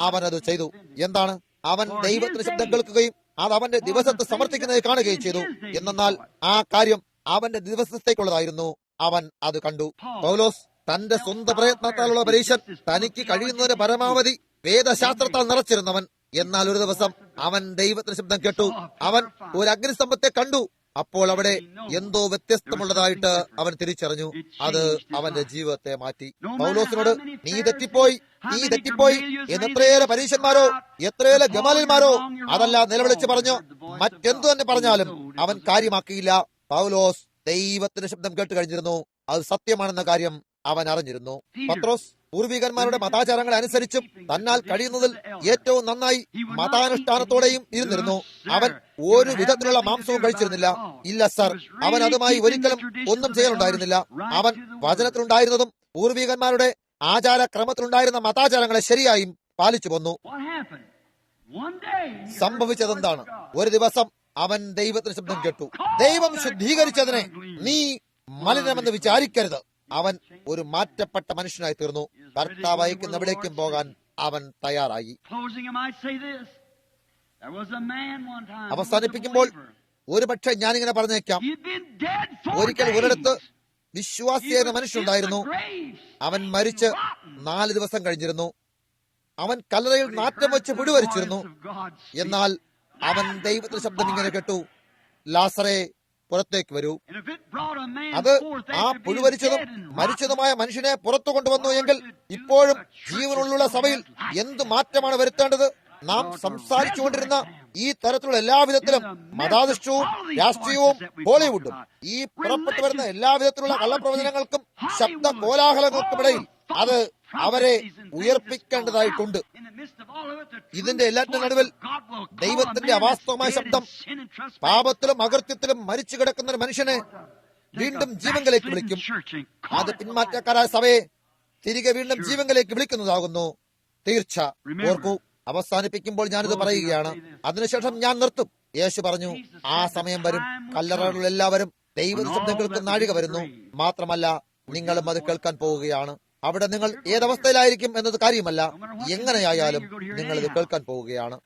അവൻ അത് ചെയ്തു. എന്താണ്? അവൻ ദൈവത്തിന്റെ ശബ്ദം കേൾക്കുകയും അത് അവന്റെ ദിവസത്തെ സമർത്ഥിക്കുന്നത് കാണുകയും ചെയ്തു. എന്നാൽ ആ കാര്യം അവന്റെ ദിവസത്തേക്കുള്ളതായിരുന്നു. അവൻ അത് കണ്ടു. പൗലോസ് തന്റെ സ്വന്തം പ്രയത്നത്താലുള്ള പരീക്ഷൻ തനിക്ക് കഴിയുന്നതിന്റെ പരമാവധി വേദശാസ്ത്രത്താൽ നിറച്ചിരുന്നവൻ. എന്നാൽ ഒരു ദിവസം അവൻ ദൈവത്തിന്റെ ശബ്ദം കേട്ടു. അവൻ ഒരു അഗ്നിസ്തംഭത്തെ കണ്ടു. അപ്പോൾ അവിടെ എന്തോ വ്യത്യസ്തമുള്ളതായിട്ട് അവൻ തിരിച്ചറിഞ്ഞു. അത് അവന്റെ ജീവിതത്തെ മാറ്റി. പൗലോസിനോട് നീ തെറ്റിപ്പോയി എന്ന് എത്രയേറെ പരീക്ഷന്മാരോ എത്രയേറെ ഗമാലിന്മാരോ അതല്ല നിലവിളിച്ച് പറഞ്ഞു. മറ്റെന്തു തന്നെ പറഞ്ഞാലും അവൻ കാര്യമാക്കിയില്ല. പൗലോസ് ദൈവത്തിന്റെ ശബ്ദം കേട്ട് കഴിഞ്ഞിരുന്നു. അത് സത്യമാണെന്ന കാര്യം അവൻ അറിഞ്ഞിരുന്നു. പത്രോസ് പൂർവികന്മാരുടെ മതാചാരങ്ങളെ അനുസരിച്ചും തന്നാൽ കഴിയുന്നതിൽ ഏറ്റവും നന്നായി മതാനുഷ്ഠാനത്തോടെയും ഇരുന്നിരുന്നു. അവൻ ഒരു വിധത്തിലുള്ള മാംസവും കഴിച്ചിരുന്നില്ല. ഇല്ല സർ, അവൻ അതുമായി ഒരിക്കലും ഒന്നും ചെയ്യാനുണ്ടായിരുന്നില്ല. അവൻ വചനത്തിലുണ്ടായിരുന്നതും പൂർവികന്മാരുടെ ആചാരക്രമത്തിലുണ്ടായിരുന്ന മതാചാരങ്ങളെ ശരിയായും പാലിച്ചു പോന്നു. സംഭവിച്ചതെന്താണ്? ഒരു ദിവസം അവൻ ദൈവത്തിന് ശബ്ദം കേട്ടു. ദൈവം ശുദ്ധീകരിച്ചതിനെ നീ മലിനമെന്ന് വിചാരിക്കരുത്. അവൻ ഒരു മാറ്റപ്പെട്ട മനുഷ്യനായി തീർന്നു. കർത്താവ് അയക്കുന്ന എവിടേക്കും പോകാൻ അവൻ തയ്യാറായി. അവസാനിപ്പിക്കുമ്പോൾ ഒരുപക്ഷെ ഞാനിങ്ങനെ പറഞ്ഞേക്കാം, ഒരിക്കൽ ഒരിടത്ത് വിശ്വാസിയായ മനുഷ്യനുണ്ടായിരുന്നു. അവൻ മരിച്ച് 4 ദിവസം കഴിഞ്ഞിരുന്നു. അവൻ കല്ലറയിൽ നാറ്റം വെച്ച് പിടിവരിച്ചിരുന്നു. എന്നാൽ അവൻ ദൈവത്തിന്റെ ശബ്ദം ഇങ്ങനെ കേട്ടു, ലാസറേ പുറത്തേക്ക് വരൂ. അത് ആ പുഴുവരിച്ചതും മരിച്ചതുമായ മനുഷ്യനെ പുറത്തു കൊണ്ടുവന്നു എങ്കിൽ ഇപ്പോഴും ജീവനുള്ള സഭയിൽ എന്ത് മാറ്റമാണ് വരുത്തേണ്ടത്? നാം സംസാരിച്ചുകൊണ്ടിരുന്ന ഈ തരത്തിലുള്ള എല്ലാവിധത്തിലും മതാധിഷ്ഠവും രാഷ്ട്രീയവും ബോളിവുഡും ഈ പുറപ്പെട്ടു വരുന്ന എല്ലാവിധത്തിലുള്ള കള്ളപ്രവചനങ്ങൾക്കും ശബ്ദ കോലാഹലങ്ങൾക്കുമിടയിൽ അത് അവരെ ഉയർപ്പിക്കേണ്ടതായിട്ടുണ്ട്. ഇതിന്റെ എല്ലാറ്റിനും നടുവിൽ ദൈവത്തിന്റെ അവാസ്തവമായ ശബ്ദം പാപത്തിലും അകൃത്യത്തിലും മരിച്ചു കിടക്കുന്ന ഒരു മനുഷ്യനെ വീണ്ടും ജീവങ്കിലേക്ക് വിളിക്കും. അത് പിന്മാറ്റക്കാരായ സഭയെ തിരികെ വീണ്ടും ജീവങ്കിലേക്ക് വിളിക്കുന്നതാകുന്നു. തീർച്ച. ഓർക്കൂ, അവസാനിപ്പിക്കുമ്പോൾ ഞാനിത് പറയുകയാണ്. അതിനുശേഷം ഞാൻ നിർത്തും. യേശു പറഞ്ഞു, ആ സമയം വരും, കല്ലറകളിലുള്ള എല്ലാവരും ദൈവത്തിന്റെ ശബ്ദം കേൾക്കുന്ന നാഴിക വരുന്നു. മാത്രമല്ല, നിങ്ങളും അത് കേൾക്കാൻ പോവുകയാണ്. അവിടെ നിങ്ങൾ ഏതവസ്ഥയിലായിരിക്കും എന്നത് കാര്യമല്ല. എങ്ങനെയായാലും നിങ്ങൾ ഇത് കേൾക്കാൻ പോവുകയാണ്.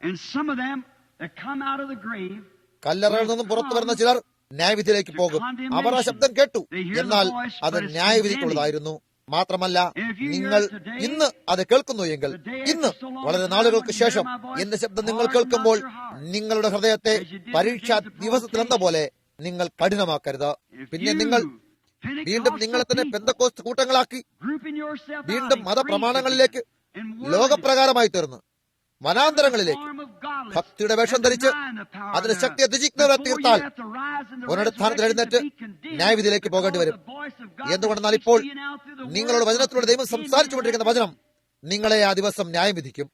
കല്ലറയിൽ നിന്നും പുറത്തു വരുന്ന ചിലർ ന്യായവിധിയിലേക്ക് പോകും. അവർ ആ ശബ്ദം കേട്ടു, എന്നാൽ അത് ന്യായവിധിക്കുള്ളതായിരുന്നു. മാത്രമല്ല, നിങ്ങൾ ഇന്ന് അത് കേൾക്കുന്നു എങ്കിൽ, ഇന്ന് വളരെ നാളുകൾക്ക് ശേഷം എന്റെ ശബ്ദം നിങ്ങൾ കേൾക്കുമ്പോൾ നിങ്ങളുടെ ഹൃദയത്തെ പരീക്ഷാ ദിവസത്തിലെന്ന പോലെ നിങ്ങൾ കഠിനമാക്കരുത്. പിന്നെ നിങ്ങൾ വീണ്ടും നിങ്ങളെ തന്നെ പെന്തക്കോസ്ത് കൂട്ടങ്ങളാക്കി വീണ്ടും മതപ്രമാണങ്ങളിലേക്ക് ലോകപ്രകാരമായി തീർന്ന് വനാന്തരങ്ങളിലേക്ക് ഭക്തിയുടെ വേഷം ധരിച്ച് അതിന്റെ ശക്തി അതിജീവിക്കുന്നവരെ തീർത്താൽ പുനരുത്ഥാനത്തിൽ എഴുന്നേറ്റ് ന്യായവിധിയിലേക്ക് പോകേണ്ടി വരും. എന്തുകൊണ്ടെന്നാൽ ഇപ്പോൾ നിങ്ങളുടെ വചനത്തിലൂടെ ദൈവം സംസാരിച്ചുകൊണ്ടിരിക്കുന്ന വചനം നിങ്ങളെ ആ ദിവസം ന്യായം വിധിക്കും.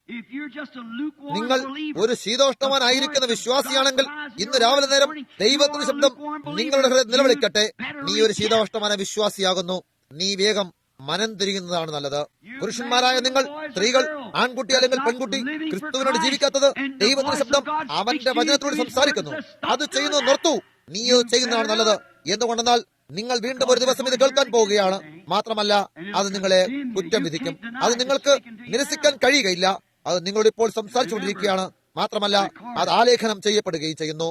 നിങ്ങൾ ഒരു ശീതോഷ്ണവാനായിരിക്കുന്ന വിശ്വാസിയാണെങ്കിൽ ഇന്ന് രാവിലെ നേരം ദൈവത്തിന്റെ ശബ്ദം നിങ്ങളുടെ ഹൃദയം നിലവിളിക്കട്ടെ. നീ ഒരു ശീതോഷ്ണവാന വിശ്വാസിയാകുന്നു, നീ വേഗം മനം തിരിയുന്നതാണ് നല്ലത്. പുരുഷന്മാരായ നിങ്ങൾ, സ്ത്രീകൾ, ആൺകുട്ടി അല്ലെങ്കിൽ പെൺകുട്ടി, ക്രിസ്തുവിനോട് ജീവിക്കാത്തത് ദൈവത്തിന്റെ ശബ്ദം അവന്റെ വചനത്തോട് സംസാരിക്കുന്നു. അത് ചെയ്യുന്നത് നിർത്തൂ, നീ അത് ചെയ്യുന്നതാണ് നല്ലത്. എന്തുകൊണ്ടെന്നാൽ നിങ്ങൾ വീണ്ടും ഒരു ദിവസം ഇത് കേൾക്കാൻ പോവുകയാണ്. മാത്രമല്ല, അത് നിങ്ങളെ കുറ്റം വിധിക്കും. അത് നിങ്ങൾക്ക് നിരസിക്കാൻ കഴിയുകയില്ല. അത് നിങ്ങളോട് ഇപ്പോൾ സംസാരിച്ചുകൊണ്ടിരിക്കുകയാണ്. മാത്രമല്ല, അത് ആലേഖനം ചെയ്യപ്പെടുകയും ചെയ്യുന്നു.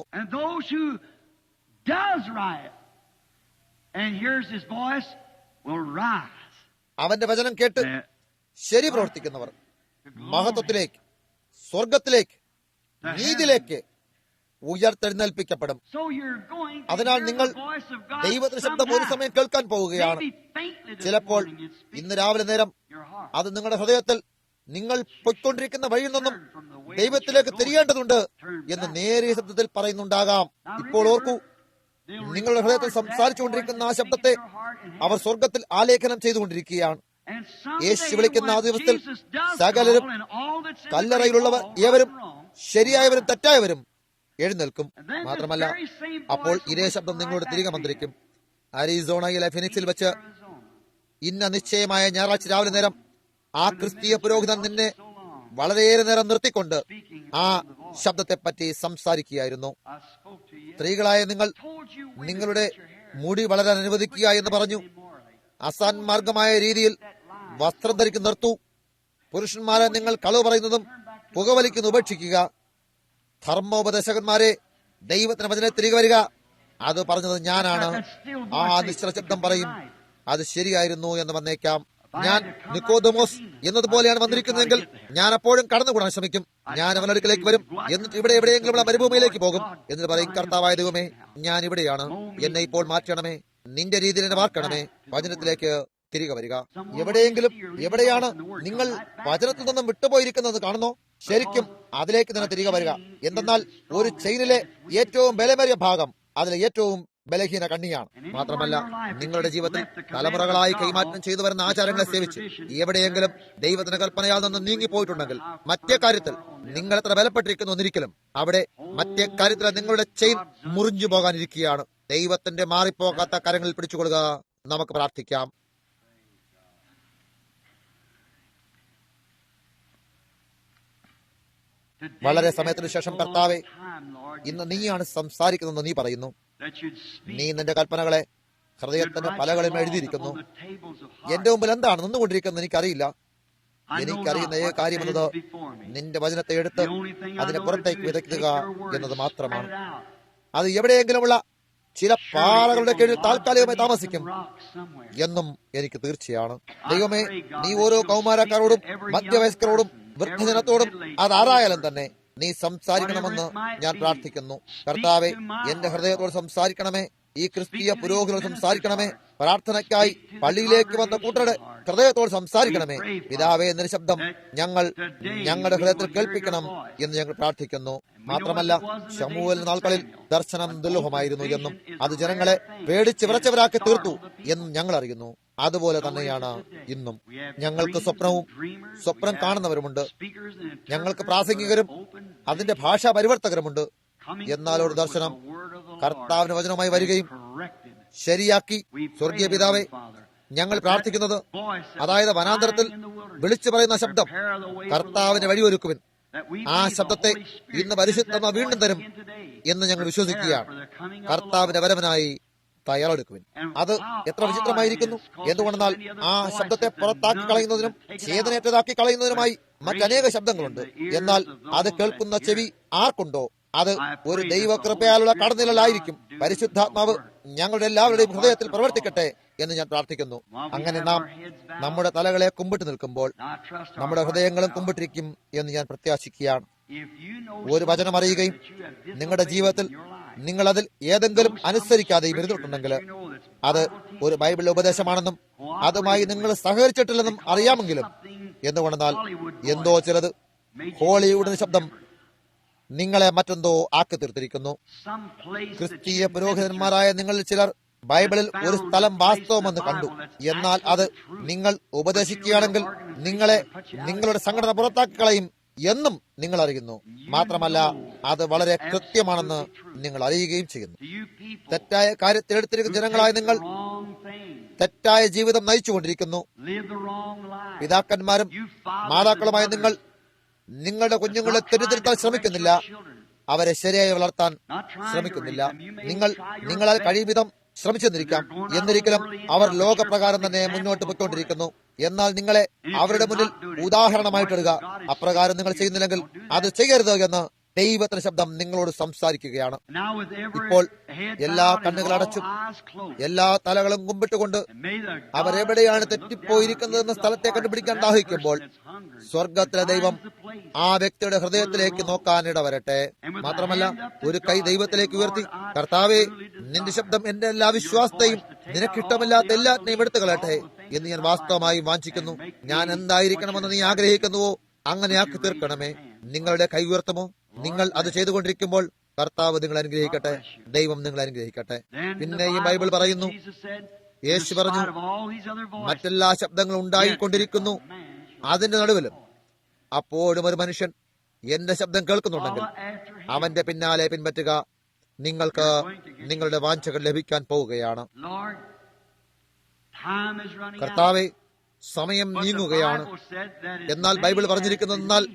അവന്റെ വചനം കേട്ട് ശരി പ്രവർത്തിക്കുന്നവർ മഹത്വത്തിലേക്ക്, സ്വർഗത്തിലേക്ക്, നീതിയിലേക്ക് ഉയർത്തെഴുന്നേൽപ്പിക്കപ്പെടും. അതിനാൽ നിങ്ങൾ ദൈവത്തിന്റെ ശബ്ദം ഒരു സമയം കേൾക്കാൻ പോവുകയാണ്. ചിലപ്പോൾ ഇന്ന് രാവിലെ നേരം അത് നിങ്ങളുടെ ഹൃദയത്തിൽ നിങ്ങൾ പൊയ്ക്കൊണ്ടിരിക്കുന്ന വഴിയിൽ നിന്നും ദൈവത്തിലേക്ക് തിരിയേണ്ടതുണ്ട് എന്ന് നേരിയ ശബ്ദത്തിൽ പറയുന്നുണ്ടാകാം. ഇപ്പോൾ ഓർക്കൂ, നിങ്ങളുടെ ഹൃദയത്തിൽ സംസാരിച്ചുകൊണ്ടിരിക്കുന്ന ആ ശബ്ദത്തെ അവർ സ്വർഗത്തിൽ ആലേഖനം ചെയ്തുകൊണ്ടിരിക്കുകയാണ്. യേശു വിളിക്കുന്ന ആ ദിവസത്തിൽ സകലരും, കല്ലറയിലുള്ളവർ ഏവരും, ശരിയായവരും തെറ്റായവരും എഴുന്നേൽക്കും. മാത്രമല്ല, അപ്പോൾ ഇതേ ശബ്ദം നിങ്ങളോട് തിരികെ മന്ത്രിക്കും. അരിസോണയിലെ ഫിനിക്സിൽ വെച്ച് ഇന്ന നിശ്ചയമായ ഞായറാഴ്ച രാവിലെ നേരം ആ ക്രിസ്തീയ പുരോഹിതൻ നിന്നെ വളരെയേറെ നേരം നിർത്തിക്കൊണ്ട് ആ ശബ്ദത്തെ പറ്റി സംസാരിക്കുകയായിരുന്നു. സ്ത്രീകളായ നിങ്ങൾ നിങ്ങളുടെ മുടി വളരാൻ അനുവദിക്കുക എന്ന് പറഞ്ഞു. അസാൻമാർഗമായ രീതിയിൽ വസ്ത്രം ധരിക്കും നിർത്തൂ. പുരുഷന്മാരെ നിങ്ങൾ കളവ് പറയുന്നതും പുകവലിക്കുന്നു ഉപേക്ഷിക്കുക. ധർമ്മോപദേശകന്മാരെ, ദൈവത്തിന് വചനം തിരികെ വരിക. അത് പറഞ്ഞത് ഞാനാണ്. ആ നിശ്ചല ശബ്ദം പറയും അത് ശരിയായിരുന്നു എന്ന് വന്നേക്കാം. ഞാൻ നിക്കോദമോസ് എന്നതുപോലെയാണ് വന്നിരിക്കുന്നതെങ്കിൽ ഞാൻ അപ്പോഴും കടന്നുകൂടാൻ ശ്രമിക്കും. ഞാൻ അവന്റെ അടുക്കലേക്ക് വരും, എന്നിട്ട് ഇവിടെ എവിടെയെങ്കിലും മരുഭൂമിയിലേക്ക് പോകും. എന്നിട്ട് പറയും, കർത്താവായ ദൈവമേ, ഞാൻ ഇവിടെയാണ്, എന്നെ ഇപ്പോൾ മാറ്റണമേ, നിന്റെ രീതിയിൽ എന്നെ വാർക്കണമേ, വചനത്തിലേക്ക് തിരികെ വരിക. എവിടെയാണ് നിങ്ങൾ വചനത്തിൽ നിന്നും വിട്ടുപോയിരിക്കുന്നത് കാണുന്നോ, ശരിക്കും അതിലേക്ക് തന്നെ തിരികെ വരിക. എന്തെന്നാൽ ഒരു ചെയിനിലെ ഏറ്റവും ബലമേറിയ ഭാഗം അതിലെ ഏറ്റവും ബലഹീന കണ്ണിയാണ്. മാത്രമല്ല, നിങ്ങളുടെ ജീവിതത്തിൽ തലമുറകളായി കൈമാറ്റം ചെയ്തു വരുന്ന ആചാരങ്ങളെ സേവിച്ച് എവിടെയെങ്കിലും ദൈവത്തിന്റെ കൽപ്പനയാൽ നിന്ന് നീങ്ങിപ്പോയിട്ടുണ്ടെങ്കിൽ, മറ്റേ കാര്യത്തിൽ നിങ്ങൾ എത്ര ബലപ്പെട്ടിരിക്കുന്നു ഒന്നിരിക്കലും അവിടെ മറ്റേ കാര്യത്തിൽ നിങ്ങളുടെ ചെയിൻ മുറിഞ്ഞു പോകാനിരിക്കുകയാണ്. ദൈവത്തിന്റെ മാറിപ്പോകാത്ത കരങ്ങളിൽ പിടിച്ചുകൊള്ളുക. നമുക്ക് പ്രാർത്ഥിക്കാം. വളരെ സമയത്തിന് ശേഷം കർത്താവേ, ഇന്ന് നീയാണ് സംസാരിക്കുന്നതെന്ന് നീ പറയുന്നു. നീ നിന്റെ കൽപ്പനകളെ ഹൃദയത്തിന്റെ പലകളിൽ എഴുതിയിരിക്കുന്നു. എന്റെ മുമ്പിൽ എന്താണ് നിന്നുകൊണ്ടിരിക്കുന്നത് എനിക്കറിയില്ല. എനിക്കറിയുന്ന ഏക കാര്യമെന്നത് നിന്റെ വചനത്തെ എടുത്ത് അതിനെ പുറത്തേക്ക് വിതയ്ക്കുക എന്നത് മാത്രമാണ്. അത് എവിടെയെങ്കിലുമുള്ള ചില പാറകളുടെ കീഴിൽ താൽക്കാലികമായി താമസിക്കും എന്നും എനിക്ക് തീർച്ചയാണ്. ദൈവമേ, നീ ഓരോ കൗമാരക്കാരോടും മധ്യവയസ്കരോടും വൃദ്ധജനത്തോടും അതാരായാലും തന്നെ നീ സംസാരിക്കണമെന്ന് ഞാൻ പ്രാർത്ഥിക്കുന്നു. കർത്താവെ, എന്റെ ഹൃദയത്തോട് സംസാരിക്കണമേ. ഈ ക്രിസ്തീയ പുരോഹിതനോട് സംസാരിക്കണമേ. പ്രാർത്ഥനയ്ക്കായി പള്ളിയിലേക്ക് വന്ന കൂട്ടരുടെ ഹൃദയത്തോട് സംസാരിക്കണമേ. പിതാവേ, നിന്റെ ശബ്ദം ഞങ്ങളുടെ ഹൃദയത്തിൽ കേൾപ്പിക്കണം എന്ന് ഞങ്ങൾ പ്രാർത്ഥിക്കുന്നു. മാത്രമല്ല, ശമൂവേൽ നാൾക്കളിൽ ദർശനം ദുർലഭമായിരുന്നു എന്നും അത് ജനങ്ങളെ പേടിച്ച് വിറച്ചവരാക്കി തീർത്തു എന്നും ഞങ്ങൾ അറിയുന്നു. അതുപോലെ തന്നെയാണ് ഇന്നും. ഞങ്ങൾക്ക് സ്വപ്നം കാണുന്നവരുമുണ്ട്. ഞങ്ങൾക്ക് പ്രാസംഗികരും അതിന്റെ ഭാഷാ പരിവർത്തകരുമുണ്ട്. എന്നാൽ ഒരു ദർശനം കർത്താവിന്റെ വചനമായി വരികയും ശരിയാക്കി. സ്വർഗീയ പിതാവേ, ഞങ്ങൾ പ്രാർത്ഥിക്കുന്നത്, അതായത് വനാന്തരത്തിൽ വിളിച്ചു പറയുന്ന ശബ്ദം, കർത്താവിന്റെ വഴിയൊരുക്കുവിൻ. ആ ശബ്ദത്തെ ഇന്ന് പരിശുദ്ധമ വീണ്ടും തരും എന്ന് ഞങ്ങൾ വിശ്വസിക്കുകയാണ്. കർത്താവിന്റെ വരവനായി തയ്യാറെടുക്കുവിൻ. അത് എത്ര വിചിത്രമായിരിക്കുന്നു. എന്തുകൊണ്ടെന്നാൽ ആ ശബ്ദത്തെ പുറത്താക്കി കളയുന്നതിനും ചേതനേറ്റതാക്കി കളയുന്നതിനുമായി മറ്റനേക ശബ്ദങ്ങളുണ്ട്. എന്നാൽ അത് കേൾക്കുന്ന ചെവി ആർക്കുണ്ടോ അത് ഒരു ദൈവകൃപയാലുള്ള കടന്നിലായിരിക്കും. പരിശുദ്ധാത്മാവ് ഞങ്ങളുടെ എല്ലാവരുടെയും ഹൃദയത്തിൽ പ്രവർത്തിക്കട്ടെ എന്ന് ഞാൻ പ്രാർത്ഥിക്കുന്നു. അങ്ങനെ നാം നമ്മുടെ തലകളെ കുമ്പിട്ട് നിൽക്കുമ്പോൾ നമ്മുടെ ഹൃദയങ്ങളും കുമ്പിട്ടിരിക്കും എന്ന് ഞാൻ പ്രത്യാശിക്കുകയാണ്. ഒരു വചനം അറിയുകയും നിങ്ങളുടെ ജീവിതത്തിൽ നിങ്ങൾ അതിൽ ഏതെങ്കിലും അനുസരിക്കാതെയും ഇരുന്നിട്ടുണ്ടെങ്കിൽ അത് ഒരു ബൈബിളിലെ ഉപദേശമാണെന്നും അതുമായി നിങ്ങൾ സഹകരിച്ചിട്ടില്ലെന്നും അറിയാമെങ്കിലും എന്തുകൊണ്ടെന്നാൽ എന്തോ ചിലത് ഹോളിവുഡിന്റെ ശബ്ദം നിങ്ങളെ മറ്റെന്തോ ആക്കി തീർത്തിരിക്കുന്നു. ക്രിസ്തീയ പുരോഹിതന്മാരായ നിങ്ങളിൽ ചിലർ ബൈബിളിൽ ഒരു സ്ഥലം വാസ്തവമെന്ന് കണ്ടു. എന്നാൽ അത് നിങ്ങൾ ഉപദേശിക്കുകയാണെങ്കിൽ നിങ്ങളെ നിങ്ങളുടെ സംഘടന പുറത്താക്കി കളയും എന്നും നിങ്ങൾ അറിയുന്നു. മാത്രമല്ല അത് വളരെ കൃത്യമാണെന്ന് നിങ്ങൾ അറിയുകയും ചെയ്യുന്നു. തെറ്റായ കാര്യത്തിലെടുത്തിരിക്കുന്ന ജനങ്ങളായ നിങ്ങൾ തെറ്റായ ജീവിതം നയിച്ചുകൊണ്ടിരിക്കുന്നു. പിതാക്കന്മാരും മാതാക്കളുമായ നിങ്ങൾ നിങ്ങളുടെ കുഞ്ഞുങ്ങളെ തിരുത്തിരുത്താൻ ശ്രമിക്കുന്നില്ല. അവരെ ശരിയായി വളർത്താൻ ശ്രമിക്കുന്നില്ല. നിങ്ങളാൽ കഴിയും വിധം ശ്രമിച്ചെന്നിരിക്കാം. എന്നിരിക്കലും അവർ ലോകപ്രകാരം തന്നെ മുന്നോട്ട് പോയിക്കൊണ്ടിരിക്കുന്നു. എന്നാൽ നിങ്ങളെ അവരുടെ മുന്നിൽ ഉദാഹരണമായിട്ടിടുക. അപ്രകാരം നിങ്ങൾ ചെയ്യുന്നില്ലെങ്കിൽ അത് ചെയ്യരുത് എന്ന് ദൈവത്തിന്റെ ശബ്ദം നിങ്ങളോട് സംസാരിക്കുകയാണ്. ഇപ്പോൾ എല്ലാ കണ്ണുകൾ അടച്ചും എല്ലാ തലകളും കുമ്പിട്ടുകൊണ്ട് അവരെവിടെയാണ് തെറ്റിപ്പോയിരിക്കുന്നതെന്ന സ്ഥലത്തെ കണ്ടുപിടിക്കാൻ ദാഹിക്കുമ്പോൾ സ്വർഗത്തിലെ ദൈവം ആ വ്യക്തിയുടെ ഹൃദയത്തിലേക്ക് നോക്കാനിട വരട്ടെ. മാത്രമല്ല ഒരു കൈ ദൈവത്തിലേക്ക് ഉയർത്തി, കർത്താവേ, നിന്റെ ശബ്ദം എന്റെ എല്ലാ വിശ്വാസത്തെയും നിനക്കിഷ്ടമില്ലാത്ത എല്ലാറ്റിനെയും എടുത്തു കളയട്ടെ എന്ന് ഞാൻ വാസ്തവമായി വാഞ്ചിക്കുന്നു. ഞാൻ എന്തായിരിക്കണമെന്ന് നീ ആഗ്രഹിക്കുന്നുവോ അങ്ങനെ ആക്കി തീർക്കണമേ. നിങ്ങളുടെ കൈ ഉയർത്തുമോ? നിങ്ങൾ അത് ചെയ്തുകൊണ്ടിരിക്കുമ്പോൾ കർത്താവ് നിങ്ങൾ അനുഗ്രഹിക്കട്ടെ. ദൈവം നിങ്ങൾ അനുഗ്രഹിക്കട്ടെ. പിന്നെയും ബൈബിൾ പറയുന്നു, യേശു പറഞ്ഞു, മറ്റെല്ലാ ശബ്ദങ്ങളും ഉണ്ടായിക്കൊണ്ടിരിക്കുന്നു, അതിന്റെ നടുവിലും അപ്പോഴും ഒരു മനുഷ്യൻ എന്റെ ശബ്ദം കേൾക്കുന്നുണ്ടെങ്കിൽ അവന്റെ പിന്നാലെ പിൻപറ്റുക. നിങ്ങൾക്ക് നിങ്ങളുടെ വാഞ്ചകൾ ലഭിക്കാൻ പോവുകയാണ്. കർത്താവെ, സമയം നീങ്ങുകയാണ്. എന്നാൽ ബൈബിൾ പറഞ്ഞിരിക്കുന്നതെന്നാൽ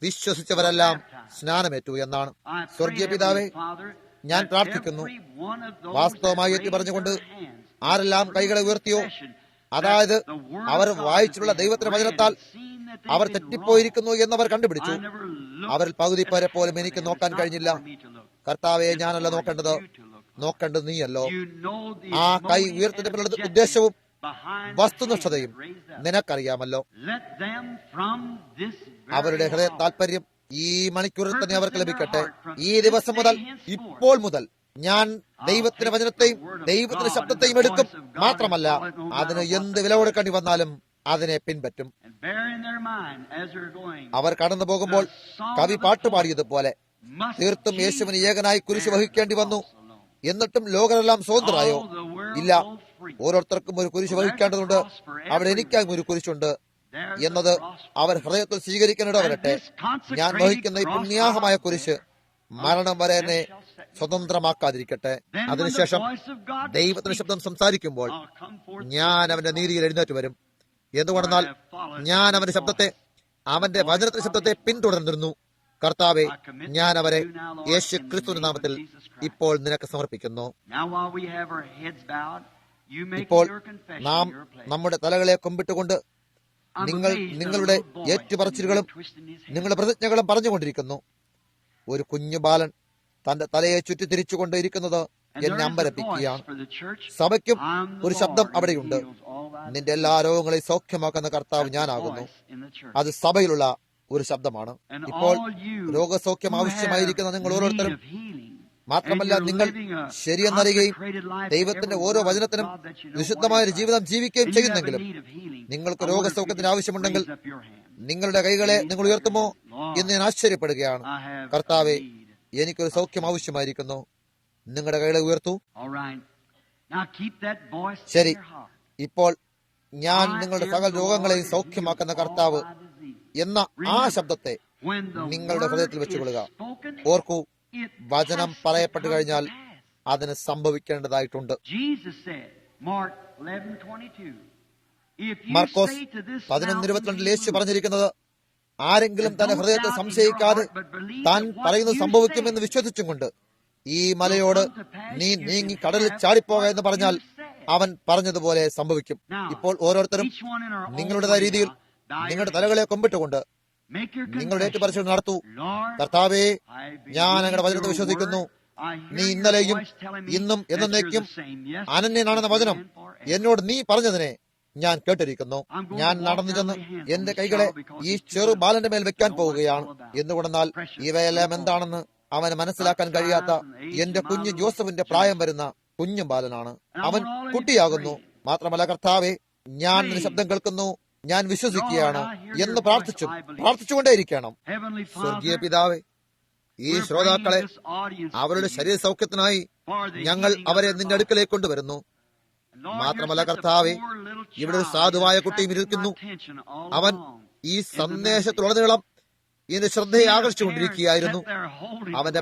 വിശ്വസിച്ചവരെല്ലാം സ്നാനമേറ്റു എന്നാണ്. സ്വർഗീയ പിതാവേ, ഞാൻ പ്രാർത്ഥിക്കുന്നു, വാസ്തവമായി എത്തി പറഞ്ഞുകൊണ്ട് ആരെല്ലാം കൈകളെ ഉയർത്തിയോ, അതായത് അവർ വായിച്ചിട്ടുള്ള ദൈവത്തിന്റെ വചനത്താൽ അവർ തെറ്റിപ്പോയിരിക്കുന്നു എന്നവർ കണ്ടുപിടിച്ചു. അവരിൽ പകുതി പേരെ പോലും എനിക്ക് നോക്കാൻ കഴിഞ്ഞില്ല. കർത്താവെ, ഞാനല്ല നോക്കേണ്ടത് നീയല്ലോ. ആ കൈ ഉയർത്തുന്ന ഉദ്ദേശവും വസ്തുനിഷ്ഠതയും നിനക്കറിയാമല്ലോ. അവരുടെ ഹൃദയ താല്പര്യം ഈ മണിക്കൂറിൽ തന്നെ അവർക്ക് ലഭിക്കട്ടെ. ഈ ദിവസം മുതൽ, ഇപ്പോൾ മുതൽ ഞാൻ ദൈവത്തിന്റെ വചനത്തെയും ദൈവത്തിന്റെ ശബ്ദത്തെയും എടുക്കും. മാത്രമല്ല അതിന് എന്ത് വില കൊടുക്കേണ്ടി വന്നാലും അതിനെ പിൻപറ്റും. അവർ കടന്നു പോകുമ്പോൾ കവി പാട്ടുപാടിയതുപോലെ തീർത്തും യേശുവിന് ഏകനായി കുരിശ് വഹിക്കേണ്ടി വന്നു. എന്നിട്ടും ലോകരെല്ലാം സ്വതന്ത്രരായോ? ഇല്ല, ഓരോരുത്തർക്കും ഒരു കുരിശ് വഹിക്കേണ്ടതുണ്ട്. അവിടെ എനിക്കായും ഒരു കുരിശുണ്ട് എന്നത് അവർ ഹൃദയത്തിൽ സ്വീകരിക്കാനിട വരട്ടെ. ഞാൻ വഹിക്കുന്ന ഈ പുണ്യാഹമായ കുരിശ് മരണം വരെ എന്നെ സ്വതന്ത്രമാക്കാതിരിക്കട്ടെ. അതിനുശേഷം ദൈവത്തിന്റെ ശബ്ദം സംസാരിക്കുമ്പോൾ ഞാൻ അവന്റെ നീതിയിൽ എഴുന്നേറ്റ് വരും. എന്തുകൊണ്ടെന്നാൽ ഞാൻ അവന്റെ ശബ്ദത്തെ, അവന്റെ വചനത്തിന്റെ ശബ്ദത്തെ പിന്തുടർന്നിരുന്നു. കർത്താവെ, ഞാൻ അവരെ യേശു ക്രിസ്തുവിന്റെ നാമത്തിൽ ഇപ്പോൾ നിനക്ക് സമർപ്പിക്കുന്നു. ഇപ്പോൾ നാം നമ്മുടെ തലകളെ കുമ്പിട്ടുകൊണ്ട് നിങ്ങളുടെ ഏറ്റുപറച്ചിലുകളും നിങ്ങളുടെ പ്രതിജ്ഞകളും പറഞ്ഞുകൊണ്ടിരിക്കുന്നു. ഒരു കുഞ്ഞു ബാലൻ തന്റെ തലയെ ചുറ്റി തിരിച്ചുകൊണ്ട് ഇരിക്കുന്നത് എന്നെ അമ്പരപ്പിക്കുകയാണ്. സഭയ്ക്കും ഒരു ശബ്ദം അവിടെയുണ്ട്. നിന്റെ എല്ലാ രോഗങ്ങളെയും സൗഖ്യമാക്കുന്ന കർത്താവ് ഞാനാകുന്നു. അത് സഭയിലുള്ള ഒരു ശബ്ദമാണ്. ഇപ്പോൾ രോഗസൗഖ്യം ആവശ്യമായിരിക്കുന്ന നിങ്ങൾ ഓരോരുത്തരും, മാത്രമല്ല നിങ്ങൾ ശരിയെന്നറിയുകയും ദൈവത്തിന്റെ ഓരോ വചനത്തിനും വിശുദ്ധമായ ഒരു ജീവിതം ജീവിക്കുകയും ചെയ്യുന്നെങ്കിലും നിങ്ങൾക്ക് രോഗസൗഖ്യത്തിന് ആവശ്യമുണ്ടെങ്കിൽ നിങ്ങളുടെ കൈകളെ നിങ്ങൾ ഉയർത്തുമോ എന്ന് ഞാൻ ആശ്ചര്യപ്പെടുകയാണ്. കർത്താവെ, എനിക്കൊരു സൗഖ്യം ആവശ്യമായിരിക്കുന്നു. നിങ്ങളുടെ കൈകളെ ഉയർത്തു. ശരി, ഇപ്പോൾ ഞാൻ നിങ്ങളുടെ സകല രോഗങ്ങളെയും സൗഖ്യമാക്കുന്ന കർത്താവ് എന്ന ആ ശബ്ദത്തെ നിങ്ങളുടെ ഹൃദയത്തിൽ വെച്ചുകൊള്ളുക. ഓർക്കൂ, വചനം പറയപ്പെട്ടു കഴിഞ്ഞാൽ അതിന് സംഭവിക്കേണ്ടതായിട്ടുണ്ട്. മർക്കോസ് 11:22 യേശു പറഞ്ഞിരിക്കുന്നത്, ആരെങ്കിലും തന്റെ ഹൃദയത്തെ സംശയിക്കാതെ താൻ പറയുന്നത് സംഭവിക്കുമെന്ന് വിശ്വസിച്ചും കൊണ്ട് ഈ മലയോട് നീ നീങ്ങി കടലിൽ ചാടിപ്പോക എന്ന് പറഞ്ഞാൽ അവൻ പറഞ്ഞതുപോലെ സംഭവിക്കും. ഇപ്പോൾ ഓരോരുത്തരും നിങ്ങളുടേതായ രീതിയിൽ നിങ്ങളുടെ തലകളെ കൊമ്പിട്ടുകൊണ്ട് Make your നിങ്ങളുടെ confession. ഏറ്റുപറച്ചിൽ നടത്തൂ. Lord, കർത്താവേ, I believe ഞാൻ അങ്ങയുടെ വചനത്തെ your വിശ്വസിക്കുന്നു. word. I hear നീ your ഇന്നലെയും voice telling me ഇന്നും that you're എന്നേക്കും the same. Yes, അനന്യനാണെന്ന വചനം and forever. എന്നോട് നീ പറഞ്ഞതിനെ ഞാൻ കേട്ടിരിക്കുന്നു. ഞാൻ നടന്നു ചെന്ന് എന്റെ കൈകളെ ഈ ചെറു ബാലന്റെ മേൽ വെക്കാൻ പോവുകയാണ്. എന്തുകൊണ്ടെന്നാൽ ഇവയെല്ലാം എന്താണെന്ന് അവന് മനസ്സിലാക്കാൻ കഴിയാത്ത എന്റെ കുഞ്ഞു ജോസഫിന്റെ പ്രായം വരുന്ന കുഞ്ഞു ബാലനാണ്. അവൻ കുട്ടിയാകുന്നു. മാത്രമല്ല കർത്താവെ, ഞാൻ നിന്റെ ശബ്ദം കേൾക്കുന്നു, ഞാൻ വിശ്വസിക്കുകയാണ് എന്ന് പ്രാർത്ഥിച്ചുകൊണ്ടേയിരിക്കണം. Heavenly സ്വർഗീയ Father, പിതാവേ, ഈ we're ശ്രോതാക്കളെ bringing this audience അവരുടെ to you ശരീര സൗഖ്യത്തിനായി for the ഞങ്ങൾ healing of അവരെ their നിന്റെ body. അടുക്കലേക്ക് കൊണ്ടുവരുന്നു. Lord, മാത്രമല്ല here's just a കർത്താവേ, poor little ഇവിടെ ഒരു child സാധുവായ that കുട്ടിയും attracted ഇരിക്കുന്നു. my attention all അവൻ along ഈ in the സന്ദേശത്തിലുടനീളം ഇതിന്റെ ശ്രദ്ധയെ ആകർഷിച്ചുകൊണ്ടിരിക്കുകയായിരുന്നു. അവന്റെ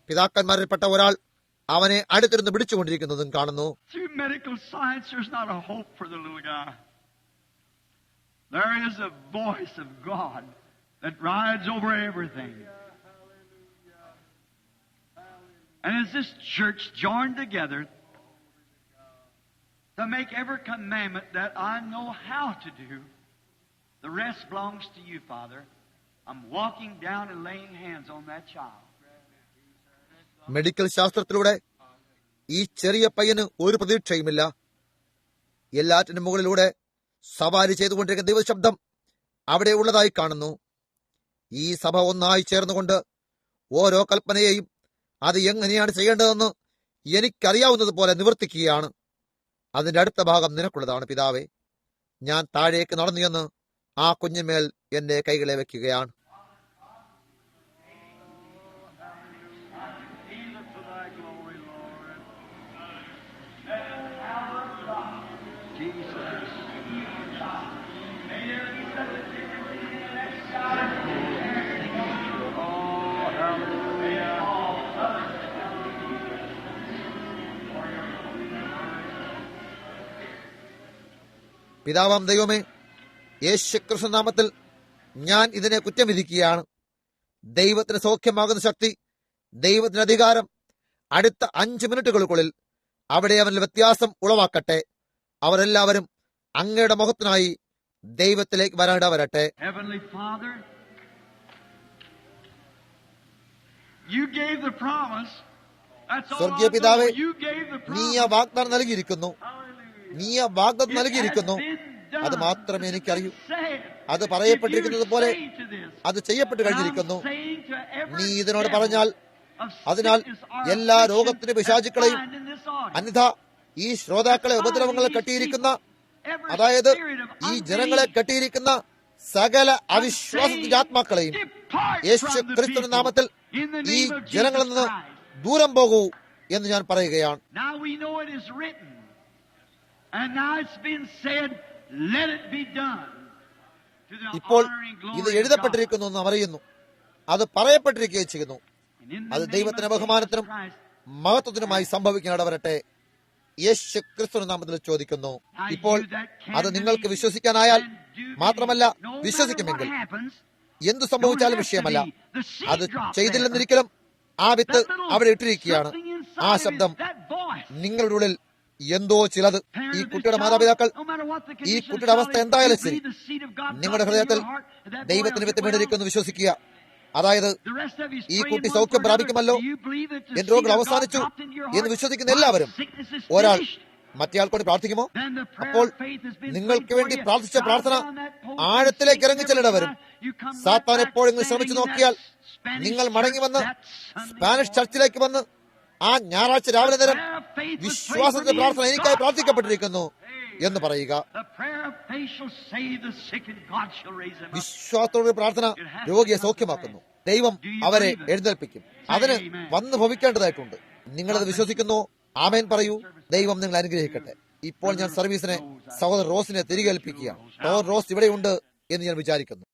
പിതാക്കന്മാരിൽപ്പെട്ട ഒരാൾ അവനെ അടുത്തിരുന്ന് പിടിച്ചുകൊണ്ടിരിക്കുന്നതും കാണുന്നു. Through medical science, there's not a hope for the little guy. There is a voice of God that rides over everything. And as this church joined together to make every commandment that I know how to do, the rest belongs to you, Father. I'm walking down and laying hands on that child. Medical ശാസ്ത്രത്തിലൂടെ ഈ ചെറിയ പയ്യന് ഒരു പ്രതീക്ഷയുമില്ല. എല്ലാറ്റിനും മുകളിലൂടെ സവാരി ചെയ്തുകൊണ്ടിരിക്കുന്ന ദൈവശബ്ദം അവിടെ ഉള്ളതായി കാണുന്നു. ഈ സഭ ഒന്നായി ചേർന്നുകൊണ്ട് ഓരോ കൽപ്പനയെയും അത് എങ്ങനെയാണ് ചെയ്യേണ്ടതെന്ന് എനിക്കറിയാവുന്നതുപോലെ നിവർത്തിക്കുകയാണ്. അതിന്റെ അടുത്ത ഭാഗം നിനക്കുള്ളതാണ് പിതാവേ. ഞാൻ താഴേക്ക് നടന്നു എന്ന് ആ കുഞ്ഞിന്മേൽ എന്റെ കൈകളെ വെക്കുകയാണ്. പിതാവാം ദൈവമേ, യേശുക്രിസ്തു നാമത്തിൽ ഞാൻ ഇതിനെ കുറ്റം വിധിക്കുകയാണ്. ദൈവത്തിന് സൗഖ്യമാകുന്ന ശക്തി, ദൈവത്തിന് അധികാരം അടുത്ത 5 മിനിറ്റുകൾക്കുള്ളിൽ അവിടെ അവനിൽ വ്യത്യാസം ഉളവാക്കട്ടെ. അവരെല്ലാവരും അങ്ങയുടെ മുഖത്തിനായി ദൈവത്തിലേക്ക് വരട്ടെ. Heavenly Father, you gave the promise. That's all സ്വർഗീയ I പിതാവേ, know. You gave the നീ promise. ആ വാഗ്ദാനം നൽകിയിരിക്കുന്നു. നീ ആ വാഗ്ദാനം നൽകിയിരിക്കുന്നു. It has been done. അത് മാത്രമേ എനിക്കറിയൂ. Said, അത് പറയപ്പെട്ടിരിക്കുന്നത് പോലെ if you say to this, അത് ചെയ്യപ്പെട്ട് കഴിഞ്ഞിരിക്കുന്നു. I'm saying to every നീ ഇതിനോട് devil പറഞ്ഞാൽ of അതിനാൽ sickness or എല്ലാ affliction രോഗത്തിന്റെ പിശാചുക്കളെയും that's found in this audience, അന്യഥ ഈ ശ്രോതാക്കളെ ഉപദ്രവങ്ങൾ കെട്ടിയിരിക്കുന്ന, every അതായത് spirit of ഈ ജനങ്ങളെ unbelief, കെട്ടിയിരിക്കുന്ന സകല അവിശ്വാസത്തിന്റെ ആത്മാക്കളെയും depart യേശു from the ക്രിസ്തുവിന്റെ people നാമത്തിൽ in the ഈ name of ജനങ്ങളിൽ Jesus നിന്ന് Christ. ദൂരം പോകൂ എന്ന് ഞാൻ പറയുകയാണ്. Now we know it is written, and now it's been said, let it be done to the ഇപ്പോൾ honor and ഇത് glory of God. എഴുതപ്പെട്ടിരിക്കുന്നു എന്ന് അറിയുന്നു. അത് പറയപ്പെട്ടിരിക്കുകയും ചെയ്യുന്നു. And in the അത് name ദൈവത്തിന് of ബഹുമാനത്തിനും Jesus Christ, മഹത്വത്തിനുമായി സംഭവിക്കാനിട വരട്ടെ. യേശു ക്രിസ്തുവിന്റെ നാമത്തിൽ ചോദിക്കുന്നു. ഇപ്പോൾ അത് നിങ്ങൾക്ക് വിശ്വസിക്കാനായാൽ മാത്രമല്ല, വിശ്വസിക്കുമെങ്കിൽ എന്തു സംഭവിച്ചാലും വിഷയമല്ല. അത് ചെയ്തില്ലെന്നിരിക്കലും ആ വിത്ത് അവിടെ ഇട്ടിരിക്കുകയാണ്. ആ ശബ്ദം നിങ്ങളുടെ ഉള്ളിൽ എന്തോ ചിലത്. ഈ കുട്ടിയുടെ മാതാപിതാക്കൾ ഈ കുട്ടിയുടെ അവസ്ഥ എന്തായാലും ശരി, നിങ്ങളുടെ ഹൃദയത്തിൽ ദൈവത്തിന് വിത്ത് വീണിരിക്കുന്നു വിശ്വസിക്കുക. അതായത് ഈ കുട്ടി സൗഖ്യം പ്രാപിക്കുമല്ലോ, എന്റെ രോഗങ്ങൾ അവസാനിച്ചു എന്ന് വിശ്വസിക്കുന്ന എല്ലാവരും ഒരാൾ മറ്റേയാൾ കൊണ്ട് പ്രാർത്ഥിക്കുമോ? അപ്പോൾ നിങ്ങൾക്ക് വേണ്ടി പ്രാർത്ഥിച്ച പ്രാർത്ഥന ആഴത്തിലേക്ക് ഇറങ്ങിച്ചെല്ലിട വരും. സാത്താൻ എപ്പോഴെങ്കിലും ശ്രമിച്ചു നോക്കിയാൽ നിങ്ങൾ മടങ്ങി വന്ന് സ്പാനിഷ് ചർച്ചിലേക്ക് വന്ന് ആ ഞായറാഴ്ച രാവിലെ നേരം വിശ്വാസത്തിന്റെ പ്രാർത്ഥന എനിക്കായി പ്രാർത്ഥിക്കപ്പെട്ടിരിക്കുന്നു എന്ന് പറയുക. വിശ്വാസത്തോടെ പ്രാർത്ഥന രോഗിയെ സൗഖ്യമാക്കുന്നു. ദൈവം അവരെ എഴുന്നേൽപ്പിക്കും. അതിന് വന്നു ഭവിക്കേണ്ടതായിട്ടുണ്ട്. നിങ്ങളത് വിശ്വസിക്കുന്നു? ആമേൻ പറയൂ. ദൈവം നിങ്ങൾ അനുഗ്രഹിക്കട്ടെ. ഇപ്പോൾ ഞാൻ സർവീസിനെ സഹോദരൻ റോസിനെ തിരികെ ഏൽപ്പിക്കുകയാണ്. സഹോദരൻ റോസ് ഇവിടെയുണ്ട് എന്ന് ഞാൻ വിചാരിക്കുന്നു.